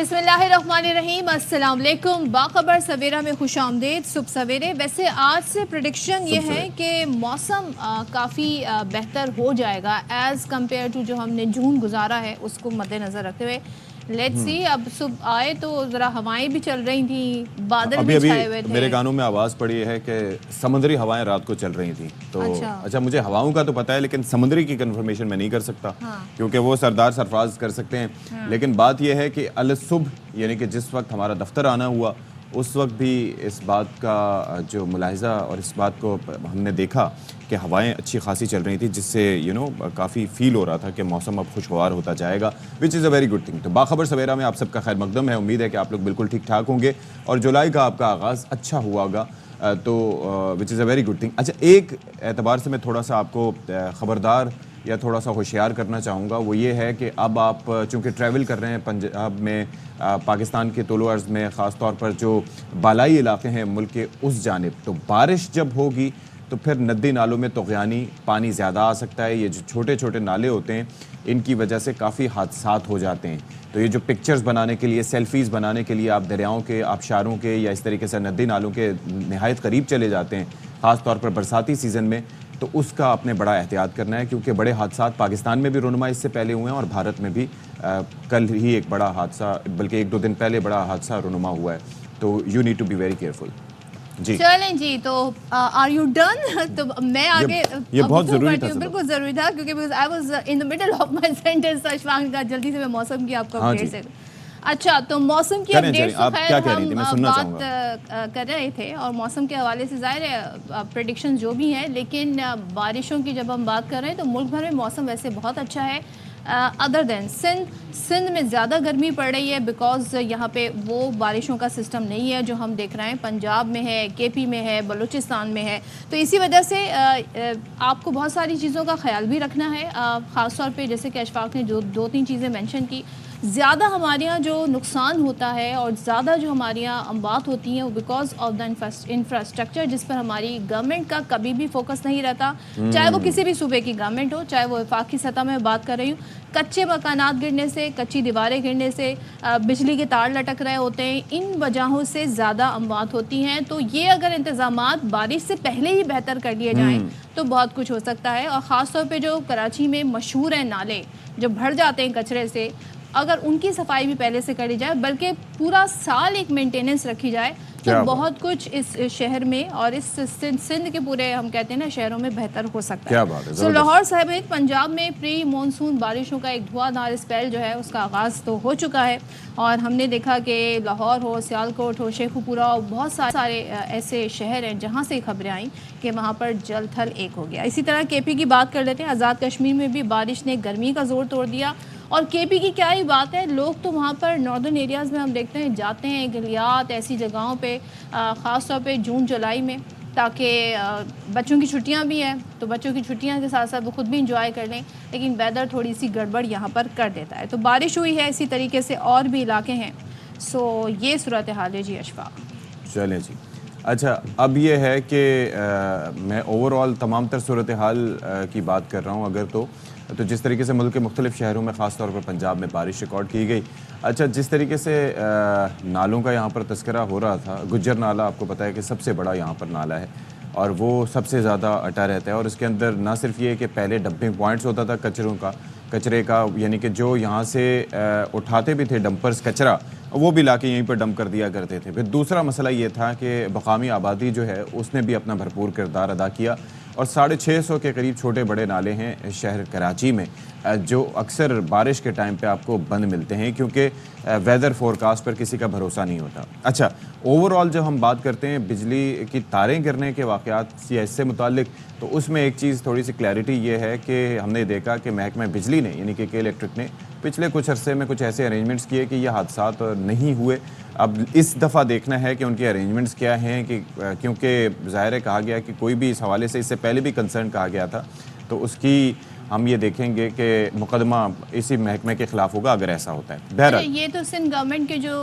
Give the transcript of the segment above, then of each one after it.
बिस्मिल्लाहिर्रहमानिर्रहीम, अस्सलाम वालेकुम। बाखबर सवेरा में खुश आमदेद। सुबह सवेरे वैसे आज से प्रेडिक्शन ये है कि मौसम काफ़ी बेहतर हो जाएगा एज़ कम्पेयर टू जो हमने जून गुजारा है उसको मद्देनज़र रखते हुए। लेट्स सी, अब सुबह आए तो ज़रा हवाएं भी चल रही थी, बादल भी छाए हुए थे। मेरे कानों में आवाज़ पड़ी है कि समुद्री हवाएं रात को चल रही थी। तो अच्छा मुझे हवाओं का तो पता है, लेकिन समुद्री की कंफर्मेशन मैं नहीं कर सकता। हाँ। क्योंकि वो सरदार सरफराज कर सकते हैं। हाँ। लेकिन बात यह है कि अल सुबह यानी कि जिस वक्त हमारा दफ्तर आना हुआ उस वक्त भी इस बात का जो मुलाहिज़ा और इस बात को हमने देखा कि हवाएं अच्छी खासी चल रही थी, जिससे काफ़ी फील हो रहा था कि मौसम अब खुशगवार होता जाएगा, which is a very good thing. तो बाखबर सवेरा में आप सबका खैर मकदम है। उम्मीद है कि आप लोग बिल्कुल ठीक ठाक होंगे और जुलाई का आपका आगाज़ अच्छा हुआ होगा, तो which is a very good thing. अच्छा, एक एतबार से मैं थोड़ा सा आपको ख़बरदार या थोड़ा सा होशियार करना चाहूँगा, वो ये है कि अब आप चूँकि ट्रैवल कर रहे हैं पंजाब में, पाकिस्तान के तोलो अर्ज़ में, ख़ास तौर पर जो बालाई इलाके हैं मुल्क के उस जानिब, तो बारिश जब होगी तो फिर नदी नालों में तुग़यानी पानी ज़्यादा आ सकता है। ये जो छोटे छोटे नाले होते हैं इनकी वजह से काफ़ी हादसात हो जाते हैं। तो ये जो पिक्चर्स बनाने के लिए, सेल्फ़ीज़ बनाने के लिए आप दरियाओं के, आबशारों के या इस तरीके से नदी नालों के नहायत करीब चले जाते हैं, ख़ास तौर पर बरसाती सीज़न में, तो उसका आपने बड़ा एहतियात करना है, क्योंकि बड़े हादसात पाकिस्तान में भी रुनमा इससे पहले हुए हैं और भारत में भी कल ही एक बड़ा हादसा, बल्कि 1-2 दिन पहले बड़ा हादसा रुनमा हुआ है। तो you need to be very careful. जी चलें जी, तो आर यू डन? तो मैं आगे ये बहुत ज़रूरी था, बिल्कुल ज़रूरी था, क्योंकि I was in the middle of my sentence. Ashfaq का जल्दी से मैं मौसम की आपको अपडेट से। अच्छा, तो मौसम की अपडेट तो खैर हम बात कर रहे थे और मौसम के हवाले से ज़ाहिर है प्रेडिक्शन जो भी हैं, लेकिन बारिशों की जब हम बात कर रहे हैं तो मुल्क भर में मौसम वैसे बहुत अच्छा है। अदर दैन सिंध में ज़्यादा गर्मी पड़ रही है, बिकॉज यहाँ पे वो बारिशों का सिस्टम नहीं है जो हम देख रहे हैं। पंजाब में है, केपी में है, बलूचिस्तान में है, तो इसी वजह से आपको बहुत सारी चीज़ों का ख्याल भी रखना है। ख़ास तौर पे जैसे कि अशफाक ने जो 2-3 चीज़ें मेंशन की, ज़्यादा हमारे यहाँ जो नुकसान होता है और ज़्यादा जो हमारे यहाँ अमवात होती हैं वो बिकॉज ऑफ द इंफ्रास्ट्रक्चर, जिस पर हमारी गवर्नमेंट का कभी भी फोकस नहीं रहता, चाहे वो किसी भी सूबे की गवर्नमेंट हो, चाहे वो वफाकी सतह में बात कर रही हूँ। कच्चे मकानात गिरने से, कच्ची दीवारें गिरने से, बिजली के तार लटक रहे होते हैं, इन वजहों से ज़्यादा अमवात होती हैं। तो ये अगर इंतज़ामात बारिश से पहले ही बेहतर कर लिए जाएँ तो बहुत कुछ हो सकता है। और ख़ास तौर पे जो कराची में मशहूर हैं नाले जो भर जाते हैं कचरे से, अगर उनकी सफाई भी पहले से करी जाए, बल्कि पूरा साल एक मेंटेनेंस रखी जाए, तो बहुत कुछ इस शहर में और इस सिंध के पूरे हम कहते हैं ना शहरों में बेहतर हो सकता है। तो लाहौर समेत पंजाब में प्री मानसून बारिशों का एक धुआंधार स्पेल जो है उसका आगाज़ तो हो चुका है और हमने देखा कि लाहौर हो, सियालकोट हो, शेखुपुरा हो, बहुत सारे ऐसे शहर हैं जहाँ से खबरें आई कि वहाँ पर जल थल एक हो गया। इसी तरह केपी की बात कर लेते हैं। आज़ाद कश्मीर में भी बारिश ने गर्मी का जोर तोड़ दिया और केपी की क्या ही बात है, लोग तो वहाँ पर नॉर्दर्न एरियाज़ में हम देखते हैं जाते हैं, गलियात ऐसी जगहों पे, ख़ास तौर पे जून जुलाई में, ताकि बच्चों की छुट्टियाँ भी हैं तो बच्चों की छुट्टियाँ के साथ साथ वो खुद भी इंजॉय कर लें, लेकिन वेदर थोड़ी सी गड़बड़ यहाँ पर कर देता है। तो बारिश हुई है, इसी तरीके से और भी इलाके हैं। सो ये सूरत हाल है जी अशफाक। चलें जी। अच्छा, अब ये है कि मैं ओवरऑल तमाम तर सूरत हाल की बात कर रहा हूँ अगर तो जिस तरीके से मुल्क के मुख्तलिफ शहरों में ख़ास तौर पर पंजाब में बारिश रिकॉर्ड की गई। अच्छा, जिस तरीके से नालों का यहाँ पर तस्करा हो रहा था, गुज्जर नाला आपको पता है कि सबसे बड़ा यहाँ पर नाला है और वो सबसे ज़्यादा अटा रहता है और इसके अंदर ना सिर्फ ये कि पहले डंपिंग पॉइंट्स होता था कचरे का, यानी कि जो यहाँ से उठाते भी थे डंपर्स कचरा, वो भी लाके यहीं पर डंप कर दिया करते थे। फिर दूसरा मसला ये था कि मकामी आबादी जो है उसने भी अपना भरपूर किरदार अदा किया और 650 के करीब छोटे बड़े नाले हैं शहर कराची में, जो अक्सर बारिश के टाइम पे आपको बंद मिलते हैं क्योंकि वेदर फोरकास्ट पर किसी का भरोसा नहीं होता। अच्छा, ओवरऑल जब हम बात करते हैं बिजली की तारें गिरने के वाक़यात या इससे मुतालिक, तो उसमें एक चीज़ थोड़ी सी क्लैरिटी ये है कि हमने देखा कि महकमा बिजली ने यानी कि के इलेक्ट्रिक ने पिछले कुछ अरसे में कुछ ऐसे अरेंजमेंट्स किए कि ये हादसात नहीं हुए। अब इस दफ़ा देखना है कि उनके अरेंजमेंट्स क्या हैं, कि क्योंकि ज़ाहिर है कहा गया कि कोई भी इस हवाले से इससे पहले भी कंसर्न कहा गया था, तो उसकी हम ये देखेंगे कि मुकदमा इसी महकमे के खिलाफ होगा अगर ऐसा होता है। बहरहाल ये तो सिंध गवर्नमेंट के जो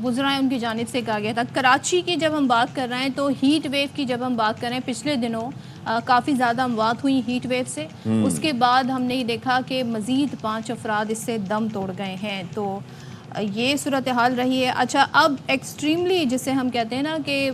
वुज़रा हैं उनकी जानिब से कहा गया था। कराची की जब हम बात कर रहे हैं तो हीट वेव की जब हम बात कर रहे हैं, पिछले दिनों काफ़ी ज़्यादा अमवात हुई हीट वेव से। उसके बाद हमने ये देखा कि मज़ीद 5 अफराद इससे दम तोड़ गए हैं। तो ये सूरत हाल रही है। अच्छा, अब एक्सट्रीमली जिसे हम कहते हैं ना कि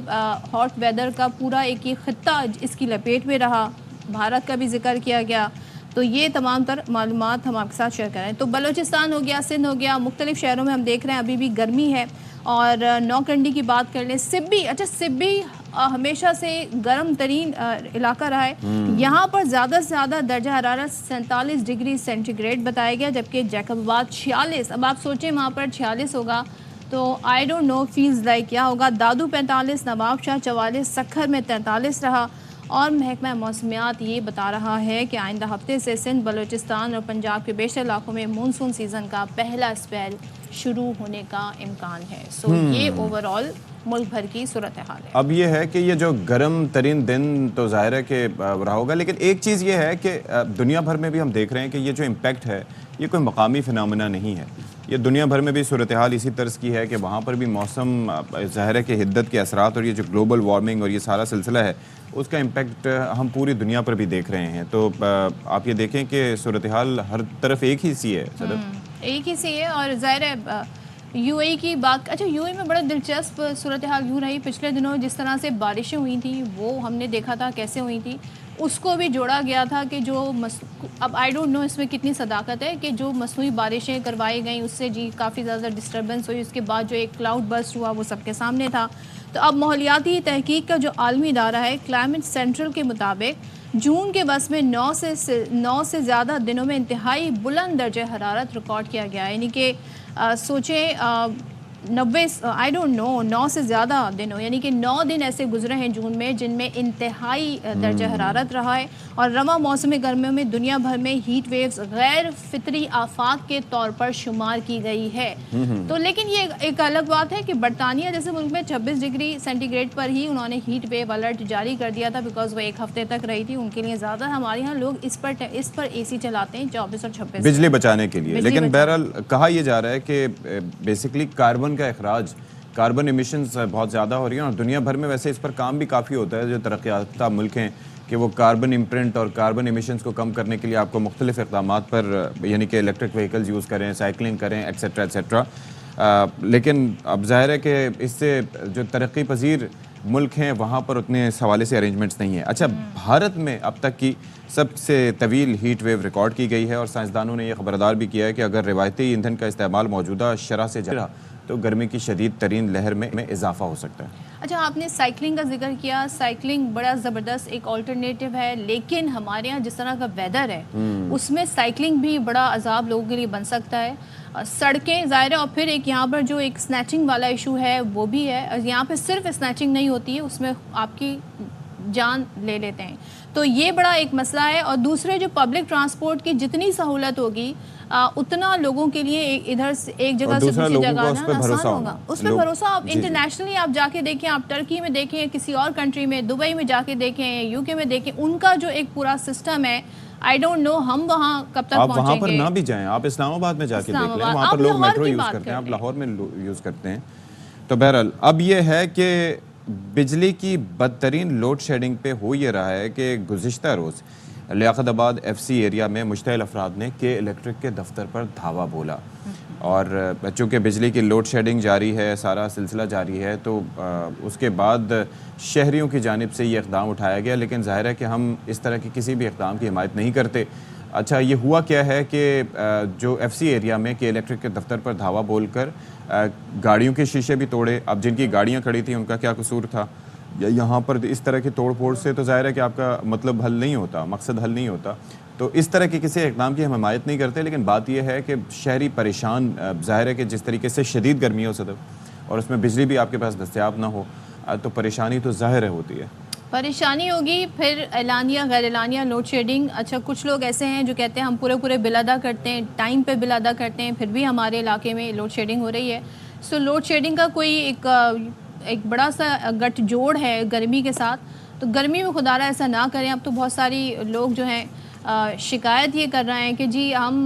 हॉट वेदर का पूरा एक ही खित्ता इसकी लपेट में रहा, भारत का भी जिक्र किया गया, तो ये तमाम तर मालूमात हम आपके साथ शेयर करें। तो बलूचिस्तान हो गया, सिंध हो गया, मुख्तलिफ शहरों में हम देख रहे हैं अभी भी गर्मी है। और नौकंडी की बात कर लें, सिब्बी, अच्छा सिब्बी हमेशा से गर्म तरीन इलाका रहा है। यहाँ पर ज़्यादा से ज़्यादा दर्जा हरारत 47 डिग्री सेंटीग्रेड बताया गया, जबकि जैकबाबाद 46। अब आप सोचें वहाँ पर 46 होगा तो I don't know feels like क्या होगा। दादू 45, नवाबशाह 44, सखर में 43 रहा। और महकमा मौसमियात ये बता रहा है कि आइंदा हफ्ते से सिंध, बलूचिस्तान और पंजाब के बेशतर इलाकों में मानसून सीज़न का पहला स्पेल शुरू होने का इम्कान है। सो ये ओवरऑल मुल्क भर की सूरत हाल है। अब ये है कि ये जो गर्म तरीन दिन तो जाहिर है कि रहा होगा, लेकिन एक चीज़ ये है कि दुनिया भर में भी हम देख रहे हैं कि ये जो इम्पैक्ट है ये कोई मकामी फिनोमेना नहीं है। ये दुनिया भर में भी सूरत हाल इसी तर्ज की है कि वहाँ पर भी मौसम ज़ाहिर है कि हिद्दत के असरात और ये जो ग्लोबल वार्मिंग और ये सारा सिलसिला है उसका इम्पैक्ट हम पूरी दुनिया पर भी देख रहे हैं। तो आप ये देखें कि सूरत हाल हर तरफ एक ही सी है सदर, एक ही सी है। और ज़ाहिर है यूएई की बात, अच्छा यूएई में बड़ा दिलचस्प सूरत हाल यूँ रही, पिछले दिनों जिस तरह से बारिशें हुई थी वो हमने देखा था कैसे हुई थी, उसको भी जोड़ा गया था कि जो अब आई डोंट नो इसमें कितनी सदाकत है कि जो मसनूई बारिशें करवाई गई उससे जी काफ़ी ज़्यादा डिस्टर्बेंस हुई। उसके बाद जो एक क्लाउड बर्स्ट हुआ वो सबके सामने था। तो अब माहौलियाती तहकीक का जो आलमी इदारा है क्लाइमेट सेंट्रल के मुताबिक जून के वस में 9 से ज़्यादा दिनों में इंतहाई बुलंद दर्जे हरारत रिकॉर्ड किया गया। यानी कि सोचें 90 आई डोंट नो 9 से ज़्यादा दिनों, यानी कि 9 दिन ऐसे गुजरे हैं जून में जिनमें इंतहाई दर्जा हरारत रहा है। और रवा मौसम गर्मियों में दुनिया भर में हीट वेव्स गैर फितरी आफात के तौर पर शुमार की गई है। तो लेकिन ये एक अलग बात है कि बरतानिया जैसे मुल्क में 26 डिग्री सेंटीग्रेड पर ही उन्होंने हीट वेव अलर्ट जारी कर दिया था, बिकॉज वो एक हफ्ते तक रही थी उनके लिए ज़्यादा। हमारे यहाँ लोग इस पर AC चलाते हैं 24 और 26 बिजली बचाने के लिए। लेकिन बहरहाल कहा यह जा रहा है कि बेसिकली कार्बन का अखराज, कार्बन एमिशंस बहुत ज़्यादा हो रही हैं और दुनिया भर में वैसे इस पर काम भी काफ़ी होता है जो तरक्की याफ्ता मुल्क हैं कि वो कार्बन इम्प्रिंट और कार्बन एमिशंस को कम करने के लिए आपको मुख्तलिफ इक़दामात पर यानी कि इलेक्ट्रिक व्हीकल्स यूज़ करें, साइकिलिंग करें, एट्सेट्रा एट्सेट्रा। लेकिन अब ज़ाहिर है कि इससे जो तरक्की पजीर मुल्क हैं वहाँ पर उतने इस हवाले से अरेंजमेंट्स नहीं है। अच्छा, भारत में अब तक की सबसे तवील हीट वेव रिकॉर्ड की गई है और साइंसदानों ने यह खबरदार भी किया है कि अगर रिवायती ईंधन का इस्तेमाल मौजूदा शरह से जारी रहा तो गर्मी की शदीद तरीन लहर में इजाफा हो सकता है। अच्छा, आपने साइकिलिंग का जिक्र किया। साइकिलिंग बड़ा ज़बरदस्त एक ऑल्टरनेटिव है, लेकिन हमारे यहाँ जिस तरह का वेदर है उसमें साइकिलिंग भी बड़ा अजाब लोगों के लिए बन सकता है। सड़कें ज़ाहिर है, और फिर एक यहाँ पर जो एक स्नैचिंग वाला इशू है वो भी है। यहाँ पे सिर्फ स्नैचिंग नहीं होती है, उसमें आपकी जान ले लेते हैं, तो ये बड़ा एक मसला है। और दूसरे जो पब्लिक ट्रांसपोर्ट की जितनी सहूलत होगी उतना लोगों के लिए इधर से एक जगह से दूसरी जगह आना आसान होगा। उस पर भरोसा आप इंटरनेशनली आप जाके देखें, आप टर्की में देखें, किसी और कंट्री में, दुबई में जाके देखें, यूके में देखें, उनका जो एक पूरा सिस्टम है, आई डोंट नो हम वहाँ कब तक आप पहुंचेंगे। वहाँ पर ना भी जाएं, आप इस्लामाबाद में जाके देख लें, वहाँ पर लोग मेट्रो यूज़ करते हैं, आप लाहौर में यूज़ करते हैं। तो बहरहाल अब ये है कि बिजली की बदतरीन लोड शेडिंग पे हो ये रहा है कि गुज़िश्ता रोज़ लियाकताबाद FC एरिया में मुश्तइल अफराद ने के इलेक्ट्रिक के दफ्तर पर धावा बोला। और चूँकि बिजली की लोड शेडिंग जारी है, सारा सिलसिला जारी है, तो उसके बाद शहरियों की जानिब से ये इक़दाम उठाया गया। लेकिन ज़ाहिर है कि हम इस तरह की किसी भी इक़दाम की हिमायत नहीं करते। अच्छा, ये हुआ क्या है कि जो FC एरिया में के इलेक्ट्रिक के दफ्तर पर धावा बोलकर गाड़ियों के शीशे भी तोड़े। अब जिनकी गाड़ियाँ खड़ी थी उनका क्या कसूर था? या यहाँ पर इस तरह की तोड़ फोड़ से तो ज़ाहिर है कि आपका मतलब हल नहीं होता, मकसद हल नहीं होता। तो इस तरह के किसी इक़दाम की हम हिमायत नहीं करते। लेकिन बात यह है कि शहरी परेशान, ज़ाहिर है कि जिस तरीके से शदीद गर्मी हो सदर और उसमें बिजली भी आपके पास दस्तयाब ना हो तो परेशानी तो ज़ाहिर है होती है। परेशानी होगी, फिर एलानिया गैर एलानिया लोड शेडिंग। अच्छा, कुछ लोग ऐसे हैं जो कहते हैं हम पूरे बिल अदा करते हैं, टाइम पे बिल अदा करते हैं, फिर भी हमारे इलाके में लोड शेडिंग हो रही है। सो लोड शेडिंग का कोई एक बड़ा सा गठजोड़ है गर्मी के साथ। तो गर्मी में खुदारा ऐसा ना करें। अब तो बहुत सारी लोग जो हैं शिकायत ये कर रहे हैं कि जी हम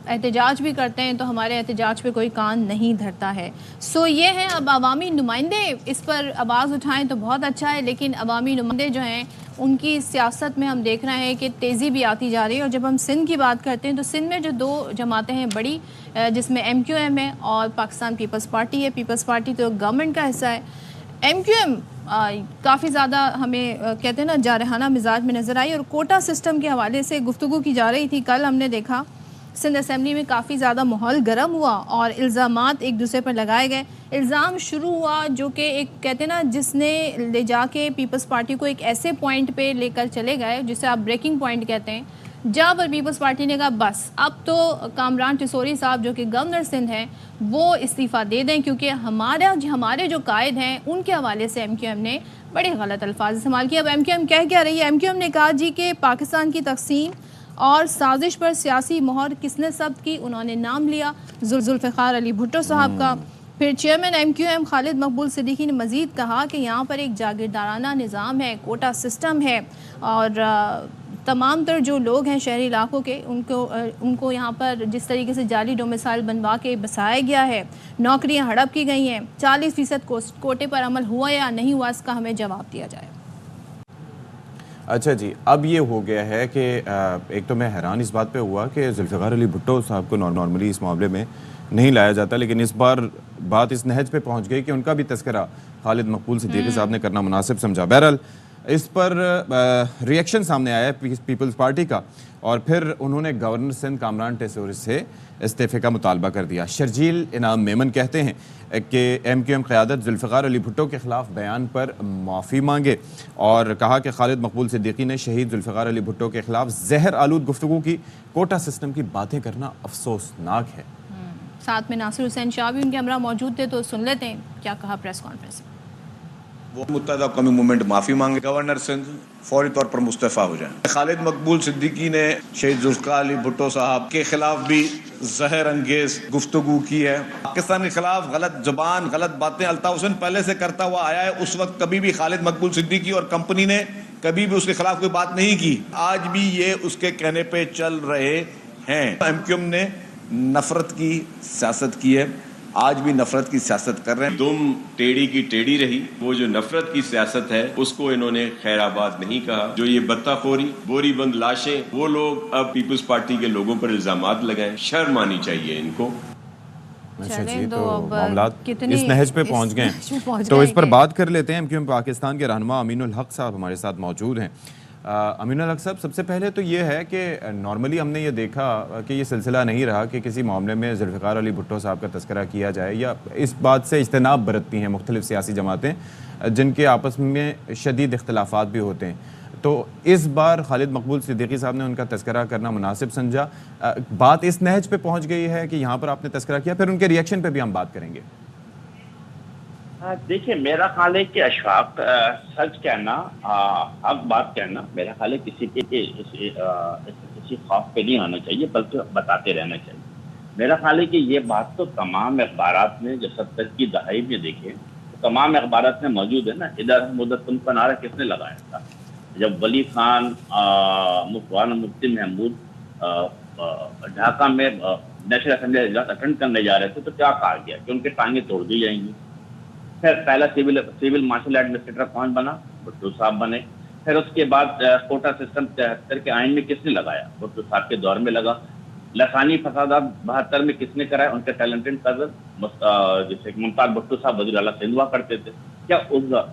एहतजाज भी करते हैं तो हमारे एहतजाज पे कोई कान नहीं धरता है। सो ये है, अब अवामी नुमाइंदे इस पर आवाज़ उठाएं तो बहुत अच्छा है, लेकिन अवामी नुमाइंदे जो हैं उनकी सियासत में हम देख रहे हैं कि तेज़ी भी आती जा रही है। और जब हम सिंध की बात करते हैं तो सिंध में जो दो जमातें हैं बड़ी, जिसमें MQM है और पाकिस्तान पीपल्स पार्टी है। पीपल्स पार्टी तो गवर्नमेंट का हिस्सा है। MQM काफ़ी ज़्यादा हमें कहते हैं ना जारहाना मिजाज में नज़र आई और कोटा सिस्टम के हवाले से गुफ्तगू की जा रही थी। कल हमने देखा सिंध असेंबली में काफ़ी ज़्यादा माहौल गर्म हुआ और इल्ज़ामात एक दूसरे पर लगाए गए। इल्ज़ाम शुरू हुआ जो कि एक कहते हैं ना जिसने ले जाके पीपल्स पार्टी को एक ऐसे पॉइंट पे लेकर चले गए जिसे आप ब्रेकिंग पॉइंट कहते हैं, जहाँ पर पीपल्स पार्टी ने कहा बस अब तो कामरान टिसोरी साहब जो कि गवर्नर सिंध हैं वो इस्तीफ़ा दे दें, क्योंकि हमारे जो कायद हैं उनके हवाले से MQM ने बड़े गलत अल्फाज इस्तेमाल किए। अब MQM कह क्या रही है? MQM ने कहा जी कि पाकिस्तान की तकसीम और साजिश पर सियासी मोहर किसने जब्त की? उन्होंने नाम लिया जुल्फ़िकार अली भुट्टो साहब का। फिर चेयरमैन MQM खालिद मकबूल सिद्दीकी ने मज़ीद कहा कि यहाँ पर एक जागीरदाराना निज़ाम है, कोटा सिस्टम है और तमाम तर जो लोग हैं शहरी इलाकों के उनको यहाँ पर जिस तरीके से जाली डोमिसाइल बनवा के बसाया गया है, नौकरियाँ हड़प की गई हैं, 40% कोटे पर अमल हुआ या नहीं हुआ, इसका हमें जवाब दिया जाए। अच्छा जी, अब ये हो गया है कि एक तो मैं हैरान इस बात पे हुआ कि जुल्फ़िकार अली भुट्टो साहब को नॉर्मली इस मामले में नहीं लाया जाता, लेकिन इस बार बात इस नहज पे पहुंच गई कि उनका भी तस्करा खालिद मकबूल सिद्दीकी साहब ने करना मुनासिब समझा। बहरहाल इस पर रिएक्शन सामने आया पीपल्स पार्टी का और फिर उन्होंने गवर्नर सिंध कामरान टिसोरी से इस्तीफ़े का मुतालबा कर दिया। शर्जील इनाम मेमन कहते हैं कि MQM क़यादत जुल्फ़िकार अली भुट्टो के ख़िलाफ़ बयान पर माफ़ी मांगे और कहा कि खालिद मकबूल सिद्दीकी ने शहीद जुल्फ़िकार अली भुट्टो के ख़िलाफ़ जहर आलूद गुफ्तगू की, कोटा सिस्टम की बातें करना अफसोसनाक है। साथ में नासिर हुसैन शाह भी उनके हमरा मौजूद थे, तो सुन लेते हैं क्या कहा प्रेस कॉन्फ्रेंस में। वो मुत्तहदा कौमी मूवमेंट माफ़ी मांगे, गवर्नर सिंध फौरी तौर पर मुस्तफ़ा हो जाए। खालिद मकबूल सिद्दीकी ने शहीद जुल्फ़िकार अली भुट्टो साहब के खिलाफ भी जहर अंगेज गुफ्तगू की है। पाकिस्तान के खिलाफ गलत ज़बान, गलत बातें अल्ताफ़ हुसैन पहले से करता हुआ आया है। उस वक्त कभी भी खालिद मकबूल सिद्दीकी और कंपनी ने कभी भी उसके खिलाफ कोई बात नहीं की। आज भी ये उसके कहने पे चल रहे हैं। MQM ने नफरत की सियासत की है, आज भी नफरत की सियासत कर रहे हैं। दुम टेढ़ी की टेढ़ी रही। वो जो नफरत की सियासत है उसको इन्होंने खैराबाद नहीं कहा। जो ये बत्ताखोरी, बोरीबंद लाशें, वो लोग अब पीपल्स पार्टी के लोगों पर इल्जामात लगाएं, शर्म आनी चाहिए इनको। अच्छा जी, तो मामलात इस नहज पे पहुंच गए तो इस पर बात कर लेते हैं। MQM पाकिस्तान के रहनुमा अमीनुल हक साहब हमारे साथ मौजूद हैं। अमीनुल हक साहब, सबसे पहले तो ये है कि नॉर्मली हमने ये देखा कि ये सिलसिला नहीं रहा कि किसी मामले में जुल्फ़िकार अली भुट्टो साहब का तस्करा किया जाए, या इस बात से इज्तनाब बरतती हैं मुख्तलिफ सियासी जमातें जिनके आपस में शदीद इख्तलाफात भी होते हैं। तो इस बार खालिद मकबूल सिद्दीकी साहब ने उनका तस्करा करना मुनासिब समझा। बात इस नहज पे पहुंच गई है कि यहाँ पर आपने तस्करा किया, फिर उनके रिएक्शन पे भी हम बात करेंगे। देखिए, मेरा ख्याल है कि अशफाक सच कहना, हक बात कहना, मेरा ख्याल है किसी खौफ पे नहीं आना चाहिए, बल्कि बताते रहना चाहिए। मेरा ख्याल है कि ये बात तो तमाम अखबारात में जो 70 की दहाई में देखें तो तमाम अखबारात में मौजूद है ना। इधर मुद्दत का नारा किसने लगाया था? जब वली खान मौलाना मुफ्ती महमूद ढाका में नेशनल असेंबली इजलास अटेंड करने जा रहे थे तो क्या कहा गया कि उनके टांगे तोड़ दी जाएंगी। फिर पहला सिविल मार्शल एडमिनिस्ट्रेटर कौन बना? भुट्टो साहब बने। फिर उसके बाद कोटा सिस्टम 73 के आइन में किसने लगाया? भुट्टो साहब के दौर में लगा। लसानी फसादात 72 में किसने कराया? उनके टैलेंटेड कजन जैसे मुमताज भुट्टो साहब वज़ीर आला सिंध हुआ करते थे। क्या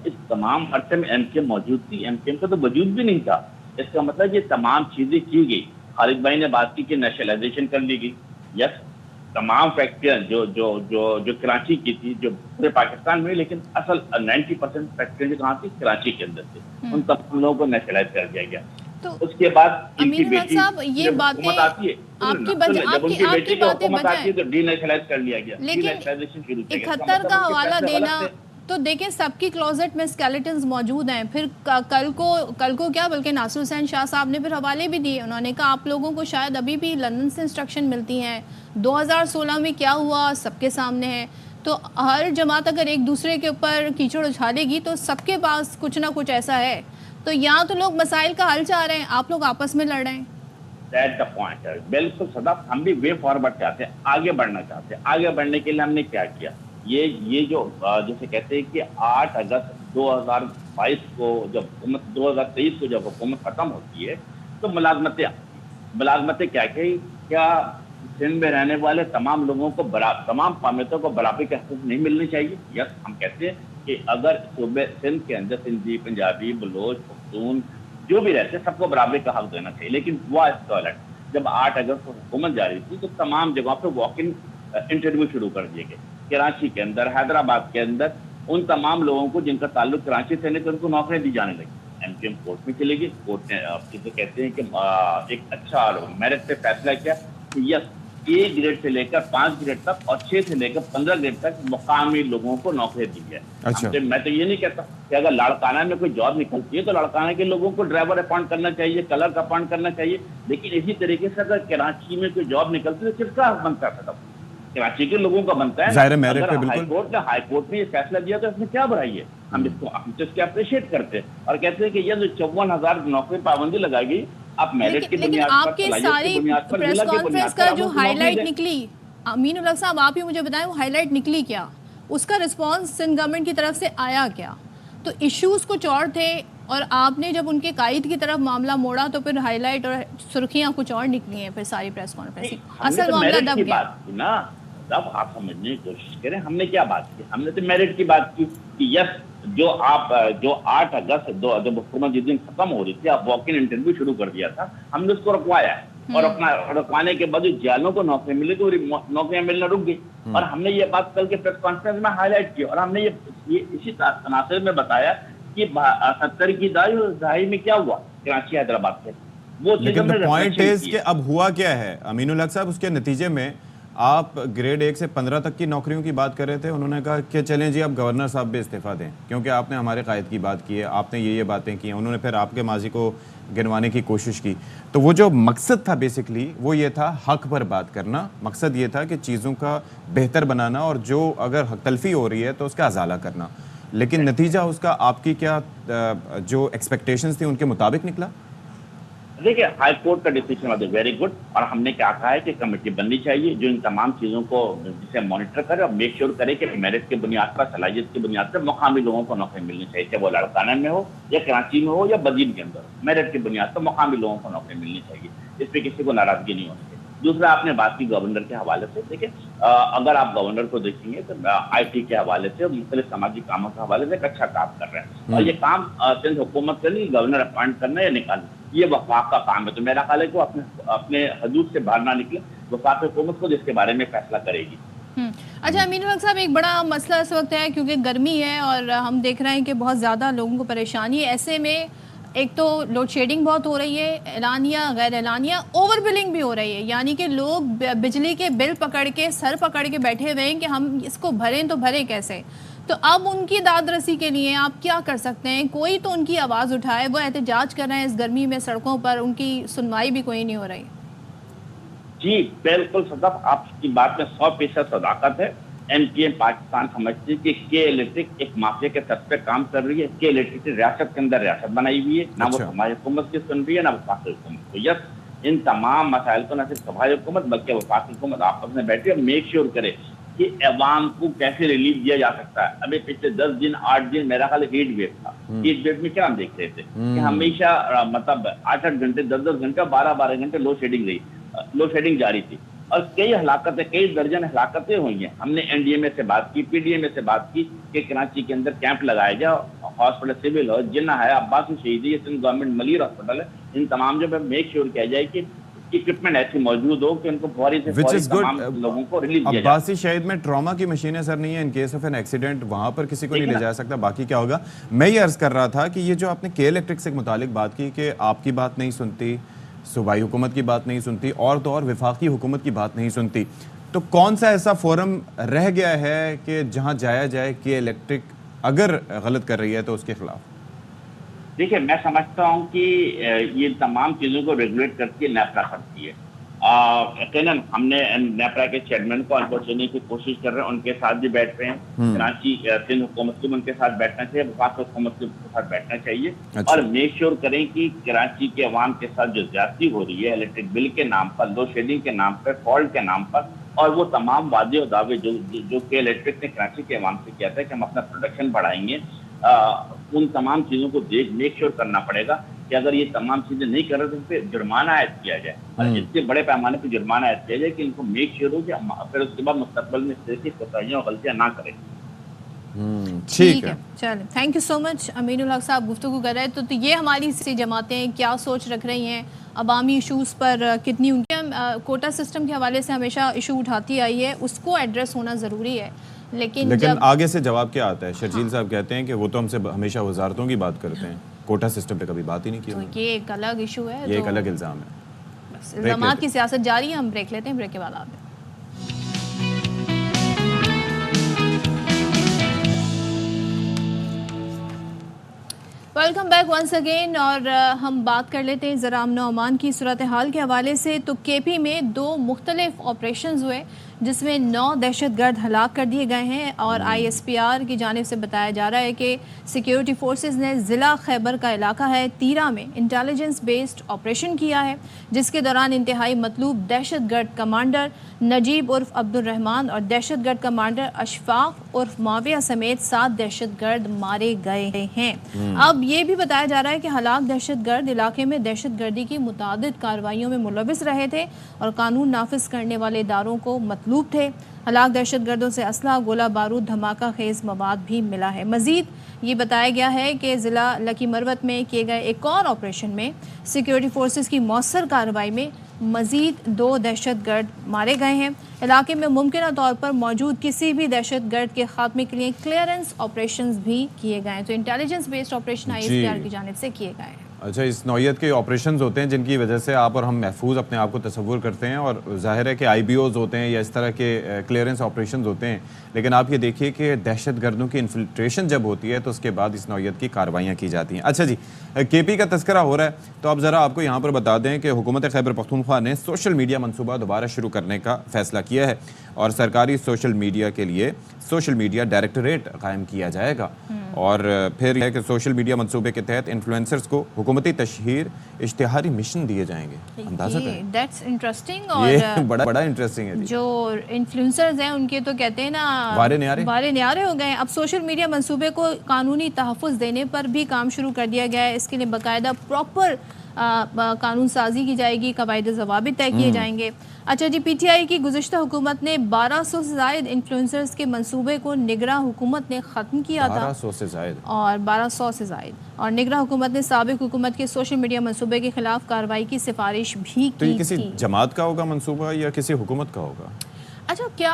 इस तमाम अरसे में MQM मौजूद थी? MQM का तो वजूद भी नहीं था। इसका मतलब ये तमाम चीजें की गई। खालिद भाई ने बात की कि नेशनलाइजेशन कर ली गई। यस, तमाम फैक्ट्रियां जो कराची की थी, जो पूरे पाकिस्तान में, लेकिन असल 90% फैक्ट्रियां कहाँ थी? कराची के अंदर थी। उन तमाम लोगों को नेशनलाइज कर दिया गया। तो उसके बाद इनकी बेटी ये बातें आती है, आपकी बातें आती है तो डीनेशनलाइज कर लिया गया। लेकिन 71 का हवाला देना तो देखें, सबकी क्लोजेट में स्केलेटन्स मौजूद हैं। फिर कल को क्या, बल्कि नासिर हुसैन शाह साहब ने फिर हवाले भी दिए। उन्होंने कहा आप लोगों को शायद अभी भी लंदन से इंस्ट्रक्शन मिलती हैं। 2016 में क्या हुआ सबके सामने है। तो हर जमात अगर एक दूसरे के ऊपर कीचड़ उछालेगी तो सबके पास कुछ ना कुछ ऐसा है। तो यहाँ तो लोग मसाइल का हल चाह रहे हैं, आप लोग आपस में लड़ रहे हैं। दैट द पॉइंट है। बिल्कुल सदाफ, हम भी वे फॉरवर्ड चाहते हैं, आगे बढ़ना चाहते हैं। आगे बढ़ने के लिए हमने क्या किया, ये जो जैसे कहते हैं कि 8 अगस्त 2022 को जब 2023 को जब हुकूमत खत्म होती है तो मुलाजमतें क्या सिंध में रहने वाले तमाम लोगों को तमाम कौमियतों को बराबरी का हक़ नहीं मिलनी चाहिए। यस, हम कहते हैं कि अगर सूबे सिंध के अंदर सिंधी, पंजाबी, बलोच, पख्तून जो भी रहते हैं सबको बराबरी का हक देना चाहिए। लेकिन हुआ इस टॉयलेट, जब 8 अगस्त को हुकूमत जारी थी तो तमाम जगहों पे वॉक इन इंटरव्यू शुरू कर दिए गए। कराची के अंदर, हैदराबाद के अंदर उन तमाम लोगों को जिनका ताल्लुक कराची से नहीं, तो उनको नौकरियां दी जाने लगी। एमपीएम कोर्ट में चलेगी, कोर्ट ने जिसे कहते हैं कि एक अच्छा मेरिट पे फैसला किया कि यस, A ग्रेड से लेकर 5 ग्रेड तक और 6 से लेकर 15 ग्रेड तक मुकामी लोगों को नौकरियां दी है। अच्छा। मैं तो ये नहीं कहता कि अगर लाड़काना में कोई जॉब निकलती है तो लाड़काना के लोगों को ड्राइवर अपॉइंट करना चाहिए, क्लर्क अपॉइंट करना चाहिए। लेकिन इसी तरीके से अगर कराची में कोई जॉब निकलती है तो किसका हक बनता है? तब कराची के लोगों का बनता है। हाईकोर्ट ने ये फैसला दिया तो इसमें क्या बुराई है? हम तो इसके अप्रिशिएट करते हैं और कहते हैं कि यह जो 54,000 नौकरी पाबंदी लगाई गई, आप मेरिट की बुनियाद पर, आपके सारी प्रेस कॉन्फ्रेंस का जो हाईलाइट निकली, अमीनुल हक साहब आप ही मुझे बताएं वो हाईलाइट निकली क्या? उसका रिस्पांस सिंध गवर्नमेंट की तरफ से आया क्या? तो इश्यूज कुछ और थे और आपने जब उनके कायद की तरफ मामला मोड़ा तो फिर हाईलाइट और सुर्खियां कुछ और निकली हैं। फिर सारी प्रेस कॉन्फ्रेंस असल मामला दब गया। तब आप समझने की कोशिश करें, हमने क्या बात की? हमने तो मेरिट की बात की कि यस, जो 8 अगस्त जब हुकूमत जिस दिन खत्म हो रही थी, आप वॉक इन इंटरव्यू शुरू कर दिया था, हमने उसको रुकवाया और अपना रुकवाने के बाद जालों को नौकरी मिली तो नौकरियां मिलना रुक गई। और हमने ये बात कल के प्रेस कॉन्फ्रेंस में हाईलाइट की और हमने ये इसी तनासर में बताया कि 70 की दहाई में क्या हुआ कराची हैदराबाद से। वो लेकिन पॉइंट इज कि अब हुआ क्या है अमीनुल हक साहब, उसके नतीजे में आप ग्रेड 1 से 15 तक की नौकरियों की बात कर रहे थे। उन्होंने कहा कि चलें जी, अब गवर्नर साहब भी इस्तीफा दें क्योंकि आपने हमारे कायद की बात की है, आपने ये बातें की हैं। उन्होंने फिर आपके माजी को गिनवाने की कोशिश की। तो वो जो मकसद था बेसिकली वो ये था हक पर बात करना। मकसद ये था कि चीज़ों का बेहतर बनाना और जो अगर हक तलफी हो रही है तो उसका अजाला करना। लेकिन नतीजा उसका आपकी क्या जो एक्सपेक्टेशंस थी उनके मुताबिक निकला? देखिए, हाई कोर्ट का डिसीजन वाज वेरी गुड और हमने क्या कहा है कि कमेटी बननी चाहिए जो इन तमाम चीज़ों को जिसे मॉनिटर करे और मेक श्योर करे कि मेरिट की बुनियाद पर, सलाहियत की बुनियाद पर मुकामी लोगों को नौकरी मिलनी चाहिए, चाहे वो लाड़काना में हो या कराची में हो या बदीन के अंदर। मेरिट की बुनियाद पर मुकामी लोगों को नौकरी मिलनी चाहिए, इस पर किसी को नाराजगी नहीं होनी चाहिए। दूसरा, आपने बात की गवर्नर के हवाले से। देखिए, अगर आप गवर्नर को देखेंगे तो IT के हवाले से, मुख्तलिफ सामाजिक कामों के हवाले से एक अच्छा काम कर रहे हैं और ये काम सिंध हुकूमत के लिए गवर्नर अपॉइंट करना या निकालना ये वफाक का काम है। तो मेरा ख्याल है कि वो अपने हदूद से बाहर ना निकले, वफाक हुकूमत खुद इसके बारे में फैसला करेगी। अच्छा अमीनुल हक साहब, एक बड़ा मसला इस वक्त है क्योंकि गर्मी है और हम देख रहे हैं कि बहुत ज़्यादा लोगों को परेशानी है। ऐसे में एक तो लोड शेडिंग बहुत हो रही है, एलानिया गैर एलानिया ओवर बिलिंग भी हो रही है, यानी कि लोग बिजली के बिल पकड़ के सर पकड़ के बैठे हुए हैं कि हम इसको भरें तो भरें कैसे। तो अब उनकी दाद रसी के लिए आप क्या कर सकते हैं? कोई तो उनकी आवाज़ उठाए। वो एहतजाज कर रहे हैं इस गर्मी में सड़कों पर, उनकी सुनवाई भी कोई नहीं हो रही। जी बिल्कुल सदफ, आपकी बात में 100% सदाकत है। MPM पाकिस्तान समझती है कि के इलेक्ट्रिक एक माफिया के तर्ज पे काम कर रही है। के इलेक्ट्रिक की रियासत के अंदर रियासत बनाई हुई है, ना वो हमारी हुकूमत की सुन रही है ना वफाकी हुकूमत। तो यस, इन तमाम मसाइल को न सिर्फ हमारी हुकूमत बल्कि वफाकी हुकूमत आपस में बैठे और मेक श्योर करे कि अवाम को कैसे रिलीफ दिया जा सकता है। अभी पिछले 10 दिन 8 दिन मेरा ख्याल हीट वेव था। हीट वेव में क्या हम देख रहे थे कि हमेशा मतलब 8-8 घंटे 10-10 घंटे 12-12 घंटे लोड शेडिंग जारी थी और कई हलाकतें, कई दर्जन हलाकतें हुई हैं। हमने NDMA से बात की, PDMA से बात की कि कराची के अंदर कैंप लगाया जाए, हॉस्पिटल सिविल हो, जिन्ना है, अब्बासी शहीदी, सिंध गवर्नमेंट मलिर हॉस्पिटल है, इन तमाम जो मेक श्योर किया जाए कि इक्विपमेंट ऐसी मौजूद हो कि उनको फौरी से फौरी तमाम लोगों को रिलीज दिया जाए। अब्बासी शहीद में ट्रॉमा की मशीनें सर नहीं है, in case of an accident वहां पर किसी को नहीं ले जा सकता, बाकी क्या होगा। मैं ये अर्ज कर रहा था कि ये जो आपने के इलेक्ट्रिक से मुतालिक बात की कि आपकी बात नहीं सुनती, सूबाई हुकूमत की बात नहीं सुनती और तो और वफाकी हुकूमत की बात नहीं सुनती, तो कौन सा ऐसा फोरम रह गया है कि जहां जाया जाए कि इलेक्ट्रिक अगर गलत कर रही है तो उसके खिलाफ? देखिए, मैं समझता हूं कि ये तमाम चीज़ों को रेगुलेट करती है नेपरा करती है यकीनन हमने नेपरा के चेयरमैन को अनफॉर्चुनेटली की कोशिश कर रहे हैं, उनके साथ भी बैठ रहे हैं। कराची सिंध हुकूमत को उनके साथ बैठना चाहिए, वफाक हुकूमत के साथ बैठना चाहिए। अच्छा। और मेक श्योर करें कि कराची के अवाम के साथ जो ज्यादती हो रही है इलेक्ट्रिक बिल के नाम पर, लोड शेडिंग के नाम पर, फॉल्ट के नाम पर, और वो तमाम वादे और दावे जो के इलेक्ट्रिक ने कराची के अवाम से किया था कि हम अपना प्रोडक्शन बढ़ाएंगे, उन तमाम चीजों को मेक श्योर करना पड़ेगा कि अगर ये तमाम चीजें नहीं कर रहे तो उन पर जुर्माना आयद किया जाए, और इतने बड़े पैमाने पर जुर्माना आयद किया जाए कि इनको मेक श्योर हो कि फिर उसके बाद मुस्तकबिल में इस तरह की कोताहियां और गलतियां ना करें। ठीक है, चलो, thank you so much. Aminul हक साहब गुफ्तगू कर रहे हैं। तो ये हमारी सी जमातें क्या सोच रख रही हैं, अवामी इशूज़ पर कितनी उनके, हम कोटा सिस्टम के हवाले से हमेशा इशू उठाती आई है, उसको एड्रेस होना ज़रूरी है। लेकिन जब आगे से जवाब क्या आता है? शर्जील साहब कहते हैं कि वो तो हमसे हमेशा वजारतों की बात करते हैं, कोटा सिस्टम पे कभी बात ही नहीं की। तो ये एक अलग इशू है, ये एक अलग इल्ज़ाम है। बस इल्ज़ाम की सियासत जारी है। हम ब्रेक लेते हैं, ब्रेक के बाद आते हैं। Welcome back once again. और हम बात कर लेते हैं ज़रा अमन अमान की सूरत हाल के हवाले से। तो केपी में 2 मुख्तलिफ ऑपरेशंस हुए जिसमें 9 दहशतगर्द हलाक कर दिए गए हैं, और ISPR की जानिब से बताया जा रहा है कि सिक्योरिटी फोर्सेस ने ज़िला खैबर का इलाका है तीरा में इंटेलिजेंस बेस्ड ऑपरेशन किया है, जिसके दौरान इंतहाई मतलूब दहशतगर्द कमांडर नजीब उर्फ अब्दुल रहमान और दहशतगर्द कमांडर अशफाक उर्फ माविया समेत 7 दहशतगर्द मारे गए हैं। अब ये भी बताया जा रहा है कि हलाक दहशतगर्द इलाके में दहशतगर्दी की मुतादिद कार्रवाइयों में मुलविस रहे थे और कानून नाफिज करने वाले इदारों को मतलूब थे। हलाक दहशतगर्दों से असला, गोला बारूद, धमाका खेज मवाद भी मिला है। मजीद ये बताया गया है कि ज़िला लकी मरवत में किए गए एक और ऑपरेशन में सिक्योरिटी फोर्सेस की मौसर कार्रवाई में मजीद 2 दहशतगर्द मारे गए हैं। इलाके में मुमकिन तौर पर मौजूद किसी भी दहशतगर्द के खात्मे के लिए क्लियरेंस ऑपरेशंस भी किए गए हैं। तो इंटेलिजेंस बेस्ड ऑपरेशन ISPR की जानिब से किए गए हैं। अच्छा, इस नौयत के ऑपरेशंस होते हैं जिनकी वजह से आप और हम महफूज अपने आप को तसव्वुर करते हैं, और जाहिर है कि IBOs होते हैं या इस तरह के क्लियरेंस ऑपरेशंस होते हैं, लेकिन आप ये देखिए कि दहशतगर्दों की इन्फिल्ट्रेशन जब होती है तो उसके बाद इस नौयत की कार्रवाइयाँ की जाती हैं। अच्छा जी, KP का तस्करा हो रहा है, तो अब ज़रा आपको यहाँ पर बता दें कि हुकूमत खैबर पख्तूनख्वा ने सोशल मीडिया मनसूबा दोबारा शुरू करने का फ़ैसला किया है, और सरकारी सोशल मीडिया के लिए सोशल मीडिया डायरेक्टरेट कायम किया जाएगा। और फिर यह है कि सोशल मीडिया मनसूबे के तहत इन्फ्लुएंसर्स को हुकूमती तशहीर इश्तिहारी मिशन दिए जाएंगे। अंदाजा करें, दैट्स इंटरेस्टिंग। ये और बड़ा इंटरेस्टिंग है। जो इन्फ्लुएंसर्स हैं उनके तो कहते हैं ना वारे न्यारे हो गए। अब सोशल मीडिया मंसूबे को कानूनी तहफ़्फ़ुज़ देने पर भी काम शुरू कर दिया गया है। इसके लिए बाकायदा प्रॉपर कानून साजी की जाएगी, कवायद ज़वाबित तय किए जाएंगे। अच्छा जी, PTI की गुज़िश्ता हुकूमत ने 1200 से ज़ायद इन्फ्लुएंसर्स के मंसूबे को निगरां हुकूमत ने ख़त्म किया था। 1200 से ज़ायद और 1200 से ज़ायद, और निगरां हुकूमत ने साबिक़ हुकूमत के सोशल मीडिया मंसूबे के खिलाफ कार्रवाई की सिफारिश भी तो की ये किसी जमात का होगा मंसूबा या किसी हुकूमत का होगा? अच्छा, क्या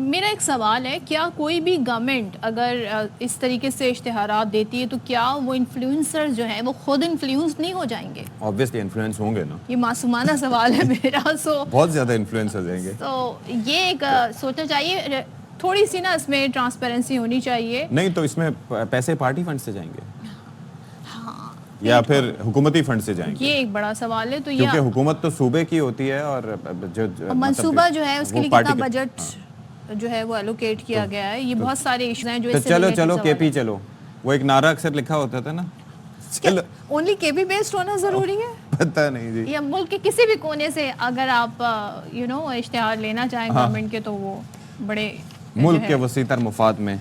मेरा एक सवाल है, क्या कोई भी गवर्नमेंट अगर इस तरीके से इश्तिहारात देती है तो क्या वो इन्फ्लुएंसर्स जो हैं वो खुद इन्फ्लुएंस नहीं हो जाएंगे? ऑब्वियसली इन्फ्लुएंस होंगे ना। ये मासूमाना सवाल है मेरा। बहुत ज़्यादा इन्फ्लुएंसर्स रहेंगे। तो ये एक सोचना चाहिए, थोड़ी सी ना इसमें ट्रांसपेरेंसी होनी चाहिए। नहीं तो इसमें पैसे पार्टी फंड से जाएंगे या फिर हुकूमती फंड से जाएंगे? ये एक बड़ा सवाल है। तो क्योंकि हुकूमत तो सूबे की होती है, और जो मंसूबा जो है उसके लिए कितना बजट जो है वो एलोकेट किया गया है। ये बहुत सारे इश्यूज हैं जो इससे चलो KP चलो, वो एक नारा अक्सर लिखा होता था ना, चलो ओनली KP बेस्ड होना जरूरी है? पता नहीं जी। या मुल्क के किसी भी कोने से अगर आप इश्तिहार लेना चाहें गवर्नमेंट के, तो वो बड़े मुल्क के वसीतर मुफाद में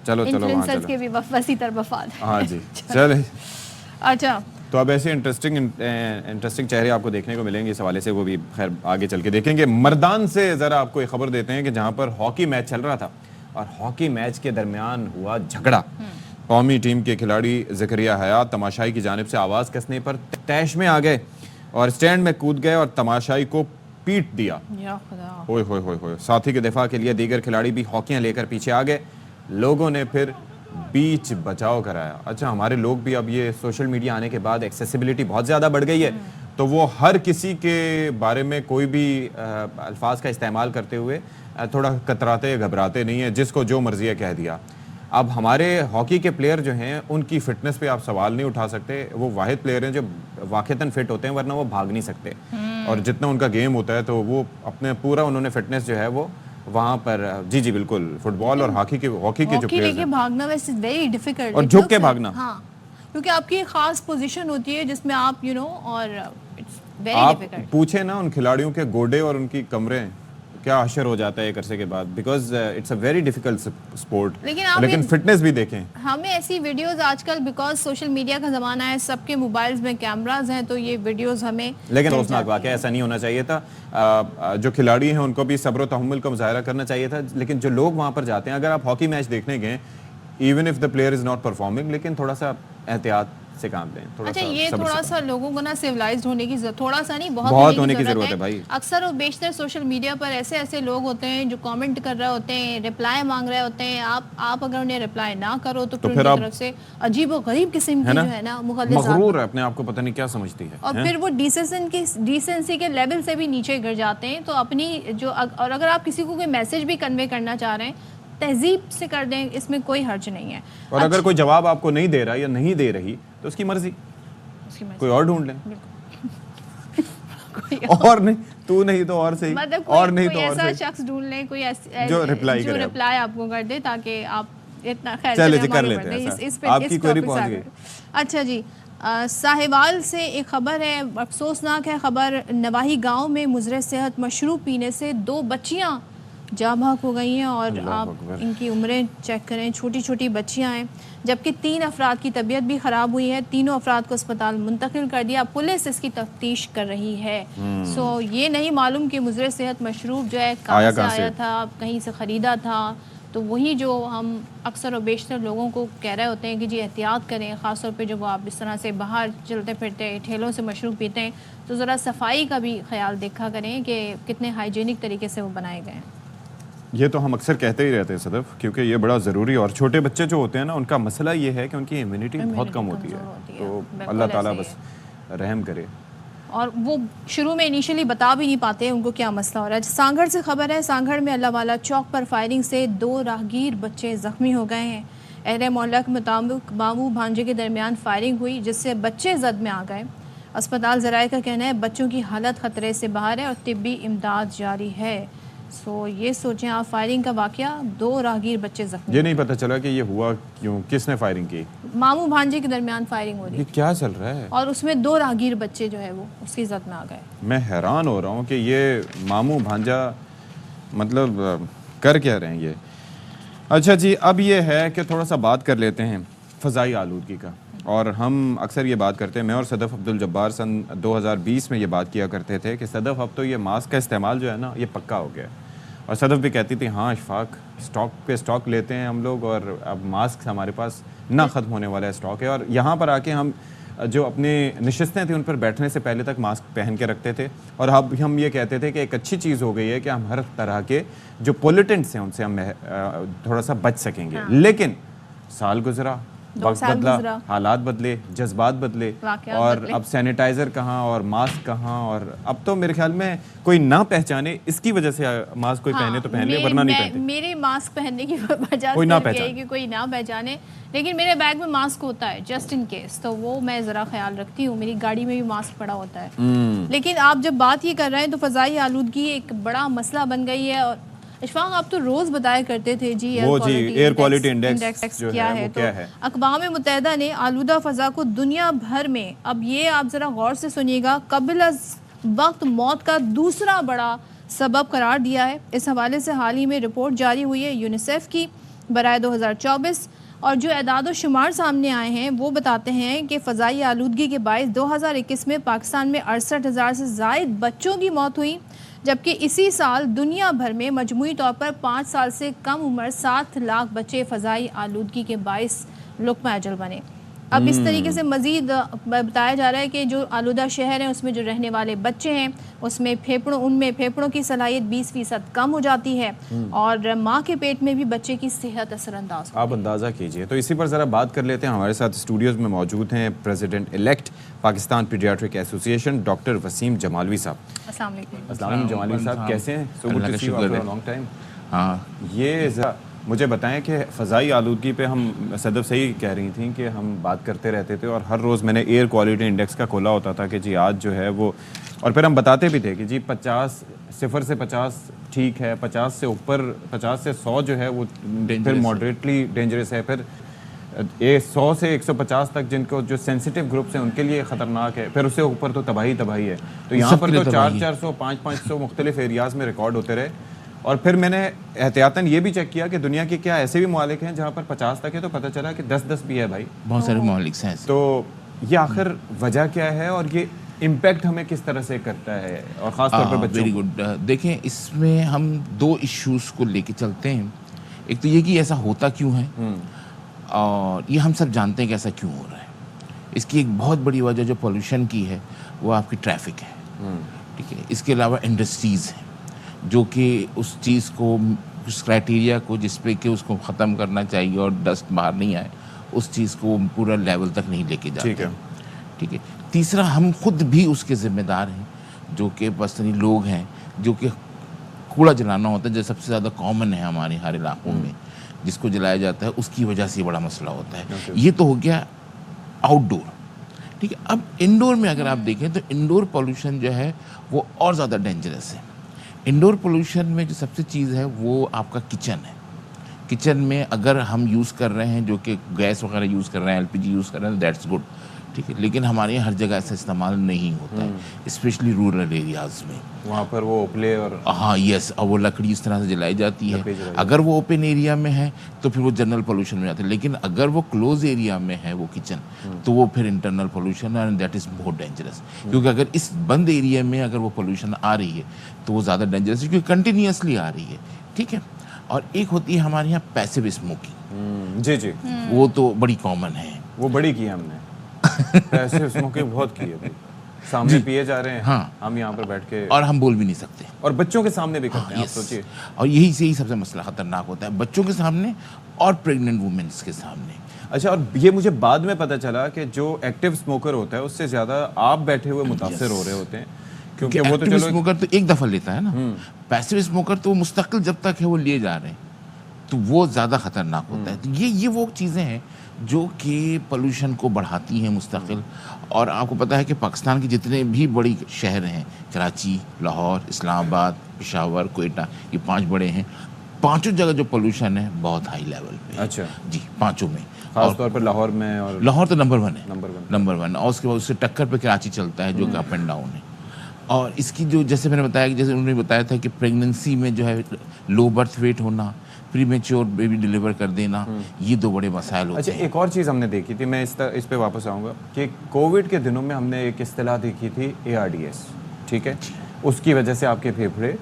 चलो इन्फ्लुएंसर्स के भी वसीतर मफाद। हाँ जी, चले। अच्छा, तो अब ऐसे इंटरेस्टिंग चेहरे आपको देखने को मिलेंगे इस हवाले से, वो भी खैर आगे चल के देखेंगे। मर्दान से ज़रा आपको एक खबर देते हैं कि जहाँ पर हॉकी मैच चल रहा था और हॉकी मैच के दरमियान हुआ झगड़ा। कौमी टीम के खिलाड़ी ज़करिया हयात तमाशाई की जानिब से आवाज़ कसने पर तैश में आ गए और स्टैंड में कूद गए और तमाशाई को पीट दिया। होए। साथी के दिफा के लिए दीगर खिलाड़ी भी हॉकियाँ लेकर पीछे आ गए। लोगों ने फिर बीच बचाव कराया। अच्छा, हमारे लोग भी अब ये सोशल मीडिया आने के बाद एक्सेसिबिलिटी बहुत ज़्यादा बढ़ गई है, तो वो हर किसी के बारे में कोई भी अल्फाज का इस्तेमाल करते हुए थोड़ा कतराते घबराते नहीं है, जिसको जो मर्जी है कह दिया। अब हमारे हॉकी के प्लेयर जो हैं उनकी फ़िटनेस पे आप सवाल नहीं उठा सकते। वो वाहिद प्लेयर हैं जो वाक़तन फ़िट होते हैं, वरना वो भाग नहीं सकते। और जितना उनका गेम होता है तो वो अपने पूरा उन्होंने फिटनेस जो है वो वहाँ पर जी बिल्कुल फुटबॉल और हॉकी के जो प्लेयर्स हैं, भागना वैसे वेरी डिफिकल्ट और झुक के भागना, हाँ, क्योंकि आपकी एक खास पोजीशन होती है जिसमें आप और इट्स वेरी आप डिफिकल्ट। पूछे ना उन खिलाड़ियों के गोडे और उनकी कमरे क्या हशर हो जाता है एक अरसे के बाद, because it's a very difficult sport. लेकिन फिटनेस भी देखें, हमें ऐसी वीडियोस आजकल बिकॉज सोशल मीडिया का जमाना है, सबके मोबाइल्स में कैमरास हैं, तो ये वीडियोस हमें, लेकिन अफसोसनाक वाकया, ऐसा नहीं होना चाहिए था। जो खिलाड़ी हैं उनको भी सब्र तहम्मुल का मुजाहरा करना चाहिए था, लेकिन जो लोग वहाँ पर जाते हैं, अगर आप हॉकी मैच देखने गए, even if the player is not performing, लेकिन थोड़ा सा एहतियात से काम लें, थोड़ा सा लोगों को ना सिविलाइज्ड होने की जरूरत, थोड़ा सा नहीं बहुत होने की जरूरत है भाई। अक्सर और बेशतर सोशल मीडिया पर ऐसे लोग होते हैं जो कमेंट कर रहे होते हैं, रिप्लाई मांग रहे होते हैं, आप अगर उन्हें रिप्लाई ना करो तो फिर उनकी तरफ से अजीब और गरीब किस्म की जो है ना मगरूर है, अपने आप को पता नहीं क्या समझती है, और फिर वो डिसेंसी के लेवल से भी नीचे गिर जाते हैं। तो अपनी जो, और अगर आप किसी को कोई मैसेज भी कन्वे करना चाह रहे हैं, तहजीब से कर दें, इसमें कोई हर्ज नहीं है। और अगर कोई जवाब आपको नहीं दे रहा या नहीं दे रही तो उसकी मर्जी, कोई और ढूंढ लें और नहीं, तू नहीं तो और सही, मतलब और नहीं तो और ऐसा सही शख्स ढूंढ लें कोई जो रिप्लाई आपको कर दे, ताकि आप इतना खैर चले जी कर लेते हैं, आपकी क्वेरी पहुंच गई। अच्छा जी, साहिवाल से एक खबर है, अफसोसनाक है खबर। नवाही गांव में मुजरे सेहत मशरूब पीने से 2 बच्चियां जाँ भाग हो गई हैं, और आप इनकी उम्रें चेक करें, छोटी छोटी बच्चियां हैं, जबकि 3 अफराद की तबीयत भी ख़राब हुई है। तीनों अफराद को अस्पताल मुंतकिल कर दिया, पुलिस इसकी तफ्तीश कर रही है। सो ये नहीं मालूम कि मुजरे सेहत मशरूब जो है कहाँ से आया था, कहीं से ख़रीदा था। तो वही जो हम अक्सर और बेशतर लोगों को कह रहे होते हैं कि जी एहतियात करें, ख़ासतौर पे जब आप इस तरह से बाहर चलते फिरते ठेलों से मशरूब पीते हैं, तो ज़रा सफाई का भी ख्याल देखा करें कि कितने हाइजीनिक तरीके से वो बनाए गए हैं। ये तो हम अक्सर कहते ही रहते हैं सदफ, क्योंकि ये बड़ा ज़रूरी, और छोटे बच्चे जो होते हैं ना, उनका मसला ये है कि उनकी इम्यूनिटी बहुत कम होती है, तो अल्लाह ताला बस रहम करे। और वो शुरू में इनिशियली बता भी नहीं पाते उनको क्या मसला हो रहा है। सांगड़ से खबर है, सांगड़ में अल्लाह वाला चौक पर फायरिंग से 2 राहगीर बच्चे ज़ख्मी हो गए हैं। अहले मोहल्ला के मुताबिक मामू भांजे के दरमियान फायरिंग हुई, जिससे बच्चे जद में आ गए। अस्पताल ज़राए का कहना है बच्चों की हालत ख़तरे से बाहर है और तिब्बी इमदाद जारी है। सो ये सोचें आप, फायरिंग का वाकया, 2 राहगीर बच्चे जख्मी। ये नहीं पता चला कि ये हुआ क्यों, किसने फायरिंग की। मामू भांजे के दरमियान फायरिंग हो रही है, क्या चल रहा है, और उसमें 2 राहगीर बच्चे जो है वो उसकी जद में आ गए। मैं हैरान हो रहा हूँ कि ये मामू भांजा मतलब कर क्या रहे हैं ये। अच्छा जी, अब ये है कि थोड़ा सा बात कर लेते हैं फ़ज़ाई आलूदगी का। और हम अक्सर ये बात करते हैं, मैं और सदफ़ अब्दुल जब्बार सन 2020 में ये बात किया करते थे कि सदफ़ अब तो ये मास्क का इस्तेमाल जो है ना ये पक्का हो गया है। और सदफ़ भी कहती थी हाँ इशफाक, स्टॉक पे स्टॉक लेते हैं हम लोग, और अब मास्क हमारे पास ना ख़त्म होने वाला है स्टॉक है। और यहाँ पर आके हम जो अपने नशिस्तें थी उन पर बैठने से पहले तक मास्क पहन के रखते थे, और अब हम ये कहते थे कि एक अच्छी चीज़ हो गई है कि हम हर तरह के जो पोल्यूटेंट्स हैं उनसे हम थोड़ा सा बच सकेंगे। हाँ। लेकिन साल गुजरा, वक्त बदला, हालात बदले, जज्बात बदले, और अब सैनिटाइजर कहाँ और मास्क कहाँ, और अब तो मेरे ख्याल में कोई ना पहचाने इसकी वजह से मास्क कोई पहने तो पहन ले, वरना नहीं पहनते। मेरे मास्क पहनने की वजह कोई ना पहचाने, कि कोई ना पहचाने, लेकिन मेरे बैग में मास्क होता है जस्ट इन केस, तो वो मैं ज़रा ख्याल रखती हूँ। मेरी गाड़ी में भी मास्क पड़ा होता है। लेकिन आप जब बात ये कर रहे हैं तो फ़ज़ाई आलूदगी एक बड़ा मसला बन गई है। और इशफाक, आप तो रोज बताया करते थे जी एयर क्वालिटी इंडेक्स क्या है, तो अक़वाम मुत्तहिदा ने आलूदा फ़ज़ा को दुनिया भर में, अब ये आप ज़रा गौर से सुनिएगा, क़ब्ल वक्त मौत का दूसरा बड़ा सबब करार दिया है। इस हवाले से हाल ही में रिपोर्ट जारी हुई है यूनिसेफ की बराए 2024, और जो एदाद व शुमार सामने आए हैं वो बताते हैं कि फ़ज़ाई आलूदगी के बायस 2021 में पाकिस्तान में 68,000 से ज़ायद बच्चों की मौत हुई, जबकि इसी साल दुनिया भर में मजमूई तौर पर 5 साल से कम उम्र 7 लाख बच्चे फ़ज़ाई आलूदगी के बायस लुक़्मा अजल बने। अब इस तरीके से मज़ीद बताया जा रहा है कि जो आलूदा शहर हैं उसमें जो रहने वाले बच्चे हैं उसमें फेफड़ों की सलाहियत 20% कम हो जाती है, और माँ के पेट में भी बच्चे की सेहत असरअंदाज। आप अंदाज़ा कीजिए। तो इसी पर ज़रा बात कर लेते हैं। हमारे साथ स्टूडियोज़ में मौजूद हैं president elect Pakistan pediatric association doctor Wasim Jamalvi साहब। अस्सलाम वालेकुम। अस्सलाम वालेकुम जमालवी साहब, कैसे हैं? So good to see you after a long time. हाँ, ये मुझे बताएं कि फ़ज़ाई आलूदगी पे हम सदफ से ही कह रही थी कि हम बात करते रहते थे और हर रोज़ मैंने एयर क्वालिटी इंडेक्स का खोला होता था कि जी आज जो है वो, और फिर हम बताते भी थे कि जी 0 से 50 ठीक है, 50 से ऊपर 50 से 100 जो है वो फिर मॉडरेटली डेंजरस है, फिर 100 से 150 तक जिनको जो सेंसिटिव ग्रुप्स हैं उनके लिए ख़तरनाक है, फिर उससे ऊपर तो तबाही है। तो यहाँ पर तो 400, 500 मुख्तलिफ एरियाज़ में रिकॉर्ड होते रहे। और फिर मैंने एहतियातन ये भी चेक किया कि दुनिया के क्या ऐसे भी ममालिक हैं जहाँ पर 50 तक है, तो पता चला कि 10-10 भी है भाई, बहुत सारे ममालिक हैं। तो ये आखिर वजह क्या है और ये इम्पैक्ट हमें किस तरह से करता है, और ख़ास तौर पर बच्चों? Very good. देखें, इसमें हम 2 इश्यूज़ को लेके चलते हैं। एक तो ये कि ऐसा होता क्यों है, और ये हम सब जानते हैं कि ऐसा क्यों हो रहा है। इसकी एक बहुत बड़ी वजह जो पोल्यूशन की है वो आपकी ट्रैफिक है, ठीक है। इसके अलावा इंडस्ट्रीज़ हैं जो कि उस चीज़ को, उस क्राइटेरिया को जिस पे कि उसको ख़त्म करना चाहिए और डस्ट बाहर नहीं आए, उस चीज़ को पूरा लेवल तक नहीं लेके जाते, ठीक है। तीसरा, हम खुद भी उसके ज़िम्मेदार हैं, जो कि पर्सनली लोग हैं जो कि कूड़ा जलाना होता है, जो सबसे ज़्यादा कॉमन है हमारे हर इलाकों में, जिसको जलाया जाता है, उसकी वजह से बड़ा मसला होता है। ये तो हो गया आउटडोर, ठीक है। अब इंडोर में अगर आप देखें तो इंडोर पोल्यूशन जो है वो और ज़्यादा डेंजरस है। इंडोर पोल्यूशन में जो सबसे चीज़ है वो आपका किचन है। किचन में अगर हम यूज़ कर रहे हैं, जो कि गैस वगैरह यूज़ कर रहे हैं, LPG यूज़ कर रहे हैं, दैट्स गुड, ठीक है। लेकिन हमारे यहाँ हर जगह ऐसा इस्तेमाल नहीं होता है, स्पेशली रूरल एरियाज़ में। वहाँ पर वो उपले और हाँ, यस, और वो लकड़ी इस तरह से जलाई जाती है। अगर वो ओपन एरिया में है तो फिर वो जनरल पोल्यूशन में जाता है, लेकिन अगर वो क्लोज एरिया में है वो किचन, तो वो फिर इंटरनल पोल्यूशन है, and that is more dangerous. क्योंकि अगर इस बंद एरिया में अगर वो पोल्यूशन आ रही है तो वो ज़्यादा डेंजरस है, क्योंकि कंटिन्यूसली आ रही है, ठीक है। और एक होती है हमारे यहाँ पैसिव स्मोकिंग। जी जी, वो तो बड़ी कॉमन है, वो बड़ी की हमने पैसिव स्मोकिंग बहुत की है भाई, सामने पिए जा रहे हैं, हाँ, हम यहाँ पर बैठ के, और हम बोल भी नहीं सकते, और बच्चों के सामने भी करते हैं। हाँ, आप सोचिए, और यही से ही सबसे मसला खतरनाक होता है, बच्चों के सामने और प्रेग्नेंट वुमेन्स के सामने। अच्छा, और ये मुझे बाद में पता चला कि जो एक्टिव स्मोकर होता है उससे ज़्यादा आप बैठे हुए मुतासर हो रहे होते हैं, क्योंकि वो तो चलो स्मोकर तो एक दफ़ा लेता है ना, पैसिव स्मोकर तो मुस्तकिल जब तक है वो लिए जा रहे हैं, तो वो ज़्यादा ख़तरनाक होता है। तो ये वो चीज़ें हैं जो कि पोल्यूशन को बढ़ाती हैं मुस्तकिल। और आपको पता है कि पाकिस्तान के जितने भी बड़ी शहर हैं, कराची, लाहौर, इस्लामाबाद, पेशावर, कोयटा, ये 5 बड़े हैं, 5 जगह जो पोल्यूशन है बहुत हाई लेवल पे। अच्छा जी, 5 में, खास तौर पर लाहौर में, और लाहौर तो नंबर 1 है, नंबर 1। और उसके बाद उससे टक्कर पे कराची चलता है, जो कि अप एंड डाउन है। और इसकी जो, जैसे मैंने बताया कि जैसे उन्होंने बताया था कि प्रेगनेंसी में जो है लो बर्थ वेट होना, प्रीमेच्योर बेबी डिलीवर कर देना, ये 2 बड़े मसाइल होते हैं। अच्छा, एक और चीज़ हमने देखी थी, मैं इस पे वापस आऊँगा, कि कोविड के दिनों में हमने एक इस्तिलाह देखी थी ARDS, ठीक है। उसकी वजह से आपके फेफड़े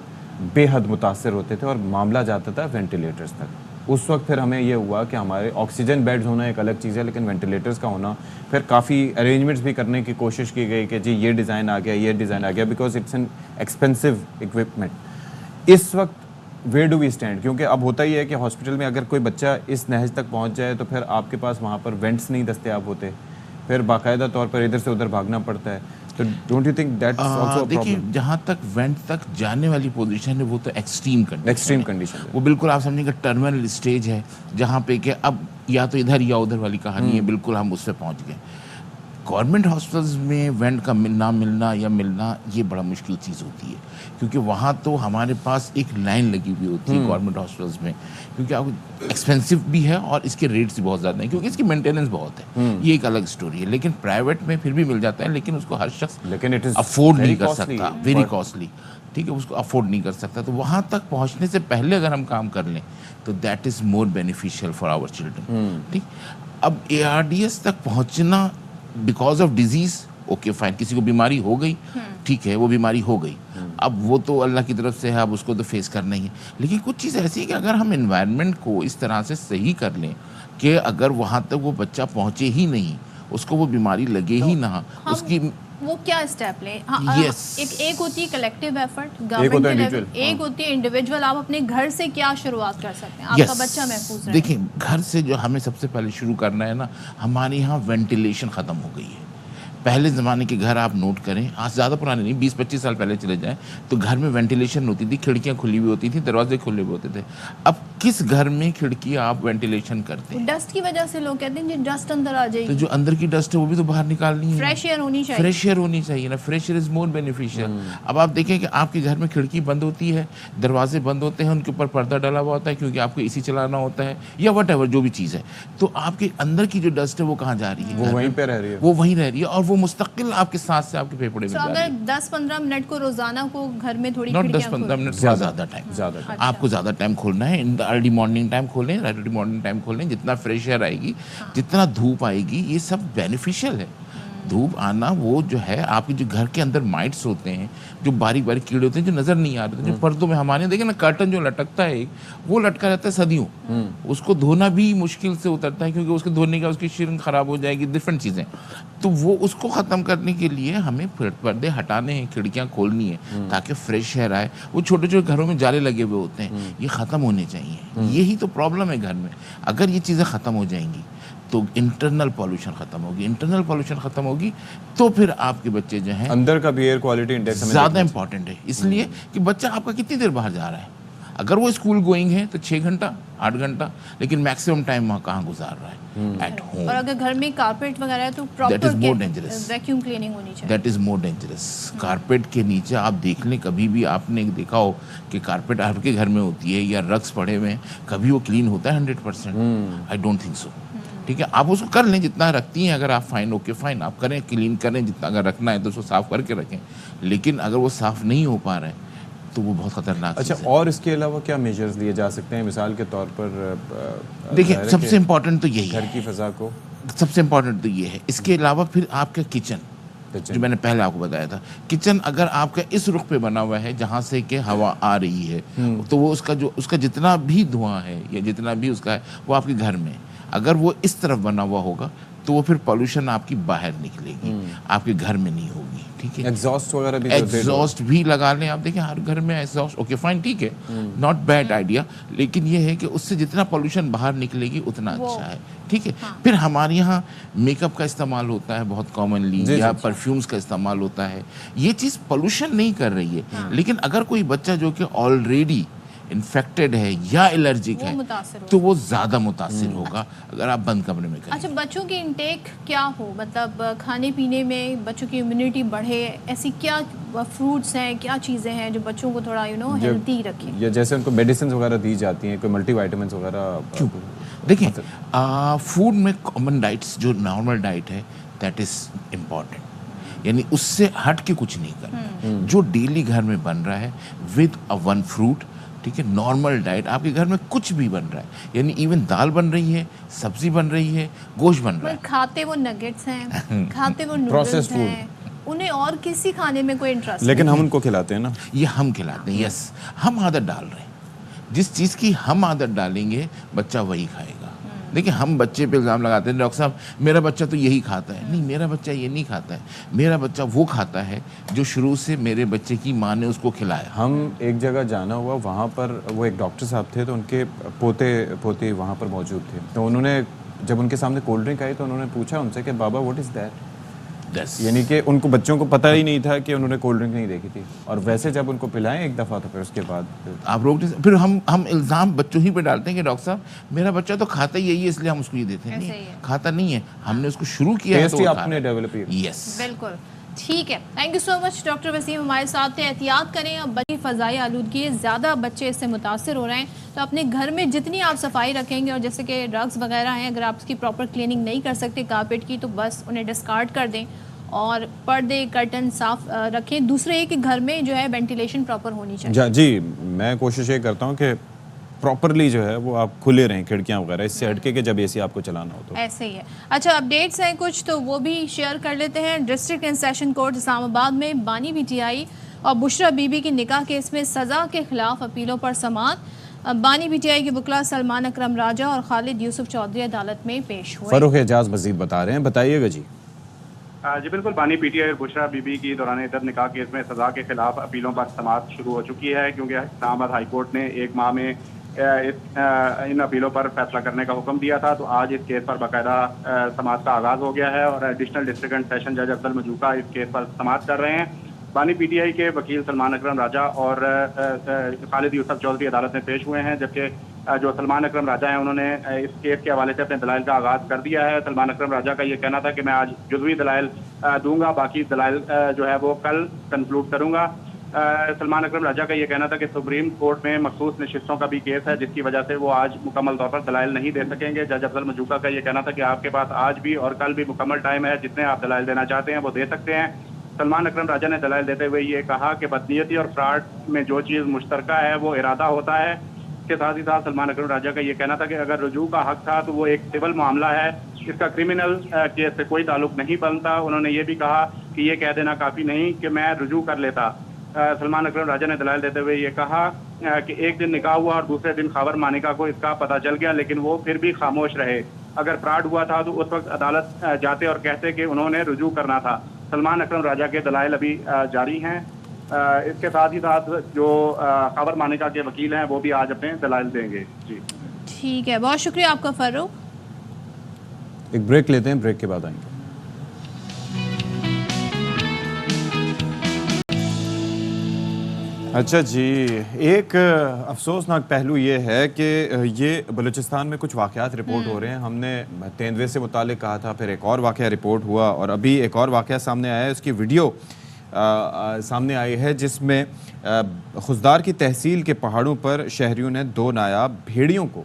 बेहद मुतासर होते थे और मामला जाता था वेंटिलेटर्स तक। उस वक्त फिर हमें ये हुआ कि हमारे ऑक्सीजन बेड्स होना एक अलग चीज़ है, लेकिन वेंटिलेटर्स का होना, फिर काफ़ी अरेंजमेंट्स भी करने की कोशिश की गई कि जी ये डिज़ाइन आ गया, ये डिज़ाइन आ गया, because it's an expensive equipment. इस वक्त वेयर डू वी स्टैंड, क्योंकि अब होता ही है कि हॉस्पिटल में अगर कोई बच्चा इस नहज तक पहुंच जाए तो फिर आपके पास वहाँ पर वेंट्स नहीं दस्तयाब होते, फिर बाकायदा तौर पर इधर से उधर भागना पड़ता है। तो don't you think that's also a problem? देखिए, जहाँ तक वेंट तक जाने वाली पोजीशन है वो तो एक्सट्रीम कंडीशन है। वो बिल्कुल आप समझेंगे टर्मिनल स्टेज है, जहाँ पे कि अब या तो इधर या उधर वाली कहानी है, बिल्कुल हम उससे पहुँच गए। गवर्नमेंट हॉस्पिटल्स में वेंट का मिलना ये बड़ा मुश्किल चीज़ होती है, क्योंकि वहाँ तो हमारे पास एक लाइन लगी हुई होती है गवर्नमेंट हॉस्पिटल्स में, क्योंकि आपको एक्सपेंसिव भी है और इसके रेट्स भी बहुत ज़्यादा हैं, क्योंकि इसकी मेंटेनेंस बहुत है। ये एक अलग स्टोरी है। लेकिन प्राइवेट में फिर भी मिल जाता है, लेकिन उसको हर शख्स अफोर्ड नहीं कर सकता, वेरी कॉस्टली, ठीक है, उसको अफोर्ड नहीं कर सकता। तो वहाँ तक पहुँचने से पहले अगर हम काम कर लें तो that is more beneficial for our children, ठीक। अब ARDS तक पहुँचना because of disease, okay fine, किसी को बीमारी हो गई, ठीक है, वो बीमारी हो गई, अब वो तो अल्लाह की तरफ से है, अब उसको तो फेस करना ही है। लेकिन कुछ चीज़ ऐसी है कि अगर हम एनवायरनमेंट को इस तरह से सही कर लें कि अगर वहाँ तक वो बच्चा पहुँचे ही नहीं, उसको वो बीमारी लगे ही ना, उसकी वो क्या स्टेप लें? Yes. एक होती है कलेक्टिव एफर्ट गवर्नमेंट के लेवल, एक होती है इंडिविजुअल। आप अपने घर से क्या शुरुआत कर सकते हैं आपका बच्चा महफूज रहे? देखिए, घर से जो हमें सबसे पहले शुरू करना है ना, हमारे यहाँ वेंटिलेशन ख़त्म हो गई है। पहले ज़माने के घर आप नोट करें, आज ज़्यादा पुराने नहीं, 20-25 साल पहले चले जाएं तो घर में वेंटिलेशन होती थी, खिड़कियाँ खुली हुई होती थी, दरवाजे खुले हुए होते थे। अब किस घर में खिड़की आप वेंटिलेशन करते हैं? डस्ट की वजह से लोग कहते हैं कि डस्ट अंदर आ जाएगी, तो जो अंदर की डस्ट है वो भी तो बाहर निकालनी है। फ्रेश एयर होनी चाहिए, फ्रेश एयर होनी चाहिए ना, fresh air is more beneficial. अब आप देखें कि आपके घर में खिड़की बंद होती है, दरवाजे बंद होते हैं, उनके ऊपर पर्दा डाला हुआ होता है क्योंकि आपको एसी चलाना होता है या वट जो भी चीज़ है, तो आपके अंदर की जो डस्ट है वो कहाँ जा रही है? वो वहीं पे रह रही है, वो वहीं रह रही है और वो मुस्तकिल आपके साथ से आपके फेफड़े में। अगर 10-15 मिनट को रोजाना को घर में थोड़ी नॉट 10-15 मिनट, ज़्यादा टाइम, आपको ज़्यादा टाइम खोलना है। In the early morning time खोलें, अर्ली मॉर्निंग टाइम खोलें, जितना फ्रेश एयर आएगी, जितना धूप आएगी, ये सब बेनिफिशियल है। धूप आना वो जो है आपके जो घर के अंदर माइट्स होते हैं, जो बारीक बारीक कीड़े होते हैं जो नज़र नहीं आ रहे, जो पर्दों में हमारे देखें ना, कर्टन जो लटकता है वो लटका रहता है सदियों, उसको धोना भी मुश्किल से उतरता है क्योंकि उसके धोने का उसकी शिरन ख़राब हो जाएगी, डिफरेंट चीज़ें। तो वो उसको ख़त्म करने के लिए हमें पर्दे हटाने हैं, खिड़कियाँ खोलनी है ताकि फ्रेश एयर आए। वो छोटे छोटे घरों में जाले लगे हुए होते हैं, ये ख़त्म होने चाहिए। यही तो प्रॉब्लम है घर में। अगर ये चीज़ें ख़त्म हो जाएंगी तो इंटरनल पॉल्यूशन खत्म होगी, इंटरनल पॉल्यूशन खत्म होगी तो फिर आपके बच्चे जो हैं, अंदर का भी एयर क्वालिटी इंडेक्स ज़्यादा इंपॉर्टेंट है। इसलिए कि बच्चा आपका कितनी देर बाहर जा रहा है, अगर वो स्कूल गोइंग है तो 6 घंटा 8 घंटा, लेकिन मैक्सिमम टाइम वहाँ कहाँ गुजार रहा है, एट होम। और अगर घर में कारपेट वगैरह है तो That is more proper dangerous. Vacuum cleaning होनी चाहिए। That is more dangerous. Carpet के नीचे आप देख लें, कभी भी आपने देखा हो कि कारपेट आपके घर में होती है या रग्स पड़े हुए हैं, कभी वो क्लीन होता है 100%? I don't think so. ठीक है, आप उसको कर लें जितना रखती हैं, अगर आप फाइन ओके फाइन, आप करें, क्लीन करें जितना, अगर रखना है तो उसको साफ़ करके रखें, लेकिन अगर वो साफ़ नहीं हो पा रहा है तो वो बहुत ख़तरनाक। अच्छा, और इसके अलावा क्या मेजर्स लिए जा सकते हैं? मिसाल के तौर पर देखिए, सबसे इम्पोर्टेंट तो यही घर है, की फ़ज़ा को, सबसे इम्पोर्टेंट तो ये है। इसके अलावा फिर आपका किचन, जो मैंने पहले आपको बताया था, किचन अगर आपका इस रुख पे बना हुआ है जहाँ से कि हवा आ रही है, तो वो उसका जितना भी धुआं है या जितना भी उसका है वो आपके घर में, अगर वो इस तरफ बना हुआ होगा तो वो फिर पॉल्यूशन आपकी बाहर निकलेगी, आपके घर में नहीं होगी। ठीक है, एग्जॉस्ट वगैरह भी, एग्जॉस्ट भी लगा लें आप, देखें हर घर में एग्जॉस्ट, ओके फाइन, ठीक है, नॉट बैड आइडिया, लेकिन ये है कि उससे जितना पॉल्यूशन बाहर निकलेगी उतना अच्छा है। ठीक है, फिर हमारे यहाँ मेकअप का इस्तेमाल होता है बहुत कॉमनली, या परफ्यूम्स का इस्तेमाल होता है, ये चीज़ पॉल्यूशन नहीं कर रही है, लेकिन अगर कोई बच्चा जो कि ऑलरेडी इन्फेक्टेड है या एलर्जिक है तो वो ज़्यादा मुतासिर होगा अगर आप बंद कमरे में करें। अच्छा, बच्चों की इंटेक क्या हो, मतलब खाने पीने में बच्चों की इम्यूनिटी बढ़े, ऐसी क्या फ्रूट्स हैं, क्या चीज़ें हैं जो बच्चों को थोड़ा हेल्दी रखें? या जैसे उनको मेडिसिन वगैरह दी जाती हैं, कोई मल्टीविटामिन्स वगैरह? क्यों? देखिए, फूड में कॉमन डाइट्स, जो नॉर्मल डाइट है, दैट इज़ इम्पॉर्टेंट, यानी उससे हट के कुछ नहीं करना। जो डेली घर में बन रहा है विद वन फ्रूट, ठीक है, नॉर्मल डाइट, आपके घर में कुछ भी बन रहा है, यानी इवन दाल बन रही है, सब्जी बन रही है, गोश्त बन रहा है, खाते वो नगेट्स हैं, खाते वो नूडल्स हैं, उन्हें और किसी खाने में कोई इंटरेस्ट, लेकिन हम उनको खिलाते हैं ना, ये हम खिलाते हैं। यस, हम आदत डाल रहे हैं, जिस चीज़ की हम आदत डालेंगे बच्चा वही खाएगा। देखिए, हम बच्चे पे इल्ज़ाम लगाते हैं, डॉक्टर साहब मेरा बच्चा तो यही खाता है। नहीं, मेरा बच्चा ये नहीं खाता है, मेरा बच्चा वो खाता है जो शुरू से मेरे बच्चे की माँ ने उसको खिलाया। हम एक जगह जाना हुआ, वहाँ पर वो एक डॉक्टर साहब थे, तो उनके पोते वहाँ पर मौजूद थे, तो उन्होंने जब उनके सामने कोल्ड ड्रिंक आई तो उन्होंने पूछा उनसे कि बाबा व्हाट इज़ दैट, यानी कि उनको बच्चों को पता ही नहीं था कि उन्होंने कोल्ड ड्रिंक नहीं देखी थी, और वैसे जब उनको पिलाएं एक दफ़ा तो फिर उसके बाद आप रोक, फिर हम इल्ज़ाम बच्चों ही पे डालते हैं कि डॉक्टर साहब मेरा बच्चा तो खाता ही यही है इसलिए हम उसको ये देते हैं। नहीं, खाता नहीं है, हमने उसको शुरू किया है तो आपने डेवलप किया। यस, बिल्कुल ठीक है। Thank you so much doctor Wasim हमारे साथ थे। एहतियात करें, अब बड़ी फ़ज़ाई आलूदगी, ज़्यादा बच्चे इससे मुतासर हो रहे हैं, तो अपने घर में जितनी आप सफाई रखेंगे, और जैसे कि रग्स वगैरह हैं, अगर आप उसकी प्रॉपर क्लीनिंग नहीं कर सकते कारपेट की, तो बस उन्हें डिस्कार्ड कर दें, और पर्दे कर्टन साफ रखें। दूसरे है कि घर में जो है वेंटिलेशन प्रॉपर होनी चाहिए। जी, मैं कोशिश ये करता हूँ कि प्रॉपरली जो है वो आप खुले रहें, खिड़कियाँ वगैरह, इससे हटके कि जब एसी आपको चलाना हो तो। ऐसे ही है। अच्छा, अपडेट्स हैं कुछ तो वो भी शेयर कर लेते हैं। District and session court Islamabad में बानी पीटीआई और बुशरा बीबी के निकाह केस में सज़ा के खिलाफ अपीलों पर समाअत। बानी पीटीआई के वकला सलमान अकरम राजा और खालिद यूसुफ चौधरी अदालत में पेश हुए। फरूख एजाज मजीद बता रहे हैं, बताइएगा जी। जी बिल्कुल, बानी पीटीआई और बुशरा बीबी की दौरान इद्दत निकाह केस में सज़ा के खिलाफ अपीलों पर समाअत शुरू हो चुकी है, क्योंकि इस्लामाबाद हाई कोर्ट ने 1 माह में इन अपीलों पर फैसला करने का हुक्म दिया था। तो आज इस केस पर बाकायदा समाअत का आगाज हो गया है और एडिशनल डिस्ट्रिक्ट एंड सेशन जज अफजल मजूका इस केस पर समाअत कर रहे हैं। बानी पीटीआई के वकील सलमान अकरम राजा और खालिद यूसुफ चौधरी अदालत में पेश हुए हैं, जबकि जो सलमान अकरम राजा हैं उन्होंने इस केस के हवाले से अपने दलाइल का आगाज कर दिया है। सलमान अकरम राजा का ये कहना था कि मैं आज जुज़वी दलाइल दूंगा, बाकी दलाइल जो है वो कल कंक्लूड करूंगा। सलमान अकरम राजा का ये कहना था कि सुप्रीम कोर्ट में मखसूस नशिस्तों का भी केस है, जिसकी वजह से वो आज मुकम्मल तौर पर दलाइल नहीं दे सकेंगे। जज अफजल मजूका का ये कहना था कि आपके पास आज भी और कल भी मुकम्मल टाइम है, जितने आप दलाइल देना चाहते हैं वो दे सकते हैं। सलमान अकरम राजा ने दलाइल देते हुए ये कहा कि बदनीयती और फ्रॉड में जो चीज़ मुश्तरका है वो इरादा होता है। इसके साथ ही साथ सलमान अकरम राजा का ये कहना था कि अगर रुजू का हक था तो वो एक सिविल मामला है, इसका क्रिमिनल केस से कोई ताल्लुक नहीं बनता। उन्होंने ये भी कहा कि ये कह देना काफ़ी नहीं कि मैं रुजू कर लेता। सलमान अकरम राजा ने दलाइल देते हुए ये कहा कि एक दिन निकाह हुआ और दूसरे दिन खबर मानिका को इसका पता चल गया, लेकिन वो फिर भी खामोश रहे। अगर फ्रॉड हुआ था तो उस वक्त अदालत जाते और कहते कि उन्होंने रुजू करना था। सलमान अकरम राजा के दलाइल अभी जारी हैं। इसके साथ ही साथ जो खबर मानिका के वकील हैं वो भी आज अपने दलाइल देंगे। जी ठीक है, बहुत शुक्रिया आपका फारूक। एक ब्रेक लेते हैं, ब्रेक के बाद आएंगे। अच्छा जी, एक अफसोसनाक पहलू ये है कि ये बलूचिस्तान में कुछ वाक़यात रिपोर्ट हो रहे हैं। हमने तेंदुए से मुतालिक कहा था, फिर एक और वाक़या रिपोर्ट हुआ और अभी एक और वाक़या सामने आया है। उसकी वीडियो सामने आई है जिसमें खुजदार की तहसील के पहाड़ों पर शहरियों ने 2 नायाब भेड़ियों को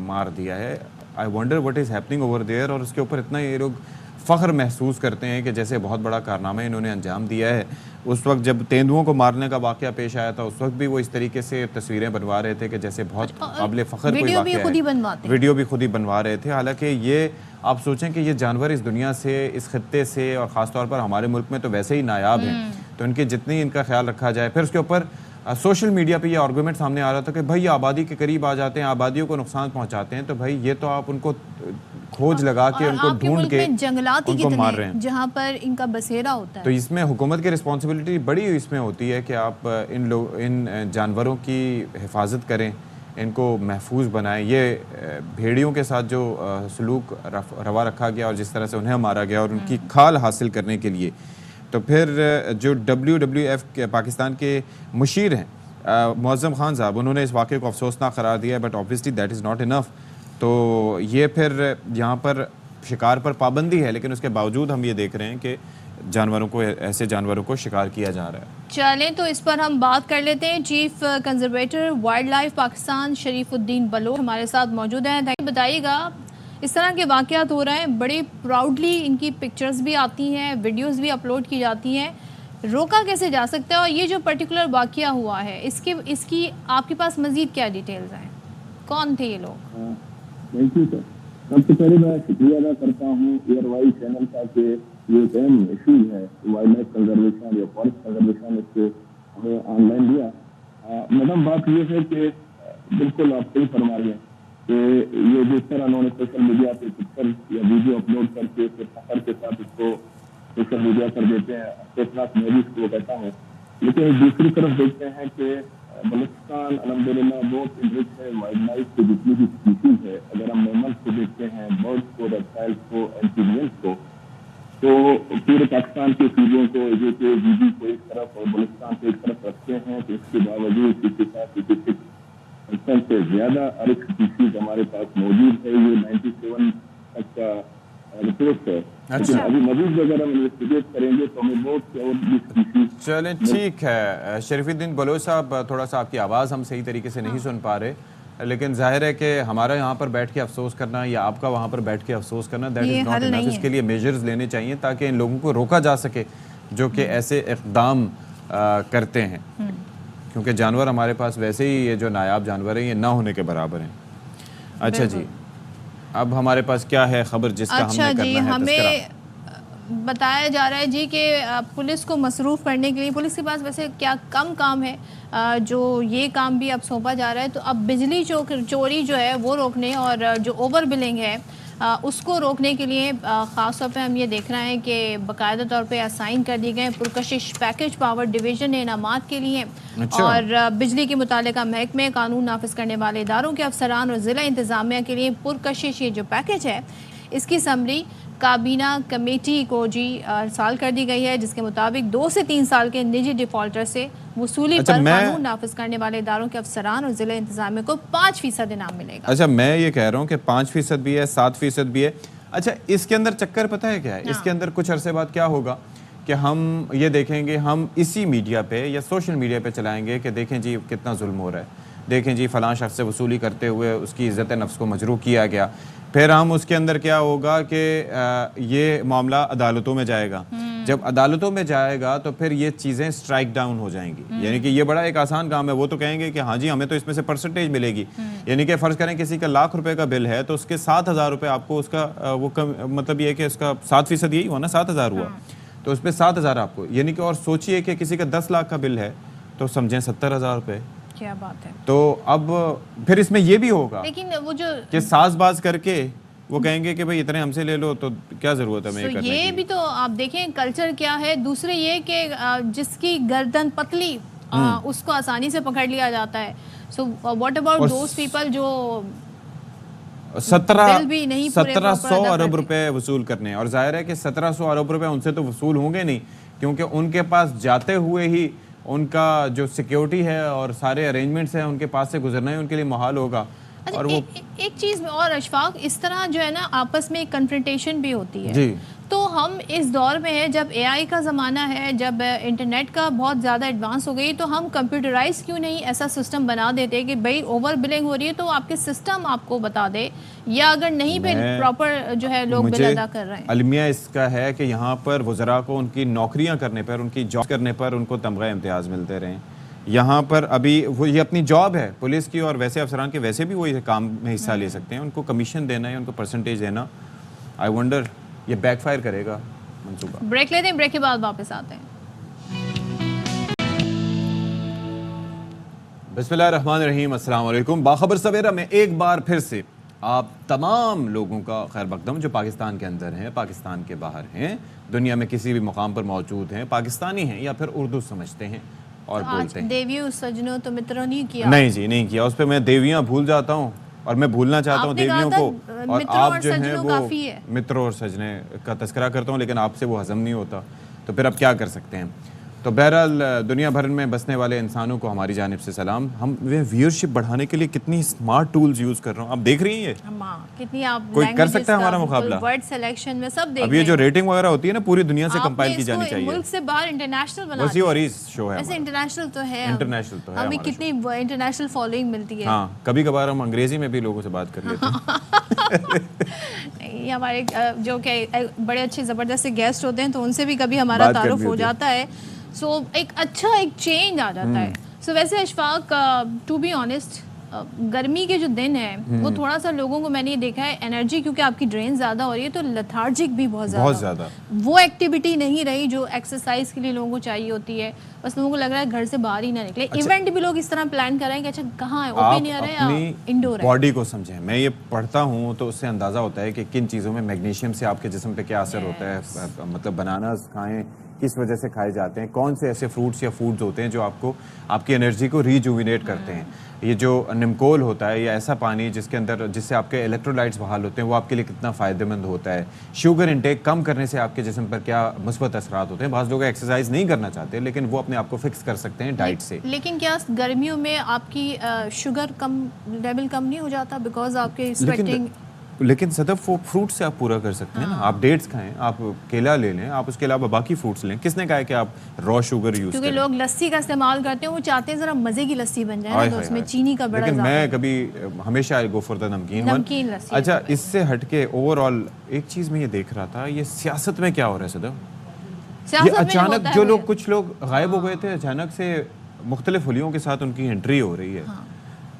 मार दिया है। I wonder what is happening over there. और उसके ऊपर इतना ये लोग फ़ख्र महसूस करते हैं कि जैसे बहुत बड़ा कारनामा इन्होंने अंजाम दिया है। उस वक्त जब तेंदुओं को मारने का वाक़या पेश आया था उस वक्त भी वो इस तरीके से तस्वीरें बनवा रहे थे कि जैसे बहुत काबिल फ़ख्र कोई वाक़या है। वीडियो भी खुद ही बनवा रहे थे। हालांकि ये आप सोचें कि ये जानवर इस दुनिया से, इस खत्ते से और ख़ास तौर पर हमारे मुल्क में तो वैसे ही नायाब हैं, तो इनके जितनी इनका ख्याल रखा जाए। फिर उसके ऊपर सोशल मीडिया पे ये आर्गूमेंट सामने आ रहा था कि भाई ये आबादी के करीब आ जाते हैं, आबादियों को नुकसान पहुंचाते हैं, तो भाई ये तो आप उनको खोज लगा के उनको ढूंढ के जंगलात उनको मार रहे हैं जहां पर इनका बसेरा होता है। तो इसमें हुकूमत की रिस्पॉन्सिबिलिटी बड़ी इसमें होती है कि आप इन जानवरों की हिफाजत करें, इनको महफूज बनाएं। ये भेड़ियों के साथ जो सलूक रवा रखा गया और जिस तरह से उन्हें मारा गया और उनकी खाल हासिल करने के लिए, तो फिर जो WWF के पाकिस्तान के मुशीर हैं मुअज़्ज़म खान साहब, उन्होंने इस वाक़े को अफसोसनाक करार दिया है, but obviously that is not enough. तो ये फिर यहाँ पर शिकार पर पाबंदी है, लेकिन उसके बावजूद हम ये देख रहे हैं कि जानवरों को, ऐसे जानवरों को शिकार किया जा रहा है। चलें तो इस पर हम बात कर लेते हैं। Chief conservator wild life Pakistan Sharifuddin Baloch हमारे साथ मौजूद हैं। बताइएगा, इस तरह के वाक़यात हो रहे हैं, बड़ी प्राउडली इनकी पिक्चर्स भी आती हैं, वीडियोस भी अपलोड की जाती हैं, रोका कैसे जा सकता है? और ये जो पर्टिकुलर वाक़या हुआ है इसकी आपके पास मज़ीद क्या डिटेल्स हैं? कौन थे ये लोग? Thank you sir. सबसे पहले मैं शुक्रिया अदा करता हूँ एयरवाइज चैनल का कि ये एक अहम इशू है वाइल्ड लाइफ कंजर्वेशन या फॉरेस्ट कंजर्वेशन, इसको हमें ऑनलाइन दिया। मैडम, बात ये है कि बिल्कुल आप सही फरमा रहे हैं कि ये जिस तरह उन्होंने सोशल मीडिया पे पिक्चर या वीडियो अपलोड करके फिर फखर के साथ इसको सोशल मीडिया पर देते हैं, अफसोसनाक मैं भी इसको कहता हूँ। लेकिन दूसरी तरफ देखते हैं कि बलूचिस्तान अल्हम्दुलिल्लाह बहुत रिच है वाइल्ड लाइफ की जितनी भी स्पीसीज है। अगर हम मैमल्स को देखते हैं, बर्ड्स को, रेप्टाइल्स को, एम्फीबियंस को, तो पूरे पाकिस्तान के सूबों को जीबी को एक तरफ और बलूचिस्तान को एक तरफ रखते हैं, तो इसके बावजूद किसी का 56% से ज्यादा अर्क स्पीसीज हमारे पास मौजूद है। ये 97 तक का रिपोर्ट है। अच्छा, अभी मजीद अगर हम इन्वेस्टिगेट करेंगे तो हमें बहुत चलें, ठीक है। शरीफुद्दीन बलोच साहब, थोड़ा सा आपकी आवाज़ हम सही तरीके से नहीं सुन पा रहे, लेकिन जाहिर है कि हमारा यहाँ पर बैठ के अफसोस करना या आपका वहाँ पर बैठ के अफसोस करना दैट इज़ नॉट इनफ। इसके लिए मेजर्स लेने चाहिए ताकि इन लोगों को रोका जा सके जो कि ऐसे इक़दाम करते हैं, क्योंकि जानवर हमारे पास वैसे ही ये जो नायाब जानवर हैं ये ना होने के बराबर हैं। अच्छा जी, अब हमारे पास क्या है खबर जिसका हमने करना है? हमें बताया जा रहा है जी कि पुलिस को मसरूफ़ करने के लिए, पुलिस के पास वैसे क्या कम काम है, जो ये काम भी अब सौंपा जा रहा है। तो अब बिजली चोरी जो है वो रोकने और जो ओवर बिलिंग है उसको रोकने के लिए ख़ास तौर पे हम ये देख रहे हैं कि बाकायदा तौर पे असाइन कर दिए गए पुरकशिश पैकेज पावर डिवीज़न ने इनामात के लिए। अच्छा। और बिजली के मुतालिका महकमे कानून नाफिज करने वाले इदारों के अफसरान और ज़िला इंतज़ामिया के लिए पुरकशिश ये जो पैकेज है इसकी समरी काबीना कमेटी को अरसाल कर दी गई है, जिसके मुताबिक 2 से 3 साल के निजी डिफॉल्टर से वसूली पर कानून नाफिज करने वाले इदारों के अफसरान और जिला इंतजामिया को 5% इनाम मिलेगा। अच्छा, मैं ये कह रहा हूँ कि 5% भी है, 7% भी है। अच्छा, इसके अंदर चक्कर पता है क्या है? इसके अंदर कुछ अरसे बाद क्या होगा कि हम ये देखेंगे, हम इसी मीडिया पे या सोशल मीडिया पे चलाएंगे कि देखें जी कितना जुल्म हो रहा है, देखें जी फलां शख्स से वसूली करते हुए उसकी इज़्ज़त नफ्स को मजरूह किया गया। फिर हम उसके अंदर क्या होगा कि ये मामला अदालतों में जाएगा। जब अदालतों में जाएगा तो फिर ये चीज़ें स्ट्राइक डाउन हो जाएंगी। यानी कि ये बड़ा एक आसान काम है। वो तो कहेंगे कि हाँ जी हमें तो इसमें से परसेंटेज मिलेगी। यानी कि फ़र्ज़ करें किसी का लाख रुपए का बिल है तो उसके 7,000 रुपये आपको उसका वो मतलब ये है कि उसका 7% यही हुआ ना, 7,000 हुआ तो उस पर 7,000 आपको। यानी कि और सोचिए कि किसी का 10 लाख का बिल है तो समझें 70,000 रुपये। क्या बात है। तो अब फिर इसमें ये भी होगा लेकिन वो जो कि साजबाज करके वो कहेंगे कि भाई इतने हमसे ले लो तो क्या जरूरत है मैं करने ये की। भी तो आप देखें कल्चर क्या है। दूसरे ये कि जिसकी गर्दन पतली उसको आसानी से पकड़ लिया जाता है। So what about those people जो 1700 अरब रुपए वसूल करने हैं। और जाहिर है कि 1700 अरब रुपए उनसे तो वसूल होंगे नहीं, क्योंकि उनके पास जाते हुए ही उनका जो सिक्योरिटी है और सारे अरेंजमेंट्स हैं उनके पास से गुजरना ही उनके लिए मुहाल होगा। अच्छा, और वो एक चीज़ और अशफाक, इस तरह जो है ना आपस में कन्फ्रंटेशन भी होती है जी। तो हम इस दौर में है जब एआई का ज़माना है, जब इंटरनेट का बहुत ज़्यादा एडवांस हो गई, तो हम कंप्यूटराइज क्यों नहीं ऐसा सिस्टम बना देते कि भाई ओवर बिलिंग हो रही है तो आपके सिस्टम आपको बता दे, या अगर नहीं फिर प्रॉपर जो है लोग बिल अदा कर रहे हैं। अलमिया इसका है कि यहाँ पर वज़रा को उनकी नौकरियाँ करने पर, उनकी जॉब करने पर उनको तमगा इम्तियाज़ मिलते रहें। यहाँ पर अभी वो ये अपनी जॉब है पुलिस की, और वैसे अफसरान के वैसे भी वो ये काम में हिस्सा ले सकते हैं, उनको कमीशन देना है, उनको परसेंटेज देना। आई वंडर ये बैकफायर करेगा मंसूबा। ब्रेक लेते हैं, ब्रेक के बाद वापस आते हैं। बिस्मिल्लाहिर्रहमानिर्रहीम, अस्सलाम वालेकुम। बाखबर सवेरा में एक बार फिर से आप तमाम लोगों का खैर मकदम, जो पाकिस्तान के अंदर हैं, पाकिस्तान के बाहर हैं, दुनिया में किसी भी मुकाम पर मौजूद हैं, पाकिस्तानी हैं या फिर उर्दू समझते हैं और तो बोलते हैं। देवियों सजनों तो मित्रों नहीं किया। नहीं जी, नहीं किया। उस पर मैं देवियाँ भूल जाता हूँ और मैं भूलना चाहता हूँ देवियों को, और आप जो हैं वो मित्रों और सजने का तस्करा करता हूँ, लेकिन आपसे वो हजम नहीं होता, तो फिर अब क्या कर सकते हैं। तो बहरहाल दुनिया भर में बसने वाले इंसानों को हमारी जानिब से सलाम। हम व्यूअरशिप बढ़ाने के लिए कितनी स्मार्ट टूल्स यूज़ कर रहे हो, आप देख रही हैं ये कितनी आप कोई कर सकता है हमारा मुकाबला। वर्ड सिलेक्शन में सब देख अब ये जो रेटिंग वगैरह होती है ना पूरी दुनिया से कंपाइल की जानी चाहिए। मुल्क से बाहर इंटरनेशनल बना वसी और इस शो है, ऐसे इंटरनेशनल तो है, इंटरनेशनल तो है, हमें कितनी इंटरनेशनल फॉलोइंग मिलती है। हाँ, कभी कभार हम अंग्रेजी में भी लोगों से बात कर लेते हैं। ये हमारे जो कि बड़े अच्छे ज़बरदस्त गेस्ट होते हैं तो उनसे भी कभी हमारा तारुफ हो जाता है। सो एक अच्छा एक चेंज आ जाता है। सो वैसे अशफाक, टू बी ऑनेस्ट, गर्मी के जो दिन है वो थोड़ा सा लोगों को मैंने ये देखा है एनर्जी, क्योंकि आपकी ड्रेन ज़्यादा हो रही है तो लथार्जिक भी बहुत ज़्यादा वो एक्टिविटी नहीं रही जो एक्सरसाइज के लिए लोगों को चाहिए होती है। बस लोगों को लग रहा है घर से बाहर ही ना निकले। अच्छा, इवेंट भी लोग इस तरह प्लान कर रहे हैं कि अच्छा कहाँ है, ओपन एयर है या इंडोर है। बॉडी को समझें। मैं ये पढ़ता हूँ तो उससे अंदाज़ा होता है कि किन चीज़ों में मैग्नीशियम से आपके जिस्म पे क्या असर होता है। मतलब बनानास खाएं, किस वजह से खाए जाते हैं, कौन से ऐसे फ्रूट्स या फूड्स होते हैं जो आपको आपकी एनर्जी को रिजुविनेट करते हैं। ये जो निमकोल होता है या ऐसा पानी जिसके अंदर जिससे आपके इलेक्ट्रोलाइट्स बहाल होते हैं, वो आपके लिए कितना फ़ायदेमंद होता है। शुगर इंटेक कम करने से आपके जिस्म पर क्या मुस्बत असरात होते हैं। बहुत लोग एक्सरसाइज नहीं करना चाहते लेकिन वो अपने आप को फिक्स कर सकते हैं डाइट से। लेकिन क्या गर्मियों में आपकी शुगर कम लेवल कम नहीं हो जाता बिकॉज आपके स्वेटिंग? लेकिन सदफ वो फ्रूट से आप पूरा कर सकते हैं ना। आप डेट्स खाएं, आप केला ले लें, आप उसके अलावा बाकी फ्रूट्स लें। किसने कहा है कि आप रॉ शुगर यूज करें? क्योंकि लोग लस्सी का इस्तेमाल करते हैं, वो चाहते हैं जरा मजे की लस्सी बन जाए ना, तो उसमें चीनी का बड़ा। लेकिन मैं कभी हमेशा गो फॉर द नमकीन लस्सी। अच्छा, इससे हटके ओवरऑल एक चीज में ये देख रहा था, ये सियासत में क्या हो रहा है सदफ? ये अचानक जो लोग, कुछ लोग गायब हो गए थे, अचानक से मुख्तलिफ हुलियों के साथ उनकी एंट्री हो रही है।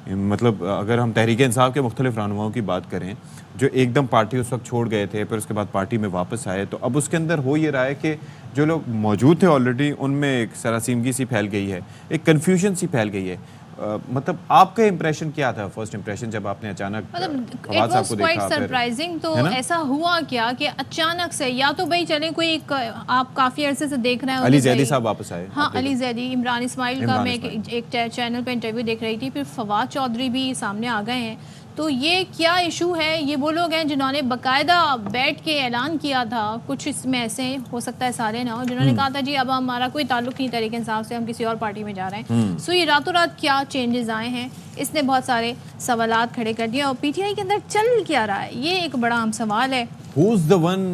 मतलब अगर हम तहरीक इंसाफ के मुख्तलिफ रहनुमाओं की बात करें जो एकदम पार्टी उस वक्त छोड़ गए थे, फिर उसके बाद पार्टी में वापस आए, तो अब उसके अंदर हो ये रहा है कि जो लोग मौजूद थे ऑलरेडी उनमें एक सरासीमगी सी फैल गई है, एक कन्फ्यूजन सी फैल गई है। मतलब आपका इंप्रेशन क्या था, फर्स्ट इंप्रेशन जब आपने अचानक फवाद साहब को देखा? सरप्राइजिंग। तो ऐसा हुआ क्या कि अचानक से, या तो भाई चले कोई आप काफी अरसे से देख रहे हैं अली जैदी साहब वापस आए। हाँ, अली जैदी, इमरान इस्माइल का मैं एक चैनल पे इंटरव्यू देख रही थी, फिर फवाद चौधरी भी सामने आ गए हैं। तो ये क्या इशू है? ये वो लोग हैं जिन्होंने बाकायदा बैठ के ऐलान किया था, कुछ इसमें ऐसे हो सकता है सारे ना हो, जिन्होंने कहा था जी अब हमारा कोई ताल्लुक नहीं तरीके इंसाफ से, हम किसी और पार्टी में जा रहे हैं। सो ये रातों रात क्या चेंजेस आए हैं, इसने बहुत सारे सवालात खड़े कर दिए। और पीटीआई के अंदर चल क्या रहा है, ये एक बड़ा अहम सवाल है। Who's the one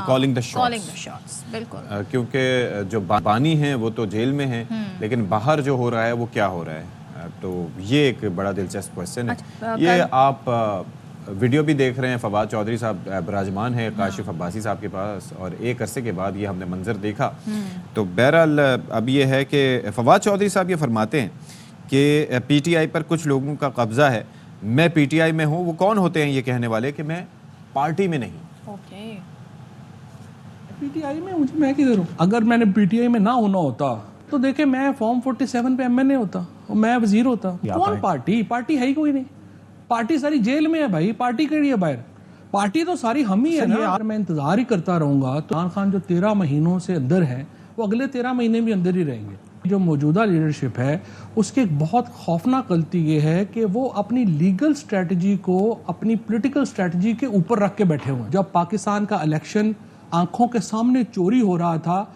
calling the shots? बिल्कुल। क्योंकि जो बानी हैं वो तो जेल में हैं, लेकिन बाहर जो हो रहा है वो क्या हो रहा है, तो ये एक बड़ा दिलचस्प क्वेश्चन है। ये आप वीडियो भी देख रहे हैं, फवाद चौधरी साहब बराजमान है काशिफ अब्बासी साहब के पास, और एक अरसे के बाद ये हमने मंजर देखा। तो बहरहाल अब ये है कि फवाद चौधरी साहब ये फरमाते हैं कि पीटीआई पर कुछ लोगों का कब्जा है, मैं पीटीआई में हूँ। वो कौन होते हैं ये कहने वाले कि मैं पार्टी में नहीं? ओके, पीटीआई में मैं किधर हूँ? अगर मैंने पीटीआई में ना होना होता तो देखे मैं फॉर्म 47 पे एमएनए होता और मैं वजीर होता। कौन पार्टी है ही कोई नहीं। पार्टी सारी जेल में है भाई, पार्टी के लिए बाहर, पार्टी तो सारी हम ही है ना यार। मैं इंतजार ही करता रहूंगा तो इमरान खान जो 13 महीनों से अंदर है वो अगले 13 महीने भी अंदर ही रहेंगे। जो मौजूदा लीडरशिप है उसकी एक बहुत खौफनाक गलती ये है कि वो अपनी लीगल स्ट्रेटजी को अपनी पॉलिटिकल स्ट्रेटजी के ऊपर रख के बैठे हुए हैं। जब पाकिस्तान का इलेक्शन आंखों के सामने चोरी हो रहा था,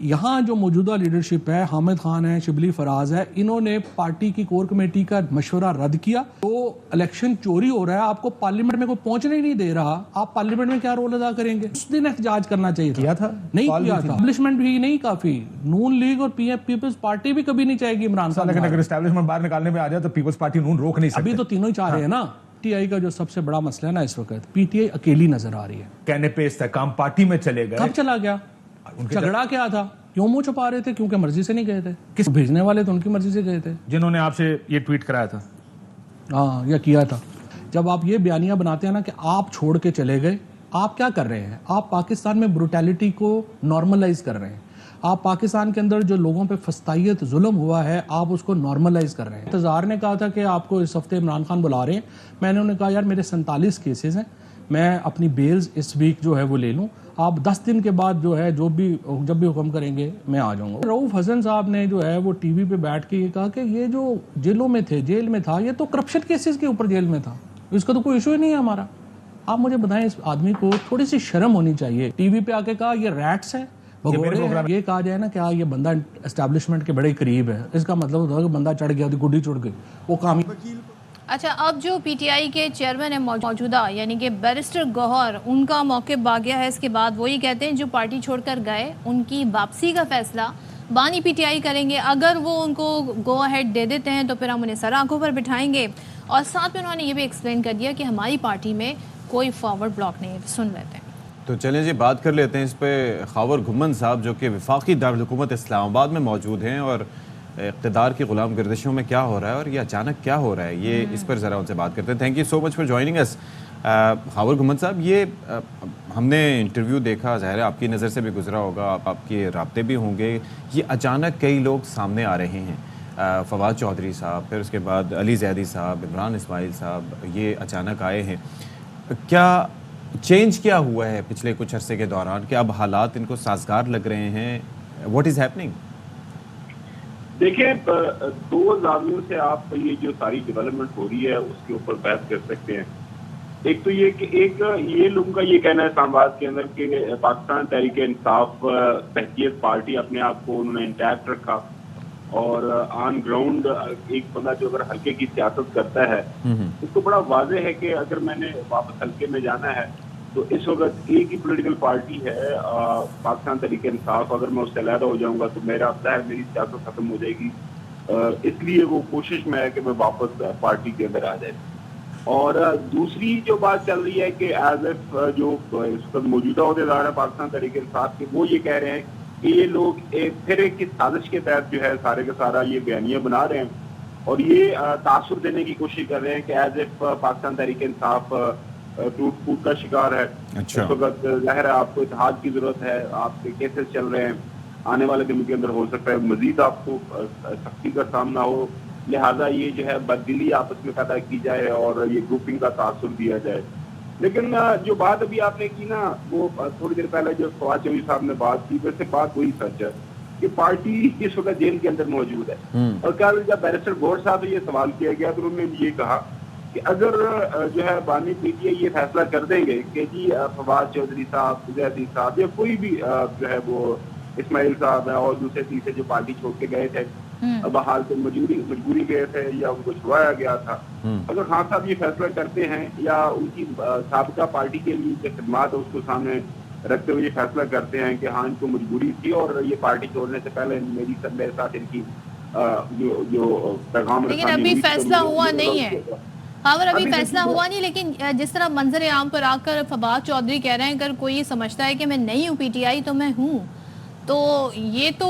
यहाँ जो मौजूदा लीडरशिप है, हामिद खान है, शिबली फराज है, इन्होंने पार्टी की कोर कमेटी का मशवरा रद्द किया। तो इलेक्शन चोरी हो रहा है, आपको पार्लियामेंट में कोई पहुंचने ही नहीं दे रहा, आप पार्लियामेंट में क्या रोल अदा करेंगे? उस दिन एहतजाज करना चाहिए था, नहीं किया था। एस्टैब्लिशमेंट भी नहीं काफी, नून लीग और पीपल्स पार्टी भी कभी नहीं चाहेगी इमरान खान। लेकिन अगर एस्टैब्लिशमेंट बाहर निकालने में आ जाए तो पीपल्स पार्टी नून रोक नहीं सकती। अभी तो तीनों ही चाह रहे हैं ना। पीटीआई का जो सबसे बड़ा मसला है ना इस वक्त, पीटीआई अकेली नजर आ रही है। कहने पे इस्तेकाम पार्टी में चले गए, कब चला गया? झगड़ा क्या था? क्यों मुंह छुपा रहे थे? क्योंकि मर्जी से नहीं गए थे। किस भेजने वाले तो उनकी मर्जी से गए थे, जिन्होंने आपसे ये ट्वीट कराया था। हाँ, या किया था। जब आप ये बयानियां बनाते हैं ना कि आप छोड़ के चले गए, आप क्या कर रहे हैं? आप पाकिस्तान में ब्रुटैलिटी को नॉर्मलाइज कर रहे हैं। आप पाकिस्तान के अंदर जो लोगों पे फस्तायत जुल्म हुआ है, आप उसको नॉर्मलाइज कर रहे हैं। इंतजार ने कहा था कि आपको इस हफ्ते इमरान खान बुला रहे हैं। मैंने उन्हें कहा यार मेरे 47 केसेस हैं, मैं अपनी बेल्स इस वीक जो है वो ले लूँ, आप 10 दिन के बाद जो है जब भी हुक्म करेंगे मैं आ जाऊंगा। रऊफ हसन साहब ने जो है वो टीवी पे बैठ के ये कहा कि ये जो जेलों में थे, जेल में था, ये तो करप्शन केसेस के ऊपर जेल में था, इसका तो कोई इशू ही नहीं है हमारा। आप मुझे बताएं, इस आदमी को थोड़ी सी शर्म होनी चाहिए। टीवी पे आके कहा ये रैट्स है, ये कहा जाए ना क्या ये बंदा एस्टैब्लिशमेंट के बड़े करीब है, इसका मतलब होता है कि बंदा चढ़ गया, गुड्डी चढ़ गई, वो काम ही। अच्छा, अब जो पीटीआई के चेयरमैन है मौजूदा, यानी कि बैरिस्टर गौहर, उनका मौक़िफ़ आ गया है इसके बाद। वही कहते हैं जो पार्टी छोड़कर गए उनकी वापसी का फैसला बानी पीटीआई करेंगे। अगर वो उनको गो अहेड दे देते हैं तो फिर हम उन्हें सर आंखों पर बिठाएंगे। और साथ में उन्होंने ये भी एक्सप्लेन कर दिया कि हमारी पार्टी में कोई फॉरवर्ड ब्लॉक नहीं है। सुन लेते हैं। तो चलें जी, बात कर लेते हैं इस पर। खावर घुमन साहब जो कि वफाकी दारुल-हुकूमत इस्लामाबाद में मौजूद हैं और इक़्तिदार की ग़ुलाम गर्दिशों में क्या हो रहा है और ये अचानक क्या हो रहा है, ये इस पर ज़रा उनसे बात करते हैं। Thank you so much for joining us. Khawar घुमन साहब, ये हमने इंटरव्यू देखा, ज़ाहिर है आपकी नज़र से भी गुजरा होगा, आपके राब्ते भी होंगे। ये अचानक कई लोग सामने आ रहे हैं, फवाद चौधरी साहब, फिर उसके बाद अली जैदी साहब, इमरान इस्माइल साहब, ये अचानक आए हैं। क्या चेंज क्या हुआ है पिछले कुछ अरसे के दौरान कि अब हालात इनको साजगार लग रहे हैं? What is happening? देखिए, दो जावियों से आप ये जो सारी डेवलपमेंट हो रही है उसके ऊपर बहस कर सकते हैं। एक तो ये कि ये लोगों का ये कहना है इस्लामाबाद के अंदर कि पाकिस्तान तहरीक इंसाफ बहकियत पार्टी अपने आप को उन्होंने इंटैक्ट रखा और ऑन ग्राउंड एक बंदा जो अगर हल्के की सियासत करता है उसको बड़ा वाज़ेह है कि अगर मैंने वापस हल्के में जाना है तो इस वक्त एक ही पॉलिटिकल पार्टी है पाकिस्तान तहरीक इंसाफ, अगर मैं उससे अलहदा हो जाऊंगा तो मेरी सियासत खत्म हो जाएगी। इसलिए वो कोशिश में है कि मैं वापस पार्टी के अंदर आ जाए। और दूसरी जो बात चल रही है कि एज एफ जो इस वक्त मौजूदा अहदेदार है पाकिस्तान तहरीक इंसाफ के, वो ये कह रहे हैं कि ये लोग फिर एक साजिश के तहत जो है सारे का सारा ये बयानियां बना रहे हैं और ये तासुर देने की कोशिश कर रहे हैं कि एज एफ पाकिस्तान तहरीक इंसाफ टूट फूट का शिकार है। अच्छा। इस वक्त जाहिर है आपको इत्तेहाद की जरूरत है, आपके केसेस चल रहे हैं, आने वाले दिनों के अंदर हो सकता है मजीद आपको सख्ती का सामना हो। लिहाजा ये जो है बददिली आपस में पैदा की जाए और ये ग्रुपिंग का तासुर दिया जाए। लेकिन जो बात अभी आपने की ना, वो थोड़ी देर पहले जो फवाद चौधरी साहब ने बात की, वैसे बात वही सच है कि पार्टी इस वक्त जेल के अंदर मौजूद है। और कल जब बैरिस्टर गौर साहब से ये सवाल किया गया तो उन्होंने ये कहा कि अगर जो है बानी पीटीआई ये फैसला कर देंगे कि जी फवाद चौधरी साहब, जैदी साहब या कोई भी जो है वो इस्माइल साहब है और दूसरे तीसरे जो पार्टी छोड़ के गए थे, बहाल से मजबूरी गए थे या उनको छुड़ाया गया था, अगर खान साहब ये फैसला करते हैं या उनकी साबिका पार्टी के लिए जो खिदमात है उसको सामने रखते हुए ये फैसला करते हैं कि हाँ इनको मजबूरी थी और ये पार्टी छोड़ने से पहले मेरे साथ इनकी जो पैगाम, लेकिन अभी फैसला हुआ नहीं है। हाँ, और अभी फैसला हुआ नहीं, लेकिन जिस तरह मंजर आम पर आकर फवाद चौधरी कह रहे हैं अगर कोई ये समझता है कि मैं नहीं हूँ पीटीआई तो मैं हूँ, तो ये तो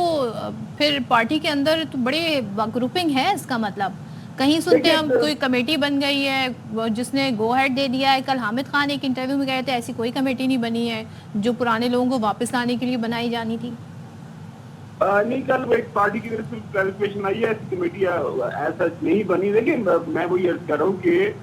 फिर पार्टी के अंदर तो बड़े ग्रुपिंग है। इसका मतलब कहीं सुनते हैं हम कोई कमेटी बन गई है जिसने गो हेड दे दिया है। कल हामिद खान एक इंटरव्यू में गए थे, ऐसी कोई कमेटी नहीं बनी है जो पुराने लोगों को वापस लाने के लिए बनाई जानी थी। नहीं, कल वो एक पार्टी की तरफ से क्लैरिफिकेशन आई है, ऐसी कमेटी ऐसा नहीं बनी। लेकिन मैं वही अर्ज कर रहा हूँ कि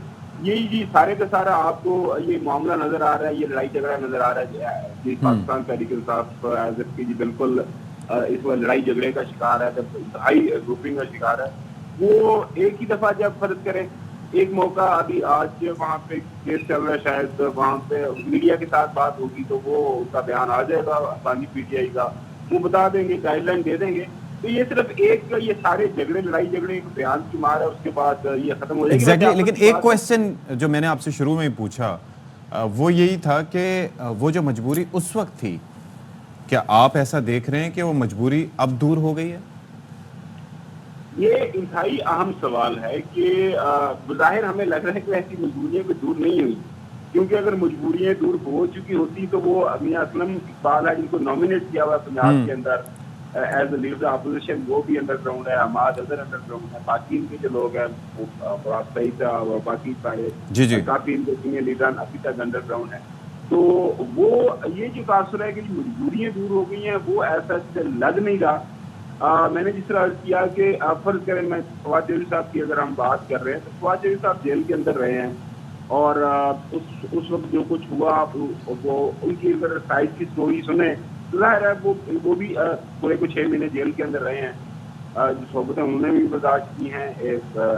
ये सारे का सारा आपको ये मामला नजर आ रहा है, ये लड़ाई झगड़ा नजर आ रहा है जी Pakistan Tehreek Insaf as F G बिल्कुल इस वक्त लड़ाई झगड़े का शिकार है, हाई ग्रुपिंग का शिकार है। वो एक ही दफा जब फर्ज करें एक मौका, अभी आज वहाँ पे केस चल रहा है, शायद वहाँ पे मीडिया के साथ बात होगी तो वो उसका बयान आ जाएगा पानी पीटीआई का, वो बता देंगे, गाइडलाइन दे देंगे। तो ये सिर्फ एक ये सारे झगड़े लड़ाई झगड़े एक बयान की मार है, उसके बाद ये खत्म हो जाएगा। Exactly, लेकिन एक क्वेश्चन जो मैंने आपसे शुरू में ही पूछा वो यही था कि वो जो मजबूरी उस वक्त थी, क्या आप ऐसा देख रहे हैं कि वो मजबूरी अब दूर हो गई है? ये इंतहाई अहम सवाल है कि बज़ाहिर हमें लग रहा है कि ऐसी मजबूरियां भी दूर नहीं हुई, क्योंकि अगर मजबूरियां दूर हो चुकी होती तो वो मियां असलम इकबाल है जिनको नॉमिनेट किया हुआ पंजाब के अंदर एज ए लीडर अपोजिशन, वो भी अंडरग्राउंड है, हमाद अजहर अंडरग्राउंड है, बाकी इनके जो लोग हैं सही था और बाकी सारे काफी इनके सीनियर लीडर अभी तक अंडरग्राउंड है। तो वो ये जो तासुर है कि मजबूरियां दूर हो गई हैं वो ऐसा लग नहीं रहा। मैंने जिस तरह किया कि फर्ज करें मैं फवाद चौधरी साहब की अगर हम बात कर रहे हैं तो फवाद चौधरी साहब जेल के अंदर रहे हैं और उस वक्त जो कुछ हुआ वो उनकी अगर साइड की स्टोरी सुने तो जाहिर है वो भी पूरे को 6 महीने जेल के अंदर रहे हैं, जो सोबतें उन्होंने भी बर्दाश्त की हैं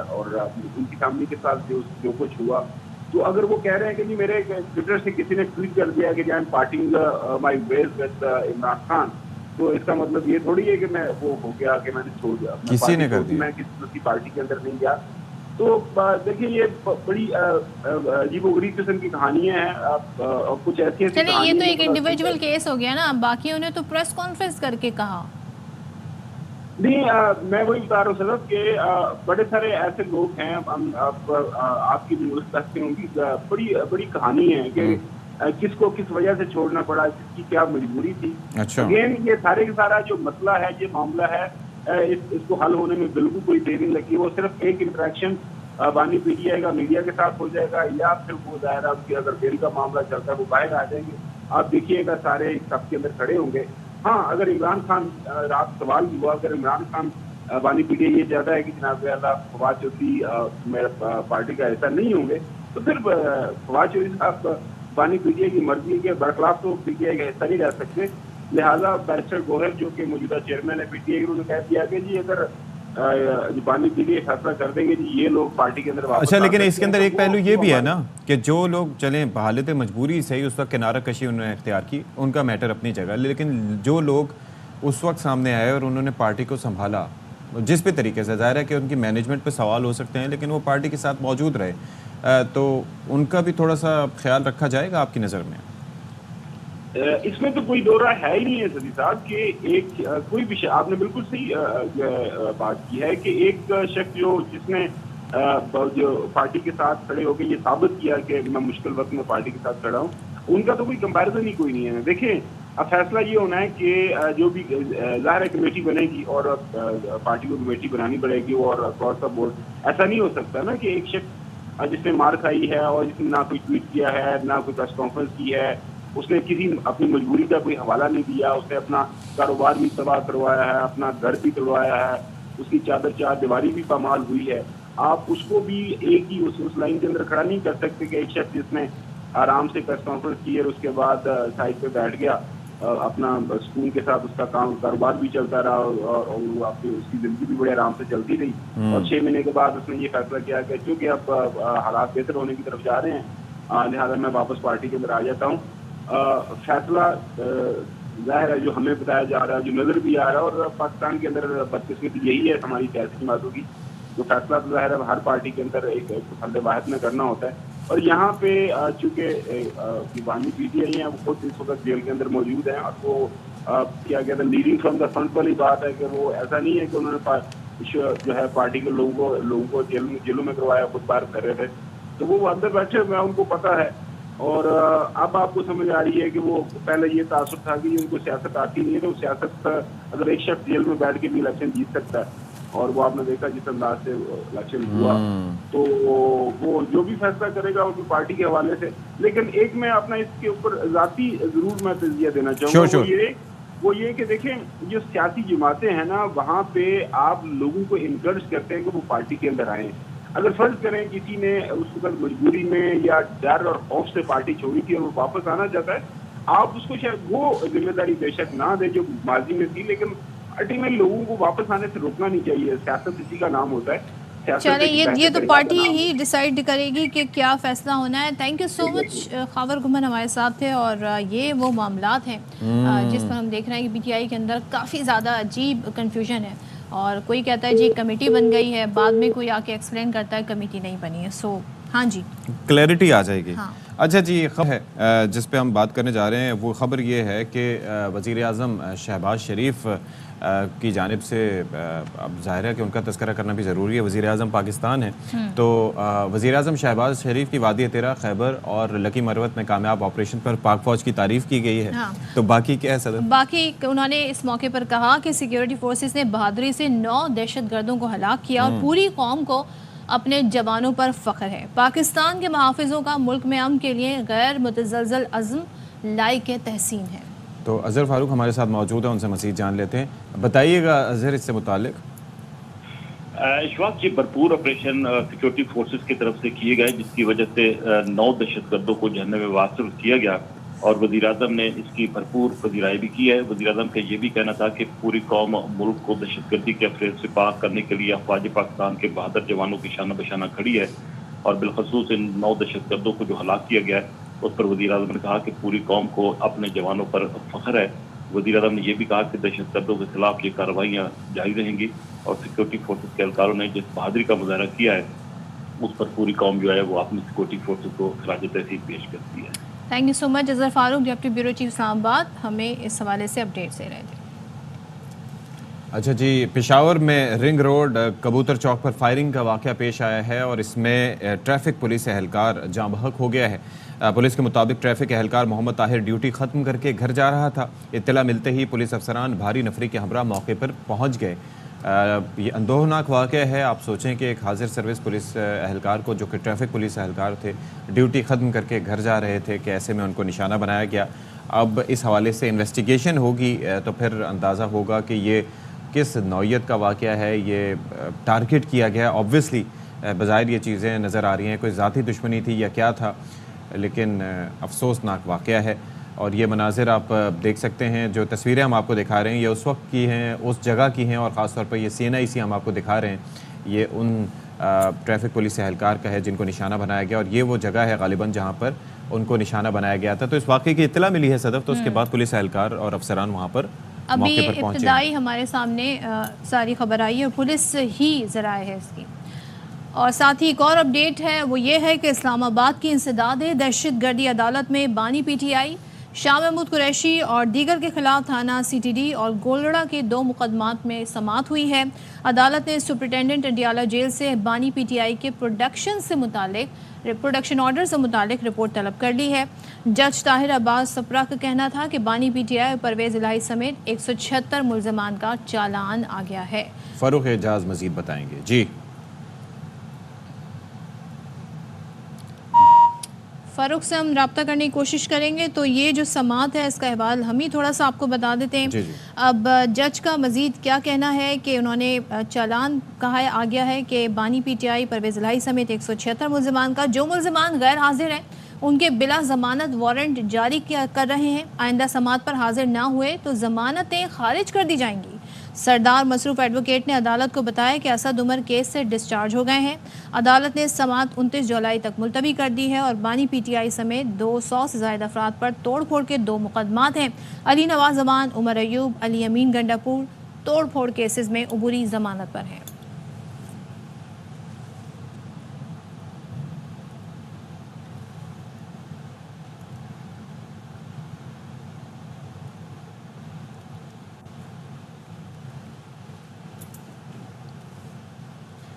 और उनकी फैमिली के साथ जो कुछ हुआ। तो अगर वो कह रहे हैं कि जी मेरे ट्विटर से किसी ने ट्वीट कर दिया कि I am parting my ways with Imran Khan, तो इसका मतलब ये थोड़ी है कि मैं वो हो गया कि मैंने छोड़ दिया, किसी ने कर दिया, मैं किसी पार्टी के अंदर नहीं गया। तो देखिए ये बड़ी अजीबोगरीब किस्म की कहानियां हैं, कुछ ऐसी चलिए ये तो एक इंडिविजुअल केस हो गया ना, बाकी उन्हें तो प्रेस कॉन्फ्रेंस करके कहा। नहीं, मैं वही बता रहा हूँ सर कि बड़े सारे ऐसे लोग हैं, आपकी उनकी बड़ी कहानी है कि किसको किस वजह से छोड़ना पड़ा, किसकी क्या मजबूरी थी। अच्छा। अगेन ये सारे का सारा जो मसला है, ये मामला है, इसको हल होने में बिल्कुल कोई देरी नहीं लगी। वो सिर्फ एक इंटरेक्शन बानी पीटीआई का मीडिया के साथ हो जाएगा या फिर वो दायरा उनकी अगर बेल का मामला चलता है वो बाहर आ जाएंगे, आप देखिएगा सारे सबके अंदर खड़े होंगे। हाँ, अगर इमरान खान रात सवाल हुआ, अगर इमरान खान बानी पीटीआई ये चाहता है कि जनाब फवाद चौधरी मेरा पार्टी का ऐसा नहीं होंगे तो फिर फवाद चौधरी साहब बानी पीटीआई की मर्जी के बरखलाफ तो पीटीआई का हिस्सा नहीं रह सकते। लिहाजा बैरिस्टर गोहर जो कि मौजूदा चेयरमैन है पीटीआई, उन्होंने कह दिया कि जी अगर बानी पीटीआई फैसला कर देंगे जी ये लोग पार्टी के अंदर वापस। अच्छा, लेकिन इसके अंदर एक पहलू ये भी है ना कि जो लोग चले हालत मजबूरी से ही उस वक्त किनारा कशी उन्होंने इख्तियार की, उनका मैटर अपनी जगह, लेकिन जो लोग उस वक्त सामने आए और उन्होंने पार्टी को संभाला जिस भी तरीके से, जाहिर है कि उनकी मैनेजमेंट पे सवाल हो सकते हैं, लेकिन वो पार्टी के साथ मौजूद रहे, तो उनका भी थोड़ा सा ख्याल रखा जाएगा आपकी नज़र में? इसमें तो कोई दो राय है ही नहीं है सदी साहब कि एक कोई भी आपने बिल्कुल सही बात की है कि एक शख्स जिसने जो पार्टी के साथ खड़े होकर ये साबित किया कि मैं मुश्किल वक्त में पार्टी के साथ खड़ा हूँ, उनका तो कोई कंपैरिजन ही कोई नहीं है। देखिए, अब फैसला ये होना है कि जो भी ज़ाहिर कमेटी बनेगी और पार्टी को कमेटी बनानी पड़ेगी और अक्रॉस द बोर्ड ऐसा नहीं हो सकता ना कि एक शख्स जिसने मार खाई है और जिसने ना कोई ट्वीट किया है ना कोई प्रेस कॉन्फ्रेंस की है, उसने किसी अपनी मजबूरी का कोई हवाला नहीं दिया, उसने अपना कारोबार भी तबाह करवाया है, अपना घर भी तोड़वाया है, उसकी चादर चार दीवारी भी पामाल हुई है। आप उसको भी एक ही उस लाइन के अंदर खड़ा नहीं कर सकते कि एक शख्स जिसने आराम से प्रेस कॉन्फ्रेंस की और उसके बाद साइड पे बैठ गया, अपना सुकून के साथ उसका कारोबार भी चलता रहा और वो आपकी उसकी जिंदगी भी बड़े आराम से चलती रही। और 6 महीने के बाद उसने ये फैसला किया कि चूंकि अब हालात बेहतर होने की तरफ जा रहे हैं, लिहाजा मैं वापस पार्टी के अंदर आ जाता हूँ। फैसला जाहिर है जो हमें बताया जा रहा है, जो नजर भी आ रहा है, और पाकिस्तान के अंदर बदकिस्मती यही है हमारी सियासी जमातों की, जो फैसला तो जाहिर है हर पार्टी के अंदर एक फर्द वाहिद में करना होता है। और यहाँ पे चूंकि बानी पीटीआई है, वो खुद इस वक्त जेल के अंदर मौजूद है, और वो क्या कहते हैं लीडिंग फ्रॉम द फ्रंट वाली बात है कि वो ऐसा नहीं है कि उन्होंने जो है पार्टी के लोगों को जेलों में करवाया, खुद बाहर कर रहे थे, तो वो अंदर बैठे हुए हैं, उनको पता है। और अब आपको समझ आ रही है कि वो पहले ये तासुर था कि उनको सियासत आती नहीं है, तो सियासत अगर एक शख्स जेल में बैठ के भी इलेक्शन जीत सकता है, और वो आपने देखा जिस अंदाज से इलेक्शन हुआ, तो वो जो भी फैसला करेगा उनकी पार्टी के हवाले से। लेकिन एक मैं अपना इसके ऊपर जाती जरूर मैं तजिया देना चाहूँगा, वो ये कि देखें जो सियासी जमातें हैं ना, वहाँ पे आप लोगों को इनकरेज करते हैं कि वो पार्टी के अंदर आए। अगर फर्ज करें किसी ने उस वक्त मजबूरी में या डर और खौफ से पार्टी छोड़ी थी और वो वापस आना चाहता है, आप उसको शायद वो जिम्मेदारी बेशक ना दे जो माजी में थी, लेकिन अल्टीमेटली लोगों को वापस आने से रोकना नहीं चाहिए। सियासत इसी का नाम होता है। चले ये तो पार्टी ही डिसाइड करेगी कि क्या फैसला होना है। Thank you so much. Khawar घुमन हमारे साथ थे, और ये वो मामलात हैं जिस पर हम देख रहे हैं कि पीटीआई के अंदर काफ़ी ज़्यादा अजीब कन्फ्यूजन है, और कोई कहता है जी कमेटी बन गई है, बाद में कोई आके एक्सप्लेन करता है कमेटी नहीं बनी है। सो हाँ जी, क्लैरिटी आ जाएगी। हाँ। अच्छा जी, ये खबर है जिस पे हम बात करने जा रहे हैं, वो खबर ये है कि वज़ीर आज़म शहबाज शरीफ की जानिब से, अब जाहिर है कि उनका तज़किरा करना भी ज़रूरी है, वज़ीर आज़म पाकिस्तान है, तो वज़ीर आज़म शहबाज शरीफ की वादी तेरा, खैबर और लकी मरवत में कामयाब ऑपरेशन पर पाक फ़ौज की तारीफ़ की गई है। हाँ। तो बाकी क्या है सदर? बाकी उन्होंने इस मौके पर कहा कि सिक्योरिटी फोर्सेस ने बहादुरी से 9 दहशतगर्दों को हलाक किया और पूरी कौम को अपने जवानों पर फ़ख्र है। पाकिस्तान के मुहाफ़िज़ों का मुल्क में अमन के लिए गैर मुतज़लज़ल अज़्म लाइक तहसीन है। तो अज़हर फ़ारूक हमारे साथ मौजूद है, उनसे मज़ीद जान लेते हैं। बताइएगा अज़हर, इससे मुताल्लिक़। इशफाक जी, भरपूर ऑपरेशन सिक्योरिटी फोर्सेस की तरफ से किए गए, जिसकी वजह से 9 दहशतगर्दों को जहन्नम में वासिल किया गया, और वज़ीर आज़म ने इसकी भरपूर पजीराई भी की है। वज़ीर आज़म का ये भी कहना था कि पूरी कौम मुल्क को दहशतगर्दी के अफरेज से पाक करने के लिए अफवाज पाकिस्तान के बहादुर जवानों की शाना बशाना खड़ी है, और बिलखसूस इन 9 दहशतगर्दों को जो हलाक किया गया है उस पर वज़ीर आज़म ने कहा कि पूरी कौम को अपने जवानों पर फख्र है। वज़ीर आज़म ने यह भी कहा कि दहशतगर्दों के खिलाफ ये कार्रवाइयाँ जारी रहेंगी, और सिक्योरिटी फोर्सेस के एहलकारों ने जिस बहादुरी का मुजाहरा किया है उस पर पूरी कौम जो है वो अपनी सिक्योरिटी फोर्सेस को खराज तहसीन पेश करती है। Thank you so much Azhar Farooq, deputy bureau chief Islamabad, हमें इस हवाले से अपडेट दे रहे थे। अच्छा जी, पेशावर में रिंग रोड कबूतर चौक पर फायरिंग का वाक़या पेश आया है, और इसमें ट्रैफिक पुलिस एहलकार जाँ बहक हो गया है। पुलिस के मुताबिक ट्रैफिक एहलकार मोहम्मद ताहिर ड्यूटी ख़त्म करके घर जा रहा था। इत्तला मिलते ही पुलिस अफसरान भारी नफरी के हमरा मौके पर पहुँच गए। ये अंदोहनाक वाक़या है। आप सोचें कि एक हाजिर सर्विस पुलिस एहलकार को, जो कि ट्रैफिक पुलिस एहलकार थे, ड्यूटी ख़त्म करके घर जा रहे थे, कि ऐसे में उनको निशाना बनाया गया। अब इस हवाले से इन्वेस्टिगेशन होगी तो फिर अंदाज़ा होगा कि ये किस नौइयत का वाक़या है, ये टारगेट किया गया। ऑब्वियसली बज़ाहिर ये चीज़ें नज़र आ रही हैं, कोई ज़ाती दुश्मनी थी या क्या था, लेकिन अफसोसनाक वाक़या है। और ये मनाजिर आप देख सकते हैं, जो तस्वीरें हम आपको दिखा रहे हैं ये उस वक्त की हैं, उस जगह की हैं, और ख़ास तौर पर ये CNIC हम आपको दिखा रहे हैं, ये उन ट्रैफिक पुलिस एहलकार का है जिनको निशाना बनाया गया, और ये वो जगह है गालिबन जहाँ पर उनको निशाना बनाया गया था। तो इस वाक़े की इत्तला मिली है सदफ, तो उसके बाद पुलिस एहलकार और अफसरान वहाँ पर अभी इब्तिदाई हमारे सामने सारी खबर आई है, पुलिस ही ज़राए है इसकी। और साथ ही एक और अपडेट है, वो ये है कि इस्लामाबाद की इंसदाद दहशतगर्दी अदालत में बानी PTI शाह महमूद कुरैशी और दीगर के खिलाफ थाना CTD और गोलड़ा के 2 मुकदमात में समाअत हुई है। अदालत ने सुपरिटेंडेंट अंडियाला जेल से बानी PTI के प्रोडक्शन ऑर्डर से मुतालिक रिपोर्ट तलब कर ली है। जज ताहिर अब्बास सप्रा का कहना था कि बानी PTI और परवेज़ इलाही समेत 176 मुल्ज़मान का चालान आ गया है। फ़ारूक एजाज मज़ीद बताएंगे जी। फारूक से हम रब्ता करने की कोशिश करेंगे। तो ये जो समात है इसका अहवाल हम ही थोड़ा सा आपको बता देते हैं। जी जी। अब जज का मजीद क्या कहना है कि उन्होंने चालान कहा है आ गया है कि बानी PTI परवेज़ इलाही समेत 176 मुल्ज़िमान का, जो मुल्ज़िमान गैर हाजिर हैं उनके बिला ज़मानत वारंट जारी कर रहे हैं। आइंदा समात पर हाजिर ना हुए तो ज़मानतें खारिज कर दी जाएंगी। सरदार मसरूफ एडवोकेट ने अदालत को बताया कि असद उमर केस से डिस्चार्ज हो गए हैं। अदालत ने समात 29 जुलाई तक मुलतवी कर दी है और बानी PTI समेत 200 से ज़ायद अफराद पर तोड़ फोड़ के 2 मुकदमात हैं। अली नवाज जमान, उमर अयूब, अली अमीन गंडापुर तोड़ फोड़ केसेस में अबूरी जमानत पर हैं।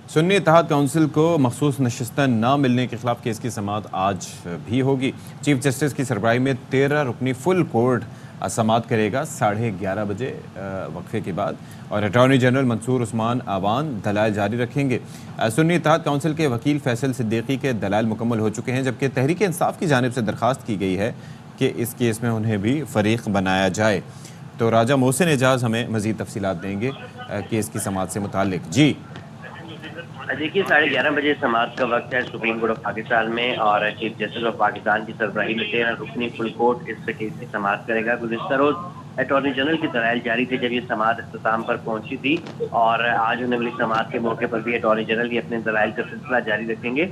सुन्नी इत्तेहाद काउंसिल को मखसूस नशिस्तें न मिलने के खिलाफ केस की समात आज भी होगी। चीफ जस्टिस की सरबराही में 13 रुकनी फुल कोर्ट समात करेगा 11:30 बजे वक्फे के बाद, और अटॉर्नी जनरल मंसूर उस्मान आवान दलाइल जारी रखेंगे। सुन्नी इत्तेहाद काउंसिल के वकील फैसल सिद्दीकी के दलाइल मुकम्मल हो चुके हैं, जबकि तहरीक इंसाफ की जानिब से दरख्वास्त की गई है कि इस केस में उन्हें भी फरीक बनाया जाए। तो राजा मोहसिन एजाज हमें मज़ीद तफसीलात देंगे केस की समात से मुताल्लिक। जी देखिए, 11:30 बजे समात का वक्त है सुप्रीम कोर्ट ऑफ पाकिस्तान में, और चीफ जस्टिस ऑफ पाकिस्तान की सरबराही में 13 रुकनी फुल कोर्ट इस केस की समात करेगा। गुज़िश्ता रोज अटॉर्नी जनरल की दलाइल जारी थे जब ये समात इख्तिताम पर पहुंची थी, और आज होने वाली समात के मौके पर भी अटॉर्नी जनरल ही अपने दलाइल का सिलसिला जारी रखेंगे।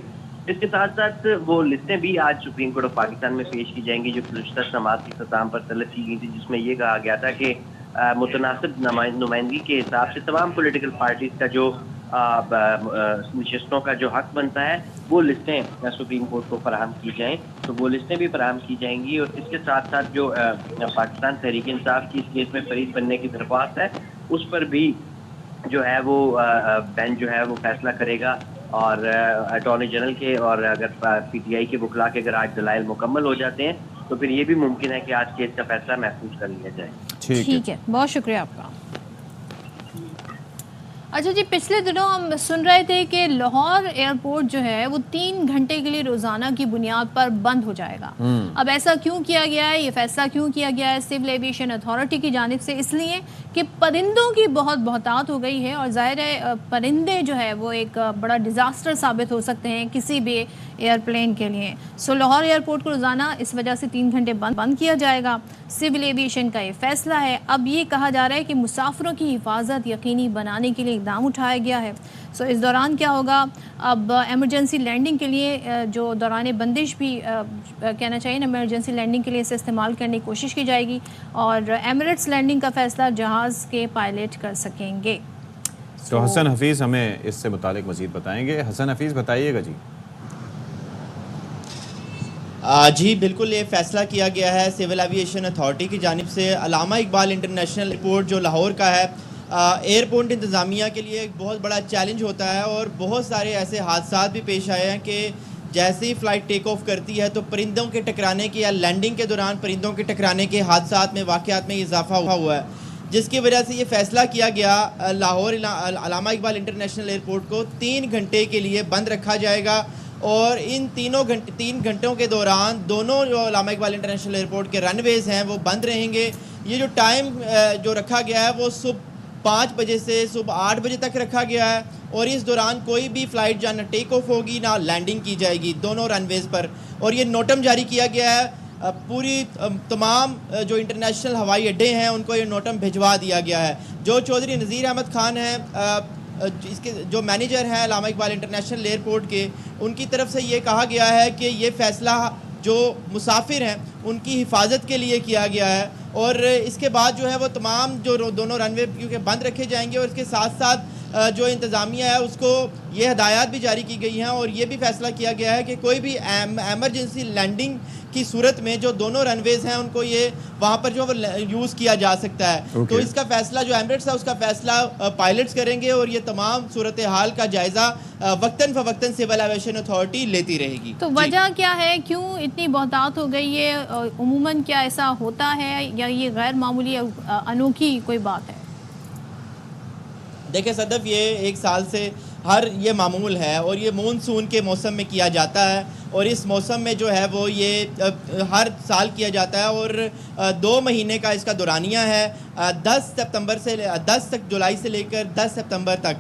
इसके साथ साथ वो लिस्टें भी आज सुप्रीम कोर्ट ऑफ पाकिस्तान में पेश की जाएंगी जो गुज़िश्ता समात की इख्तिताम पर तलब की गई थी, जिसमें ये कहा गया था कि मुतनासिब नुमाइंदगी के हिसाब से तमाम पोलिटिकल पार्टीज का जो नशिस्तों का जो हक बनता है वो लिस्टें सुप्रीम कोर्ट को फराहम की जाएं, तो वो लिस्टें भी फराहम की जाएंगी। और इसके साथ साथ जो पाकिस्तान तहरीक इंसाफ की इस केस में फरीक बनने की दरख्वास्त है उस पर भी जो है वो बेंच जो है वो फैसला करेगा। और अटॉर्नी जनरल के और अगर PTI के वकला के अगर आज दलाइल मुकम्मल हो जाते हैं तो फिर ये भी मुमकिन है कि आज केस का फैसला महफूज कर लिया जाए। ठीक है, बहुत शुक्रिया आपका। अच्छा जी, पिछले दिनों हम सुन रहे थे कि लाहौर एयरपोर्ट जो है वो 3 घंटे के लिए रोज़ाना की बुनियाद पर बंद हो जाएगा। अब ऐसा क्यों किया गया है, ये फैसला क्यों किया गया है सिविल एविएशन अथॉरिटी की जानिब से? इसलिए कि परिंदों की बहुत बहुतात हो गई है, और ज़ाहिर है परिंदे जो है वो एक बड़ा डिज़ास्टर साबित हो सकते हैं किसी भी एयरप्लेन के लिए। सो लाहौर एयरपोर्ट को रोज़ाना इस वजह से 3 घंटे बंद किया जाएगा। सिविल एविएशन का ये फैसला है। अब ये कहा जा रहा है कि मुसाफिरों की हिफाजत यकीनी बनाने के लिए इक़दाम उठाया गया है। सो इस दौरान क्या होगा, अब एमरजेंसी लैंडिंग के लिए जो दौरान बंदिश भी कहना चाहिए ना, एमरजेंसी लैंडिंग के लिए इसे इस्तेमाल करने की कोशिश की जाएगी, और एमिरेट्स लैंडिंग का फैसला जहाज़ के पायलट कर सकेंगे। तो हसन हफीज़ हमें इससे मुतालिक मज़ीद बताएंगे। हसन हफीज़ बताइएगा जी। जी बिल्कुल, ये फैसला किया गया है सिविल एविएशन अथॉरिटी की जानिब से। अल्लामा इकबाल इंटरनेशनल एयरपोर्ट जो लाहौर का है, एयरपोर्ट इंतज़ामिया के लिए एक बहुत बड़ा चैलेंज होता है, और बहुत सारे ऐसे हादसात भी पेश आए हैं कि जैसे ही फ़्लाइट टेक ऑफ करती है तो परिंदों के टकराने के या लैंडिंग के दौरान परिंदों के टकराने के हादसात में वाक़यात में इजाफा हुआ है, जिसकी वजह से ये फ़ैसला किया गया लाहौर अल्लामा इकबाल इंटरनेशनल एयरपोर्ट को 3 घंटे के लिए बंद रखा जाएगा। और इन 3 घंटों के दौरान दोनों जो अल्लामा इकबाल इंटरनेशनल एयरपोर्ट के रनवेज़ हैं वो बंद रहेंगे। ये जो टाइम जो रखा गया है वो सुबह 5 बजे से सुबह 8 बजे तक रखा गया है, और इस दौरान कोई भी फ़्लाइट जहाँ ना टेक ऑफ होगी ना लैंडिंग की जाएगी दोनों रनवेज़ पर। और ये नोटम जारी किया गया है पूरी तमाम जो इंटरनेशनल हवाई अड्डे हैं उनको ये नोटम भिजवा दिया गया है। जो चौधरी नज़ीर अहमद ख़ान हैं इसके जो मैनेजर हैं अल्लामा इकबाल इंटरनेशनल एयरपोर्ट के, उनकी तरफ से ये कहा गया है कि ये फ़ैसला जो मुसाफिर हैं उनकी हिफाजत के लिए किया गया है, और इसके बाद जो है वो तमाम जो दोनों रनवे क्योंकि बंद रखे जाएंगे, और इसके साथ साथ जो इंतज़ामिया है उसको ये हदायत भी जारी की गई हैं, और ये भी फैसला किया गया है कि कोई भी एमरजेंसी लैंडिंग की सूरत में जो दोनों रनवेज़ हैं उनको ये वहाँ पर जो यूज़ किया जा सकता है। तो इसका फ़ैसला जो एमिरेट्स है उसका फ़ैसला पायलट्स करेंगे, और ये तमाम सूरत हाल का जायज़ा वक्तन फ़वक्तन सिविल एविएशन अथॉरिटी लेती रहेगी। तो वजह क्या है, क्यों इतनी बहुतात हो गई है? उमूमन क्या ऐसा होता है या ये गैर मामूली अनोखी कोई बात है? देखिए सदफ, ये 1 साल से हर ये मामूल है और ये मानसून के मौसम में किया जाता है और इस मौसम में जो है वो ये हर साल किया जाता है और 2 महीने का इसका दौरानिया है। 10 जुलाई से लेकर 10 सितंबर तक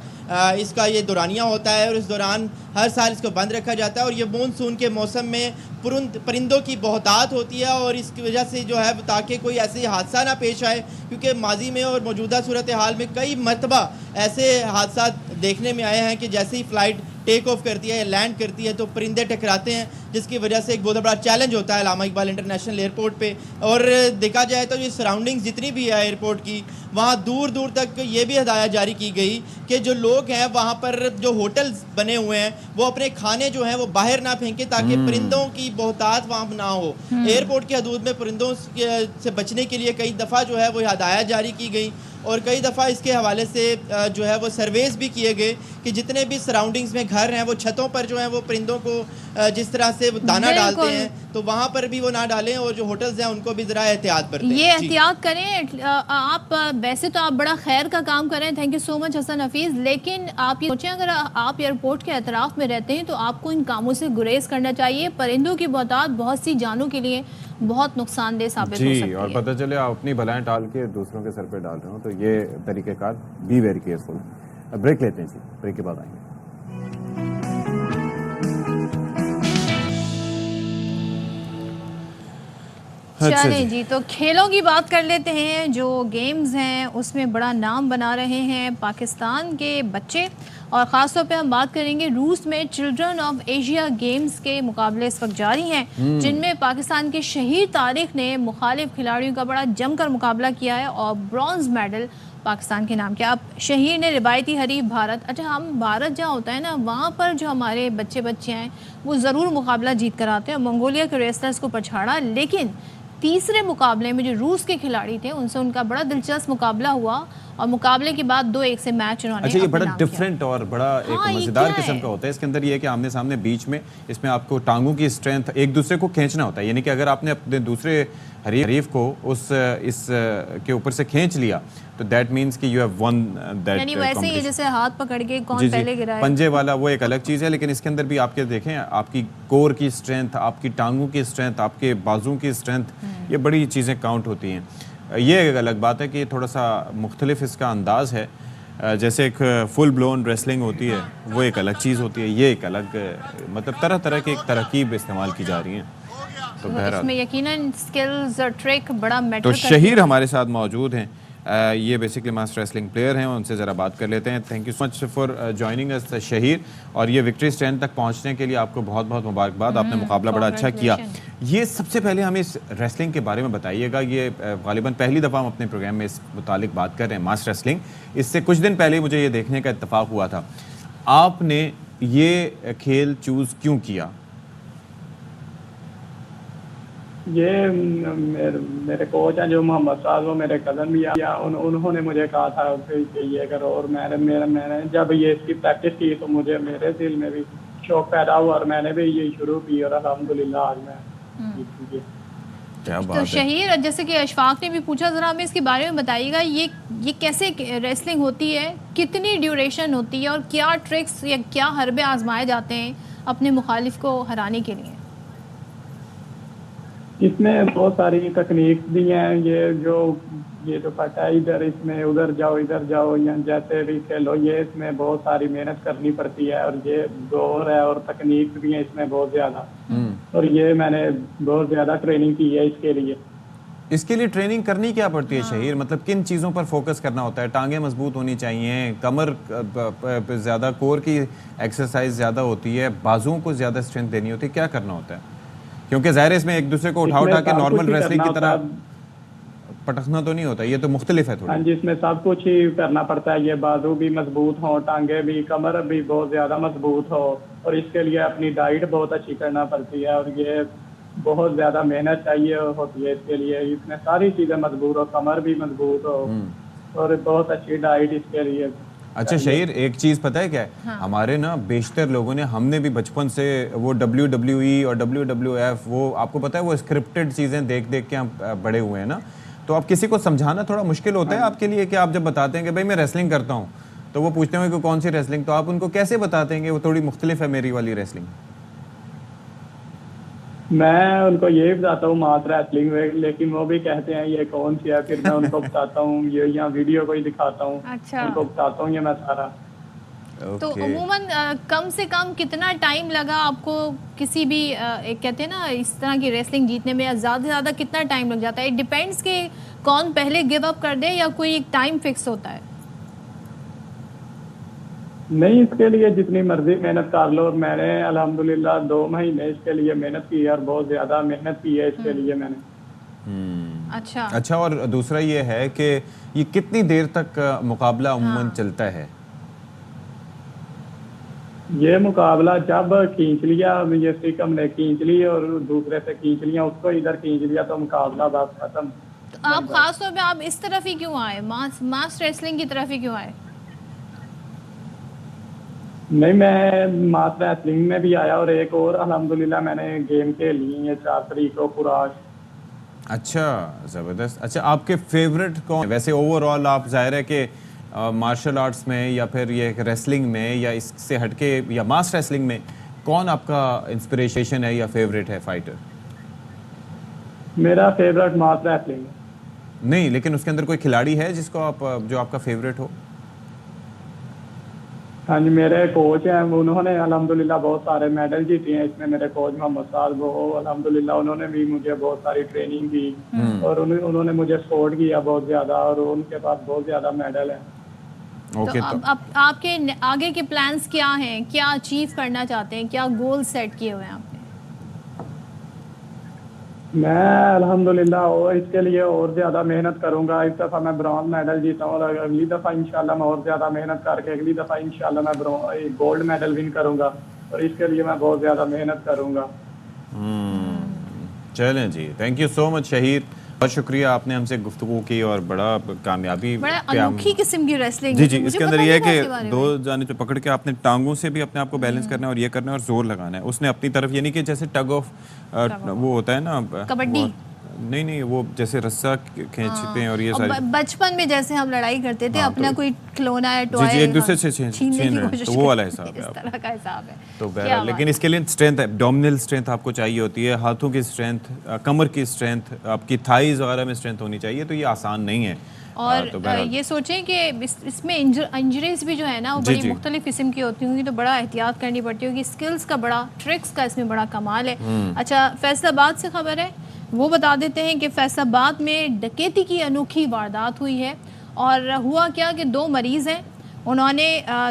इसका ये दौरानिया होता है और इस दौरान हर साल इसको बंद रखा जाता है और ये मानसून के मौसम में परिंदों की बहुतात होती है और इसकी वजह से जो है ताकि कोई ऐसे हादसा ना पेश आए, क्योंकि माजी में और मौजूदा सूरत हाल में कई मरतबा ऐसे हादसा देखने में आए हैं कि जैसे ही फ़्लाइट टेक ऑफ करती है या लैंड करती है तो परिंदे टकराते हैं, जिसकी वजह से एक बहुत बड़ा चैलेंज होता है अल्लामा इकबाल इंटरनेशनल एयरपोर्ट पे। और देखा जाए तो ये सराउंडिंग्स जितनी भी है एयरपोर्ट की, वहाँ दूर दूर तक ये भी हदायत जारी की गई कि जो लोग हैं वहाँ पर जो होटल्स बने हुए हैं वो अपने खाने जो हैं वो बाहर ना फेंकें ताकि परिंदों की बहुतात वहाँ ना हो। एयरपोर्ट की हदूद में परिंदों से बचने के लिए कई दफ़ा जो है वो हदायत जारी की गई और कई दफ़ा इसके हवाले से जो है वो सर्वेस भी किए गए कि जितने भी सराउंडिंग्स में घर हैं वो छतों पर जो हैं वो परिंदों को जिस तरह से दाना डालते हैं तो वहाँ पर भी वो ना डालें और जो होटल्स हैं उनको भी ज़रा एहतियात बरतें। ये एहतियात करें। आप वैसे तो आप बड़ा खैर का काम कर रहे हैं, thank you so much Hasan Hafeez, लेकिन आप ये सोचें अगर आप एयरपोर्ट के अतराफ़ में रहते हैं तो आपको इन कामों से गुरेज करना चाहिए। परिंदों की बहुतात बहुत सी जानों के लिए बहुत नुकसानदेह साबित हो सकती है और पता चले आप अपनी भलाएं टाल के दूसरों के सर पे डाल रहे हो, तो ये तरीक़ेकार बी वेरी केयरफुल। ब्रेक लेते हैं जी, ब्रेक के बाद आएंगे। चलें जी, तो खेलों की बात कर लेते हैं। जो गेम्स हैं उसमें बड़ा नाम बना रहे हैं पाकिस्तान के बच्चे और ख़ास तौर पे हम बात करेंगे रूस में चिल्ड्रन ऑफ एशिया गेम्स के मुकाबले इस वक्त जारी हैं जिनमें पाकिस्तान के शहीर तारिक ने मुखालिफ खिलाड़ियों का बड़ा जमकर मुकाबला किया है और ब्रॉन्ज मेडल पाकिस्तान के नाम किया। अब शहीर ने रिवायती हरीफ भारत, अच्छा हम भारत जहाँ होता है ना वहाँ पर जो हमारे बच्चे हैं वो ज़रूर मुकाबला जीत कर आते हैं। मंगोलिया के रेसलर्स को पछाड़ा, लेकिन तीसरे मुकाबले में जो रूस के खिलाड़ी थे उनसे उनका बड़ा दिलचस्प मुकाबला हुआ और मुकाबले के बाद 2-1 से मैच उन्होंने अच्छा ये बड़ा डिफरेंट और बड़ा एक मजेदार किस्म का होता है। इसके अंदर ये है कि आमने सामने बीच में इसमें आपको टांगों की स्ट्रेंथ एक दूसरे को खींचना होता है, यानी कि अगर आपने अपने दूसरे हरीफ को इस के ऊपर से खींच लिया तो दैट मींस कि यू हैव वन दैट। यानी वैसे ही जैसे हाथ पकड़ के कौन पहले गिरा है, पंजे वाला वो एक अलग चीज़ है, लेकिन इसके अंदर भी आपके देखें आपकी कोर की स्ट्रेंथ, आपकी टांगों की स्ट्रेंथ, आपके बाजू की स्ट्रेंथ, ये बड़ी चीज़ें काउंट होती हैं। ये एक अलग बात है कि थोड़ा सा मुख्तलिफ इसका अंदाज़ है। जैसे एक फुल ब्लोन रेसलिंग होती है वो एक अलग चीज़ होती है, ये एक अलग मतलब तरह तरह की एक तरकीब इस्तेमाल की जा रही हैं। तो इसमें यकीनन स्किल्स और ट्रिक बड़ा मैटर तो शहीर हमारे साथ मौजूद हैं, ये बेसिकली मास्टर रेसलिंग प्लेयर हैं, उनसे ज़रा बात कर लेते हैं। Thank you so much for joining us Shaheer, और ये विक्ट्री स्टैंड तक पहुंचने के लिए आपको बहुत बहुत मुबारकबाद, आपने मुकाबला बड़ा अच्छा किया। ये सबसे पहले हमें इस रेसलिंग के बारे में बताइएगा, ये गालिबन पहली दफ़ा हम अपने प्रोग्राम में इस मुतालिक बात कर रहे हैं मास्टर रेसलिंग। इससे कुछ दिन पहले मुझे ये देखने का इत्तेफाक हुआ था, आपने ये खेल चूज़ क्यों किया? ये मेरे कोच हैं जो मोहम्मद साहब, वो मेरे कज़न भी आया, उन्होंने मुझे कहा था कि ये करो, और मैंने जब ये इसकी प्रैक्टिस की तो मुझे मेरे दिल में भी शौक पैदा हुआ और मैंने भी ये शुरू की और अल्हम्दुलिल्लाह आज मैं क्या बात तो शहीर, जैसे कि अशफाक ने भी पूछा, ज़रा हमें इसके बारे में बताइएगा, ये कैसे रेसलिंग होती है, कितनी ड्यूरेशन होती है और क्या ट्रिक्स या क्या हरबे आजमाए जाते हैं अपने मुखालिफ को हराने के लिए? इसमें बहुत सारी तकनीक भी हैं, ये जो पता है इधर इसमें उधर जाओ या जैसे भी खेलो, ये इसमें बहुत सारी मेहनत करनी पड़ती है और ये दौर है और तकनीक भी है इसमें बहुत ज़्यादा, और ये मैंने बहुत ज़्यादा ट्रेनिंग की है इसके लिए। इसके लिए ट्रेनिंग करनी क्या पड़ती है शहीर? मतलब किन चीज़ों पर फोकस करना होता है? टांगे मजबूत होनी चाहिए, कमर ज़्यादा, कोर की एक्सरसाइज ज़्यादा होती है, बाजुओं को ज़्यादा स्ट्रेंथ देनी होती है, क्या करना होता है? क्योंकि ज़ाहिर है इसमें एक दूसरे को उठा के नॉर्मल रेसलिंग की तरह पटकना तो नहीं होता, ये तो मुख्तलिफ है थोड़ा। हाँ जी, इसमें सब कुछ ही करना पड़ता है, ये बाजू भी मजबूत हो, टांगे भी, कमर भी बहुत ज़्यादा मजबूत हो, और इसके लिए अपनी डाइट बहुत अच्छी करना पड़ती है और ये बहुत ज़्यादा मेहनत चाहिए होती है इसके लिए। इसमें सारी चीज़ें मजबूत हो, कमर भी मजबूत हो और बहुत अच्छी डाइट इसके लिए। अच्छा शहीर, एक चीज़ पता है क्या है? हाँ। हमारे ना बेशतर लोगों ने, हमने भी बचपन से वो WWE और WWF, वो आपको पता है वो स्क्रिप्टेड चीज़ें देख के हम बड़े हुए हैं ना, तो आप किसी को समझाना थोड़ा मुश्किल होता है आपके लिए कि आप जब बताते हैं कि भाई मैं रेसलिंग करता हूँ, तो वो पूछते होंगे कि कौन सी रेसलिंग, तो आप उनको कैसे बताते हैं कि वो थोड़ी मुख्तलिफ है मेरी वाली रेसलिंग? मैं उनको यही बताता हूँ मास रेसलिंग, लेकिन वो भी कहते हैं ये कौन सी है, फिर मैं उनको बताता हूँ, ये यहाँ वीडियो को ही दिखाता हूँ। अच्छा। उनको बताता हूँ ये मैं सारा। तो अमूमन कम से कम कितना टाइम लगा आपको किसी भी एक कहते हैं ना इस तरह की रेसलिंग जीतने में, या ज़्यादा से ज़्यादा कितना टाइम लग जाता है? इट डिपेंड्स कि कौन पहले गिव अप कर दे या कोई एक टाइम फिक्स होता है? नहीं, इसके लिए जितनी मर्जी मेहनत कर लो। मैंने अल्हम्दुलिल्लाह 2 महीने इसके लिए मेहनत की है और बहुत ज़्यादा मेहनत की है इसके लिए मैंने। अच्छा, और दूसरा ये है कि ये कितनी देर तक मुकाबला अमूमन चलता है? ये मुकाबला जब खींच लिया, जैसे कि हमने खींच ली और दूसरे से खींच लिया, उसको इधर खींच लिया तो मुकाबला बस खत्म। तो आप खास तौर पे आप इस तरफ ही क्यों आए, मास रेसलिंग की तरफ ही क्यों आए? नहीं, मैं मास रेसलिंग में भी आया और एक और अल्हम्दुलिल्लाह मैंने गेम खेली है 4 तारीख को खुराक। अच्छा, ज़बरदस्त। अच्छा, आपके फेवरेट कौन? वैसे ओवरऑल आप जाहिर है कि मार्शल आर्ट्स में या फिर ये रेसलिंग में या इससे हटके या मास रेसलिंग में कौन आपका इंस्पिरेशन है या फेवरेट है फाइटर? मेरा फेवरेट मास रेसलिंग। नहीं, लेकिन उसके अंदर कोई खिलाड़ी है जिसको आप जो आपका फेवरेट हो? हाँ जी, मेरे कोच हैं, उन्होंने अल्हम्दुलिल्लाह बहुत सारे मेडल जीते हैं इसमें। मेरे कोच मोहम्मद साद वो अल्हम्दुलिल्लाह उन्होंने भी मुझे बहुत सारी ट्रेनिंग दी और उन्होंने मुझे सपोर्ट किया बहुत ज़्यादा, और उनके पास बहुत ज़्यादा मेडल हैं। तो अब आपके आगे के प्लान्स क्या हैं, क्या अचीव करना चाहते हैं, क्या गोल सेट किए हुए हैं आपने? मैं अल्हम्दुलिल्लाह और इसके लिए और ज़्यादा मेहनत करूंगा। इस दफ़ा मैं ब्रॉन्ज मेडल जीता हूँ और अगली दफ़ा इंशाल्लाह मैं और ज़्यादा मेहनत करके अगली दफ़ा इंशाल्लाह मैं गोल्ड मेडल विन करूंगा, और इसके लिए मैं बहुत ज़्यादा मेहनत करूंगा। चलें जी, थैंक यू सो मच शहीद, बहुत शुक्रिया आपने हमसे गुफ्तगू की और बड़ा कामयाबी, बड़ा अनोखी किस्म की रेसलिंग। जी जी, इसके अंदर ये है कि 2 जाने पे पकड़ के आपने टांगों से भी अपने आप को बैलेंस करना है और ये करना है और जोर लगाना है। उसने अपनी तरफ, यानी कि जैसे टग ऑफ वो होता है ना, कबड्डी नहीं, वो जैसे रस्सा खींचते हैं और ये सारी, बचपन में जैसे हम लड़ाई करते थे, अपना कोई खिलौना है, टॉय जी, एक दूसरे से छीन रहे हैं, तो वो वाला हिसाब है, इस तरह का हिसाब है। तो बहरहाल, लेकिन इसके लिए स्ट्रेंथ, एब्डोमिनल स्ट्रेंथ आपको चाहिए होती है, हाथों की स्ट्रेंथ, कमर की स्ट्रेंथ, आपकी थाइज वगैरह में स्ट्रेंथ होनी चाहिए, तो ये आसान नहीं है। और ये सोचें कि इसमें इंजरीज भी जो है ना वो बड़ी मुख्तलिफ किस्म की होती होंगी, तो बड़ा एहतियात करनी पड़ती होगी। स्किल्स का बड़ा, ट्रिक्स का इसमें बड़ा कमाल है। अच्छा, फैसलाबाद से खबर है, वो बता देते हैं कि फैसलाबाद में डकैती की अनोखी वारदात हुई है। और हुआ क्या कि 2 मरीज़ हैं, उन्होंने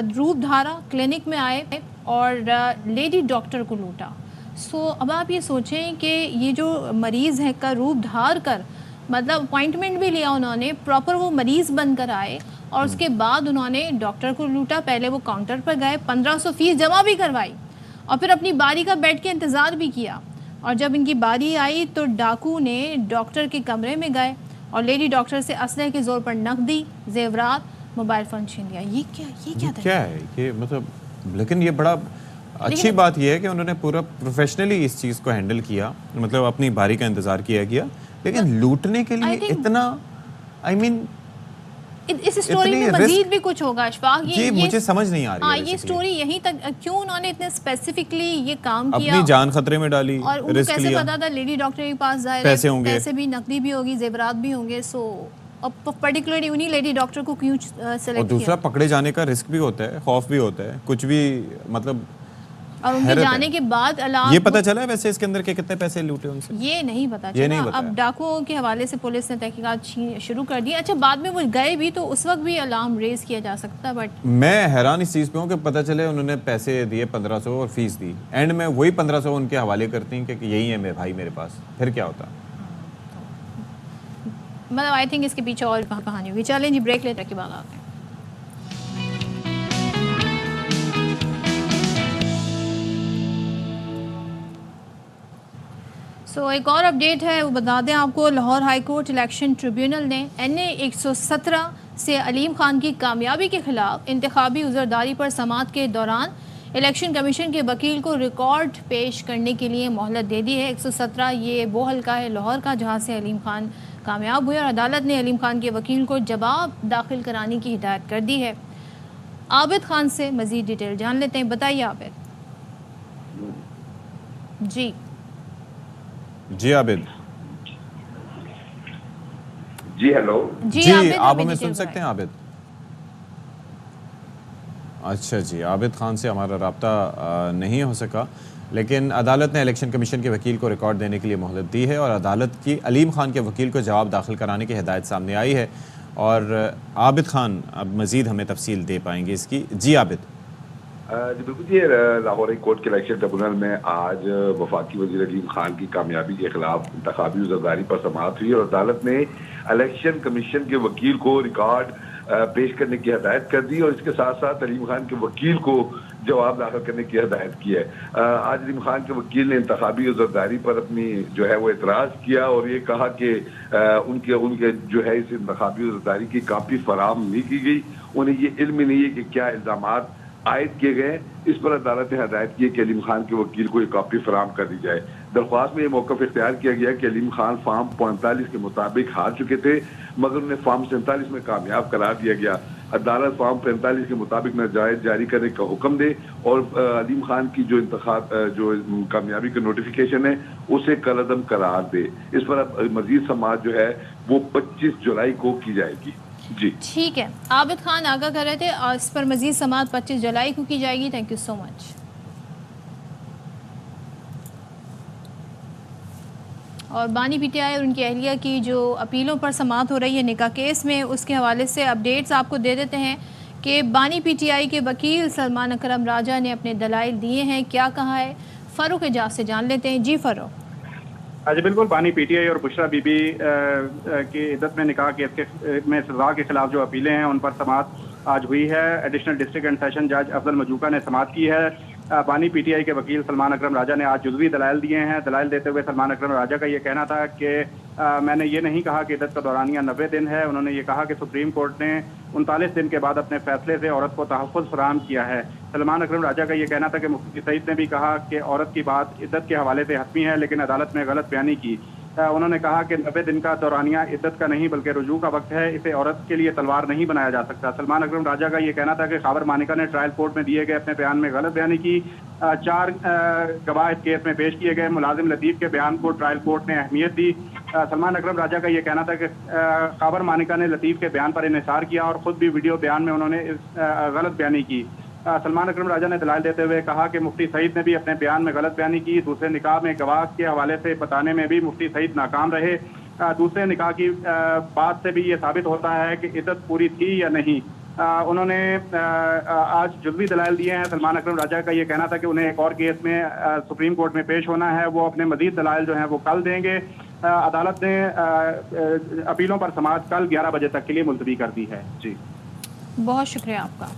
रूपधारा क्लिनिक में आए और लेडी डॉक्टर को लूटा। सो अब आप ये सोचें कि ये जो मरीज़ है का रूप धार कर, मतलब अपॉइंटमेंट भी लिया उन्होंने, प्रॉपर वो मरीज़ बनकर आए और उसके बाद उन्होंने डॉक्टर को लूटा। पहले वो काउंटर पर गए, 1500 फीस जमा भी करवाई और फिर अपनी बारी का बैठ के इंतज़ार भी किया। और जब इनकी बारी आई तो डाकू ने डॉक्टर के कमरे में गए और लेडी डॉक्टर से असले के जोर पर नकदी, जेवरात, मोबाइल फ़ोन छीन लिया। ये क्या है ये, मतलब, लेकिन ये बड़ा अच्छी बात यह है कि उन्होंने पूरा प्रोफेशनली इस चीज़ को हैंडल किया, मतलब अपनी बारी का इंतज़ार किया गया, लेकिन लूटने के लिए इतना, इस स्टोरी में मजीद भी कुछ होगा अशफाक, ये मुझे समझ नहीं आ रही है। ये स्टोरी यहीं तक क्यों उन्होंने इतने स्पेसिफिकली ये काम किया, अपनी जान खतरे में डाली, और उनको कैसे पता था लेडी डॉक्टर के पास जाए, पैसे भी, नकदी भी होगी, जेवरात भी होंगे। सो अब पर्टिकुलरली उन्हीं लेडी डॉक्टर को क्यों सेलेक्ट किया? और दूसरा, पकड़े जाने का रिस्क भी होता है, खौफ भी होता है, कुछ भी, मतलब, और उनके जाने के बाद ये पता चला है वैसे इसके अंदर के कितने पैसे लूटे उनसे? ये नहीं पता चला। अब डाकुओं के हवाले से पुलिस ने तहकीकात शुरू कर दी। अच्छा, बाद में वो गए भी तो उस वक्त भी अलार्म रेज किया जा सकता, बट मैं हैरान इस चीज़ पे हूँ कि पता चले उन्होंने पैसे दिए 1500 और फीस दी, एंड में वही 1500 उनके हवाले करती हैं कि यही है मेरे भाई मेरे पास, फिर क्या होता? मतलब आई थिंक इसके पीछे और कहानी होगी। चलें जी, ब्रेक लेते के बाद आते हैं। एक और अपडेट है, वो बता दें आपको, Lahore high court election tribunal ने NA 117 से अलीम खान की कामयाबी के खिलाफ इंतखाबी उज़रदारी पर समाअत के दौरान इलेक्शन कमीशन के वकील को रिकॉर्ड पेश करने के लिए मोहलत दे दी है। 117 ये वो हल्का है लाहौर का जहां से अलीम खान कामयाब हुए और अदालत ने अलीम खान के वकील को जवाब दाखिल कराने की हिदायत कर दी है। आबिद खान से मजीद डिटेल जान लेते हैं। बताइए आबिद। जी जी आबिद। जी हेलो। जी आप हमें सुन सकते हैं आबिद? अच्छा जी, आबिद खान से हमारा राब्ता नहीं हो सका, लेकिन अदालत ने इलेक्शन कमीशन के वकील को रिकॉर्ड देने के लिए मोहलत दी है और अदालत की अलीम खान के वकील को जवाब दाखिल कराने की हिदायत सामने आई है और आबिद खान अब मज़ीद हमें तफसील दे पाएंगे इसकी। जी आबिद। जी बिल्कुल जी, लाहौर हाई कोर्ट के इलेक्शन ट्रिब्यूनल में आज वफाकी वज़ीर अलीम खान की कामयाबी के खिलाफ इंतखाबी ज़रदारी पर समाअत हुई और अदालत ने इलेक्शन कमीशन के वकील को रिकॉर्ड पेश करने की हदायत कर दी और इसके साथ साथ अलीम खान के वकील को जवाब दाखिल करने की हदायत की है। आज अलीम खान के वकील ने इंतखाबी ज़रदारी पर अपनी जो है वो एतराज़ किया और ये कहा कि उनके जो है इस इंतखाबी ज़रदारी की कापी फराहम नहीं की गई, उन्हें ये इल्म ही नहीं है कि क्या इल्ज़ामात आयद किए गए। इस पर अदालत ने हदायत की है कि अलीम खान के वकील को एक कॉपी फराहम कर दी जाए। दरख्वास्त में ये मौक़िफ़ इख्तियार किया गया कि अलीम खान फार्म 45 के मुताबिक हार चुके थे मगर उन्हें फार्म 47 में कामयाब करार दिया गया। अदालत फार्म 45 के मुताबिक नजायज जारी करने का हुक्म दे और अलीम खान की जो जो कामयाबी का नोटिफिकेशन है उसे कलअदम करार दे। इस पर मजीद समाअत जो है वो 25 जुलाई को की जाएगी। जी ठीक है, आबिद खान आगाह कर रहे थे और इस पर मजीद समाअत 25 जुलाई को की जाएगी। Thank you so much. और बानी पीटीआई और उनकी अहलिया की जो अपीलों पर समाअत हो रही है निकाह केस में, उसके हवाले से अपडेट्स आपको दे देते हैं कि बानी पीटीआई के वकील सलमान अकरम राजा ने अपने दलाइल दिए हैं। क्या कहा है, फ़ारूक एजाज से जान लेते हैं। जी फ़ारूक। जी बिल्कुल, बानी पीटीआई और बुशरा बीबी की इद्दत में निकाह केस में सजा के खिलाफ जो अपीलें हैं उन पर समाअत आज हुई है। एडिशनल डिस्ट्रिक्ट एंड सेशन जज अफजल मजूका ने समाअत की है। बानी पीटीआई के वकील सलमान अकरम राजा ने आज जुज़वी दलाइल दिए हैं। दलाइल देते हुए सलमान अकरम राजा का ये कहना था कि मैंने ये नहीं कहा कि इद्दत का दौरानिया 90 दिन है। उन्होंने ये कहा कि सुप्रीम कोर्ट ने 39 दिन के बाद अपने फैसले से औरत को तहफ़्फ़ुज़ फराहम किया है। सलमान अकरम राजा का ये कहना था कि मुफ्ती सईद ने भी कहा कि औरत की बात इद्दत के हवाले से हतमी है, लेकिन अदालत में गलत बयानी की। उन्होंने कहा कि 90 दिन का दौरानिया इद्दत का नहीं बल्कि रुजू का वक्त है, इसे औरत के लिए तलवार नहीं बनाया जा सकता। सलमान अकरम राजा का ये कहना था कि खाबर मानिका ने ट्रायल कोर्ट में दिए गए अपने बयान में गलत बयानी की। 4 गवाह इस केस में पेश किए गए। मुलाजिम लतीफ़ के बयान को ट्रायल कोर्ट ने अहमियत दी। सलमान अकरम राजा का ये कहना था कि खाबर मानिका ने लतीफ़ के बयान पर इन्हिसार किया और ख़ुद भी वीडियो बयान में उन्होंने गलत बयानी की। सलमान अकरम राजा ने दलाइल देते हुए कहा कि मुफ्ती सईद ने भी अपने बयान में गलत बयानी की। दूसरे निकाह में गवाह के हवाले से बताने में भी मुफ्ती सईद नाकाम रहे। दूसरे निकाह की बात से भी ये साबित होता है कि इद्दत पूरी थी या नहीं। उन्होंने आज जुज़वी दलाइल दिए हैं। सलमान अकरम राजा का ये कहना था कि उन्हें एक और केस में सुप्रीम कोर्ट में पेश होना है, वो अपने मजीद दलाइल जो हैं वो कल देंगे। अदालत ने अपीलों पर समाअत कल 11 बजे तक के लिए मुलतवी कर दी है। जी बहुत शुक्रिया आपका।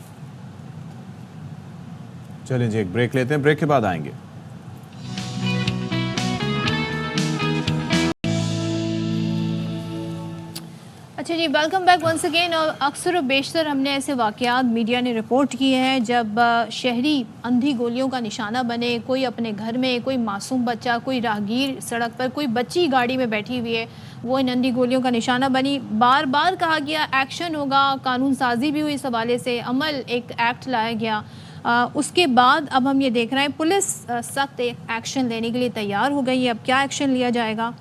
चलें जी, एक ब्रेक लेते हैं, ब्रेक के बाद आएंगे। अच्छा जी, वेलकम बैक वंस अगेन। और अक्सर बेशतर हमने ऐसे वाक़यात मीडिया ने रिपोर्ट किए हैं जब शहरी अंधी गोलियों का निशाना बने। कोई अपने घर में, कोई मासूम बच्चा, कोई राहगीर सड़क पर, कोई बच्ची गाड़ी में बैठी हुई है, वो इन अंधी गोलियों का निशाना बनी। बार बार कहा गया एक्शन होगा, कानून साजी भी हुई, इस हवाले से अमल एक एक्ट लाया गया। उसके बाद अब हम ये देख रहे हैं पुलिस सख्त एक्शन लेने के लिए तैयार हो गई है। अब क्या एक्शन लिया जाएगा,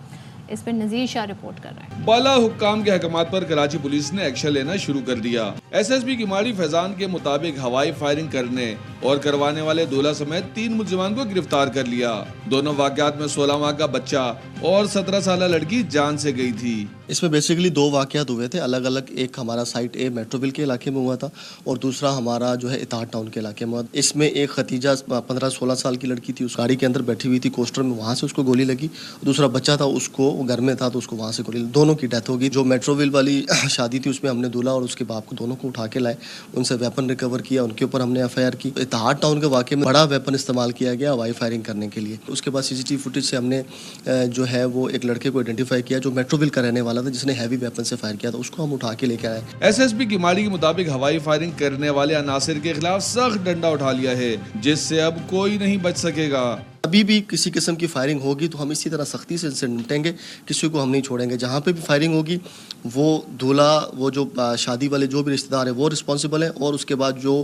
इस पर नज़ीर शाह रिपोर्ट कर रहे हैं। बाला हुक्काम के अहकामात पर कराची पुलिस ने एक्शन लेना शुरू कर दिया। एसएसपी किमाड़ी फैजान के मुताबिक हवाई फायरिंग करने और करवाने वाले दूल्हा समेत 3 मुलजिमान को गिरफ्तार कर लिया। दोनों वाकयात में 16 माह का बच्चा और 17 साल लड़की जान से गई थी। इसमें बेसिकली 2 वाकयात हुए थे अलग अलग। एक हमारा साइट ए मेट्रोविल के इलाके में हुआ था और दूसरा हमारा जो है इताहत टाउन के इलाके में। इसमें एक खतीजा 15-16 साल की लड़की थी, उस गाड़ी के अंदर बैठी हुई थी कोस्टर में, वहाँ से उसको गोली लगी। दूसरा बच्चा था, उसको घर में था तो उसको वहाँ से गोली, दोनों की डेथ हो गई। जो मेट्रोविल वाली शादी थी उसमें हमने दूल्हा और उसके बाप को दोनों को उठा के लाए, उनसे वेपन रिकवर किया, उनके ऊपर हमने FIR की। इताहत टाउन के वाक़े में बड़ा वेपन इस्तेमाल किया गया हवाई फायरिंग करने के लिए। उसके बाद CCTV फुटेज से हमने जो है वो एक लड़के को आइडेंटिफाई किया जो मेट्रोविल का रहने वाला था, जिसने हैवी वेपन से फायर किया था, उसको हम उठा के लेके आए। SSP किमाड़ी के मुताबिक हवाई फायरिंग करने वाले अनासिर के खिलाफ सख्त डंडा उठा लिया है, जिससे अब कोई नहीं बच सकेगा। अभी भी किसी किस्म की फायरिंग होगी तो हम इसी तरह सख्ती से इनसे निपटेंगे, किसी को हम नहीं छोड़ेंगे। जहाँ पे भी फायरिंग होगी वो दूल्हा, वो जो शादी वाले जो भी रिश्तेदार है वो रिस्पॉन्सिबल है, और उसके बाद जो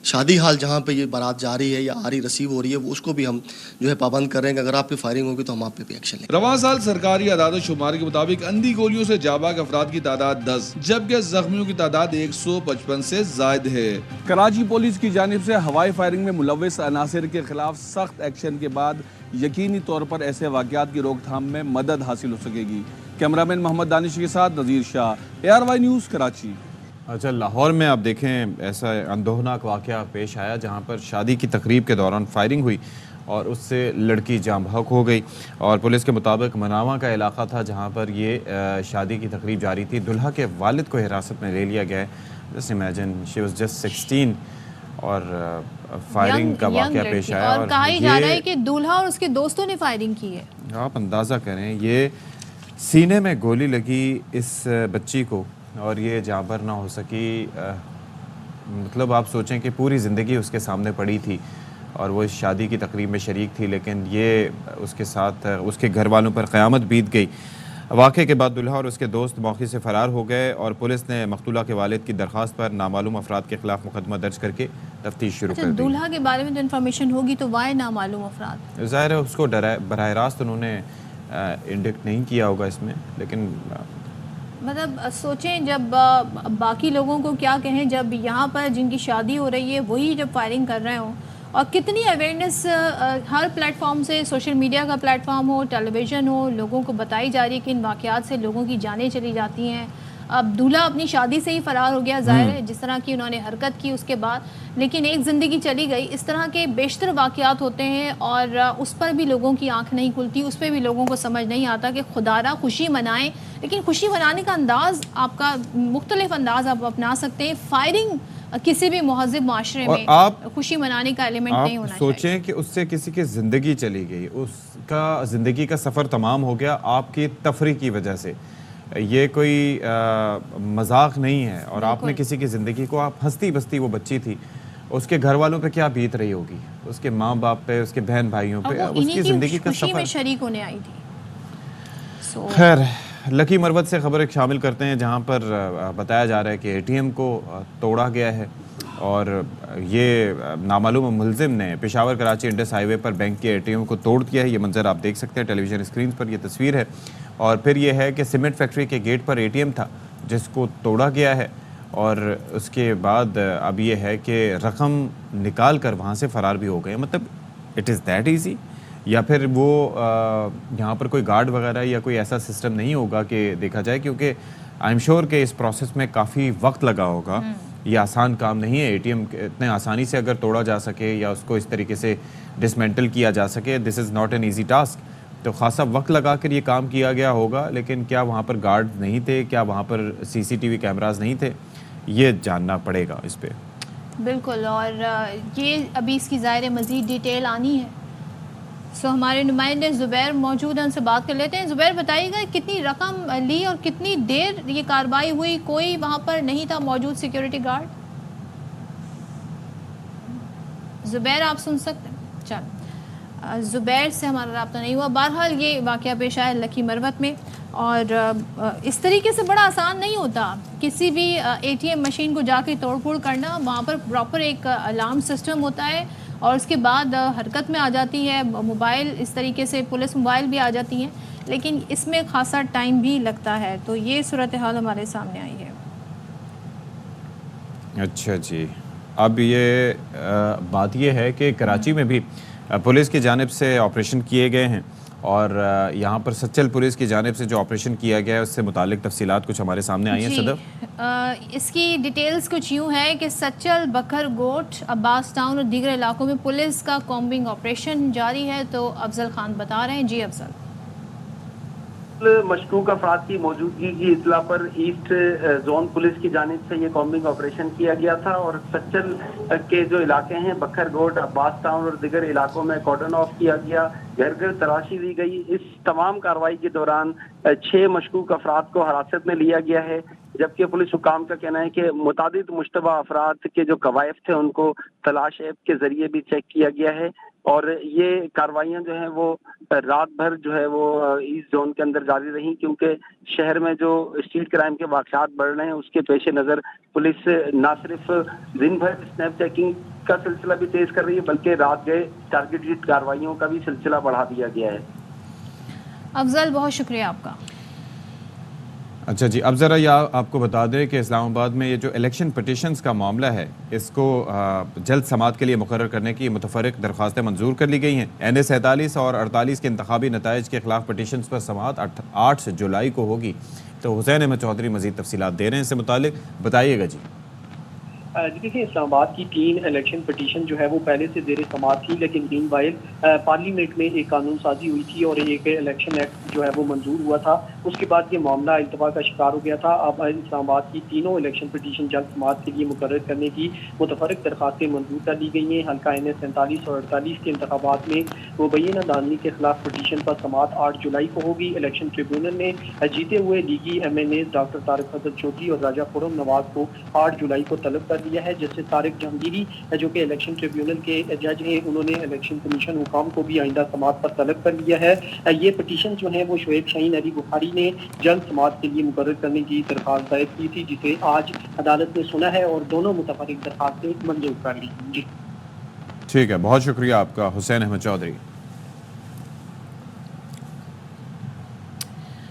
शादी हाल जहाँ पे ये बारात जा रही है या आ रही रिसीव हो रही है वो उसको भी हम जो है पाबंद करेंगे। अगर आप पे फायरिंग होगी तो हम आप पे भी एक्शन लेंगे। रवां साल सरकारी आदाद शुमार के मुताबिक अंधी गोलियों से जाबाक अफराद की तादाद 10, जबकि जख्मियों की तादाद 155 से जायद है। कराची पुलिस की जानिब से हवाई फायरिंग में मुलव्विस अनासिर के खिलाफ सख्त एक्शन के बाद यकीनी तौर पर ऐसे वाक़यात की रोकथाम में मदद हासिल हो सकेगी। कैमरामैन मोहम्मद दानिश के साथ नज़ीर शाह, ARY न्यूज़ कराची। अच्छा, लाहौर में आप देखें ऐसा अंदोहनाक वाक़या पेश आया जहाँ पर शादी की तकरीब के दौरान फायरिंग हुई और उससे लड़की जाँ बहक हो गई। और पुलिस के मुताबिक मनावा का इलाका था जहाँ पर ये शादी की तकरीब जारी थी। दुल्हा के वालिद को हिरासत में ले लिया गया है। Just imagine, she was just 16 और फायरिंग का वाक़या पेश आया। और कहा जा रहा है कि दूल्हा और उसके दोस्तों ने फायरिंग की है। आप अंदाज़ा करें, ये सीने में गोली लगी इस बच्ची को और ये जाँबर ना हो सकी। मतलब आप सोचें कि पूरी ज़िंदगी उसके सामने पड़ी थी और वो इस शादी की तकरीब में शरीक थी, लेकिन ये उसके साथ उसके घर वालों पर क़यामत बीत गई। वाक़े के बाद दुल्हा और उसके दोस्त मौके से फ़रार हो गए और पुलिस ने मक़तूला के वालिद की दरख्वास्त पर नामालूम अफराद के खिलाफ मुकदमा दर्ज करके तफ्तीश शुरू कर दी। दूल्हा के बारे में तो इन्फॉर्मेशन होगी तो वाई नामालूम अफराद? ज़ाहिर है उसको बराह रास्त उन्होंने इंडिक्ट नहीं किया होगा इसमें, लेकिन मतलब सोचें जब बाकी लोगों को क्या कहें जब यहाँ पर जिनकी शादी हो रही है वही जब फायरिंग कर रहे हों, और कितनी अवेयरनेस हर प्लेटफॉर्म से, सोशल मीडिया का प्लेटफॉर्म हो, टेलीविज़न हो, लोगों को बताई जा रही है कि इन वाक़यात से लोगों की जानें चली जाती हैं। अब दूल्हा अपनी शादी से ही फ़रार हो गया, ज़ाहिर है जिस तरह की उन्होंने हरकत की उसके बाद, लेकिन एक ज़िंदगी चली गई। इस तरह के बेशतर वाक़यात होते हैं और उस पर भी लोगों की आंख नहीं खुलती, उस पर भी लोगों को समझ नहीं आता कि खुदारा खुशी मनाएं, लेकिन खुशी मनाने का अंदाज़ आपका मुख्तलिफ अंदाज़ आप अपना सकते हैं। फायरिंग किसी भी महज़िब माशरे में आप खुशी मनाने का एलिमेंट नहीं होना चाहिए। सोचें कि उससे किसी की ज़िंदगी चली गई, उसका ज़िंदगी का सफ़र तमाम हो गया आपकी तफरी की वजह से। ये कोई मजाक नहीं है और आपने किसी की ज़िंदगी को, आप हंसती बसती वो बच्ची थी, उसके घर वालों पे क्या बीत रही होगी, उसके माँ बाप पे, उसके बहन भाइयों पे, उसकी ज़िंदगी का सफ़र। में शरीक होने आई थी। खैर, लकी मरवत से खबर एक शामिल करते हैं जहां पर बताया जा रहा है कि ATM को तोड़ा गया है और ये नामालूम मुलजिम ने पेशावर कराची इंडस हाईवे पर बैंक के ATM को तोड़ दिया है। ये मंजर आप देख सकते हैं टेलीविज़न स्क्रीन पर, ये तस्वीर है। और फिर ये है कि सीमेंट फैक्ट्री के गेट पर ATM था जिसको तोड़ा गया है और उसके बाद अब ये है कि रकम निकाल कर वहाँ से फ़रार भी हो गए। मतलब इट इज़ दैट ईज़ी, या फिर वो यहाँ पर कोई गार्ड वगैरह या कोई ऐसा सिस्टम नहीं होगा कि देखा जाए, क्योंकि आई एम श्योर कि इस प्रोसेस में काफ़ी वक्त लगा होगा। ये आसान काम नहीं है, ATM इतने आसानी से अगर तोड़ा जा सके या उसको इस तरीके से डिसमेंटल किया जा सके, this is not an easy task. तो ख़ासा वक्त लगा कर ये काम किया गया होगा, लेकिन क्या वहाँ पर गार्ड नहीं थे, क्या वहाँ पर CCTV कैमराज नहीं थे, ये जानना पड़ेगा इस पर। बिल्कुल, और ये अभी इसकी ज़ाहिर मज़ीद डिटेल आनी है। सो हमारे नुमाइंदे ज़ुबैर मौजूद हैं, उनसे बात कर लेते हैं। ज़ुबैर, बताइएगा कितनी रकम ली और कितनी देर ये कार्रवाई हुई? कोई वहाँ पर नहीं था मौजूद सिक्योरिटी गार्ड? ज़ुबैर, आप सुन सकते हैं? चलो, ज़ुबैर से हमारा रब्ता नहीं हुआ। बहरहाल ये वाक़या पेश आया लकी मरवत में और इस तरीके से बड़ा आसान नहीं होता किसी भी ATM मशीन को जाके तोड़ फोड़ करना। वहाँ पर प्रॉपर एक अलार्म सिस्टम होता है और उसके बाद हरकत में आ जाती है मोबाइल, इस तरीके से पुलिस मोबाइल भी आ जाती हैं, लेकिन इसमें खासा टाइम भी लगता है। तो ये सूरत हाल हमारे सामने आई है। अच्छा जी, अब ये बात ये है कि कराची में भी पुलिस की जानिब से ऑपरेशन किए गए हैं और यहाँ पर सच्चल पुलिस की जानिब से जो ऑपरेशन किया गया है उससे मुतालिक तफसीलात कुछ हमारे सामने आई हैं। सदफ, इसकी डिटेल्स कुछ यूँ है कि सच्चल, बकर गोट, अब्बास टाउन और दीगर इलाकों में पुलिस का कॉम्बिंग ऑपरेशन जारी है। तो अफजल खान बता रहे हैं। जी अफजल। मशकूक अफराद की मौजूदगी की इतला पर ईस्ट जोन पुलिस की जानिब से ये कॉम्बिंग ऑपरेशन किया गया था और सच्चल के जो इलाके हैं, बखर गोट, अब्बास टाउन और दीगर इलाकों में कॉर्डन ऑफ किया गया, घर घर तलाशी दी गई। इस तमाम कार्रवाई के दौरान 6 मशकूक अफराद को हिरासत में लिया गया है, जबकि पुलिस हुकाम का कहना है कि मुतादिद मुश्तबा अफराद के जो कवायफ थे उनको तलाश ऐप के जरिए भी चेक किया गया है और ये कार्रवाइयां जो है वो रात भर जो है वो ईस्ट जोन के अंदर जारी रही, क्योंकि शहर में जो स्ट्रीट क्राइम के वाक़यात बढ़ रहे हैं उसके पेश नज़र पुलिस ना सिर्फ दिन भर स्नैप चेकिंग का सिलसिला भी तेज कर रही है, बल्कि रात गए टारगेटेड कार्रवाइयों का भी सिलसिला बढ़ा दिया गया है। अफजल, बहुत शुक्रिया आपका। अच्छा जी, अब ज़रा यह आपको बता दें कि इस्लामाबाद में ये जो इलेक्शन पटिशन्स का मामला है, इसको जल्द समाअत के लिए मुकर्रर करने की मुतफर्रिक दरख्वास्तें मंजूर कर ली गई हैं। NA 47 और 48 के इंतखाबी नताइज के खिलाफ पटिशन्स पर समाअत 8 जुलाई को होगी। तो हुसैन अहमद चौधरी मज़ीद तफसीलात दे रहे हैं इससे मुतालिक, बताइएगा जी। देखिए, इस्लामाबाद की 3 इलेक्शन पटिशन जो है वो पहले से ज़ेर समाअत थी, लेकिन मीनवाइल पार्लियामेंट में एक कानून साजी हुई थी और एक इलेक्शन एक्ट जो है वो मंजूर हुआ था। उसके बाद ये मामला इल्तवा का शिकार हो गया था। अब इस्लामाबाद की तीनों इलेक्शन पटिशन जल्द समाअत के लिए मुकर्रर करने की मुतफर्रिक दरख्वास्तें मंजूर कर ली गई हैं। हल्का NA 47 और 48 के इंतखाबात में मुबैना दानी के खिलाफ पटिशन पर समाअत 8 जुलाई को होगी। इलेक्शन ट्रिब्यूनल ने जीते हुए लीगी MNA डॉक्टर तारिक फजल चौधरी और राजा खुर्रम नवाज को 8 जुलाई को तलब कर दिया है। जैसे तारिक जहांगीरी जो कि इलेक्शन ट्रिब्यूनल के जज हैं, उन्होंने इलेक्शन कमीशन हुकाम को भी आइंदा समाअत पर तलब कर लिया है। ये पटिशन जो है वो शोएब शाहीन अली बुखारी ने जल्द समाअत के लिए मुकर्रर करने की दरख्वास्त दायर की थी, जिसे आज अदालत ने सुना है और दोनों मुतफर्रिक दरख्वास्तें मंजूर कर ली। जी ठीक है, बहुत शुक्रिया आपका हुसैन अहमद चौधरी।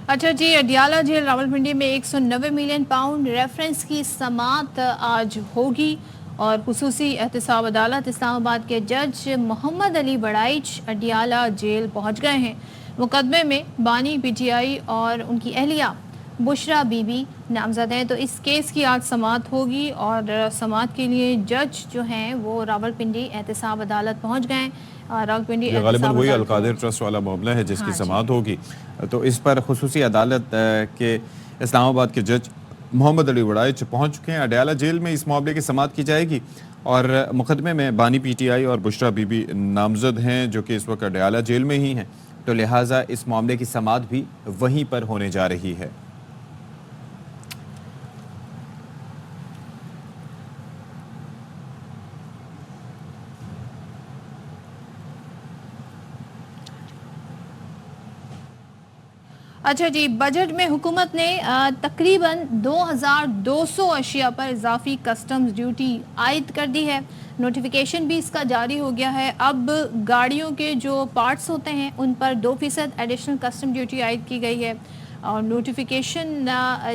अच्छा जी, अडियाला जेल रावलपिंडी में 190 मिलियन पाउंड रेफरेंस की समाअत आज होगी और खुसूसी एहतसाब अदालत इस्लामाबाद के जज मोहम्मद अली बड़ाइच अडियाला जेल पहुंच गए हैं। मुकदमे में बानी PTI और उनकी अहलिया बुशरा बीबी नामजद हैं। तो इस केस की आज समाअत होगी और समाअत के लिए जज जो हैं वो रावलपिंडी एहतसाब अदालत पहुंच गए। रावलपिंडी गालिबन वही अलकादिर ट्रस्ट वाला मामला है जिसकी समाअत होगी। तो इस पर खुसूसी अदालत के इस्लामाबाद के जज मोहम्मद अली बड़ाइच पहुंच चुके हैं। अडियाला जेल में इस मामले की समाअत की जाएगी और मुकदमे में बानी PTI और बुशरा बीबी नामजद हैं जो कि इस वक्त अडियाला जेल में ही हैं। तो लिहाजा इस मामले की समाअत भी वहीं पर होने जा रही है। अच्छा जी, बजट में हुकूमत ने तकरीबन 2200 अशिया पर इजाफी कस्टम्स ड्यूटी आयद कर दी है। नोटिफिकेशन भी इसका जारी हो गया है। अब गाड़ियों के जो पार्ट्स होते हैं उन पर 2% एडिशनल कस्टम ड्यूटी आयद की गई है और नोटिफिकेशन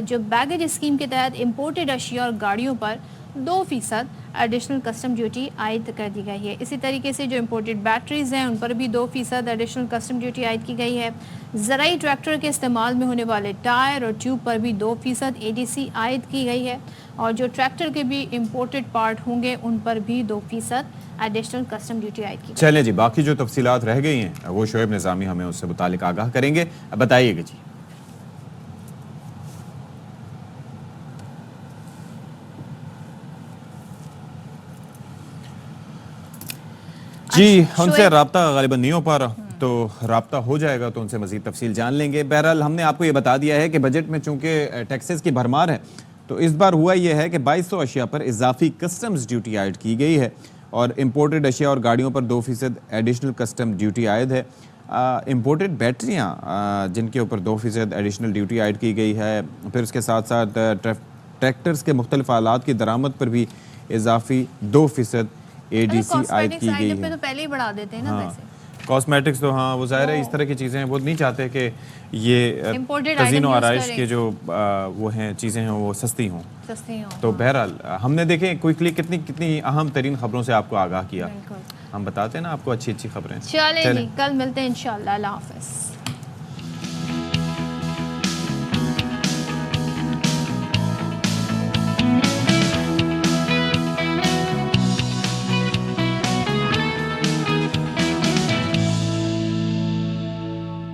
जो बैगेज स्कीम के तहत इंपोर्टेड अशिया और गाड़ियों पर 2% एडिशनल कस्टम ड्यूटी आयद कर दी गई है। इसी तरीके से जो इंपोर्टेड बैटरीज हैं उन पर भी 2% एडिशनल कस्टम ड्यूटी आयद की गई है। ज़राई ट्रैक्टर के इस्तेमाल में होने वाले टायर और ट्यूब पर भी 2% ADC आयद की गई है और जो ट्रैक्टर के भी इंपोर्टेड पार्ट होंगे उन पर भी 2% एडिशनल कस्टम ड्यूटी आयद की। चलें जी, बाकी जो तफसीलात रह गई हैं वो शोएब निज़ामी हमें उससे मुतालिक आगाह करेंगे। बताइएगा जी। जी, उनसे रब्ता गालिबन नहीं हो पा रहा, तो रब्ता हो जाएगा तो उनसे मज़ीद तफसील जान लेंगे। बहरहाल हमने आपको ये बता दिया है कि बजट में चूंकि टैक्सेस की भरमार है तो इस बार हुआ यह है कि 2200 अशिया पर इजाफी कस्टम्स ड्यूटी आयद की गई है और इम्पोर्टेड अशिया और गाड़ियों पर 2% एडिशनल कस्टम ड्यूटी आयद है। इम्पोर्टेड बैटरियाँ जिनके ऊपर 2% एडिशनल ड्यूटी आयद की गई है। फिर उसके साथ साथ ट्रैक्टर्स के मुख्तलिफ आलात की दरामद पर भी इजाफी 2% ADC आयद की गई है। तो पहले ही बढ़ा देते हैं ना पैसे। कॉस्मेटिक्स तो हाँ वो ज़ाहिर है इस तरह की चीज़ें वो नहीं चाहते कि ये कज़ीनो आराइश के जो वो हैं चीज़ें हैं वो सस्ती हों। तो बहरहाल हमने देखें क्विकली कितनी अहम तरीन खबरों से आपको आगाह किया। हम बताते हैं ना आपको अच्छी खबरें। चलें जी, कल मिलते हैं इंशाल्लाह। अल्लाह हाफ़िज़।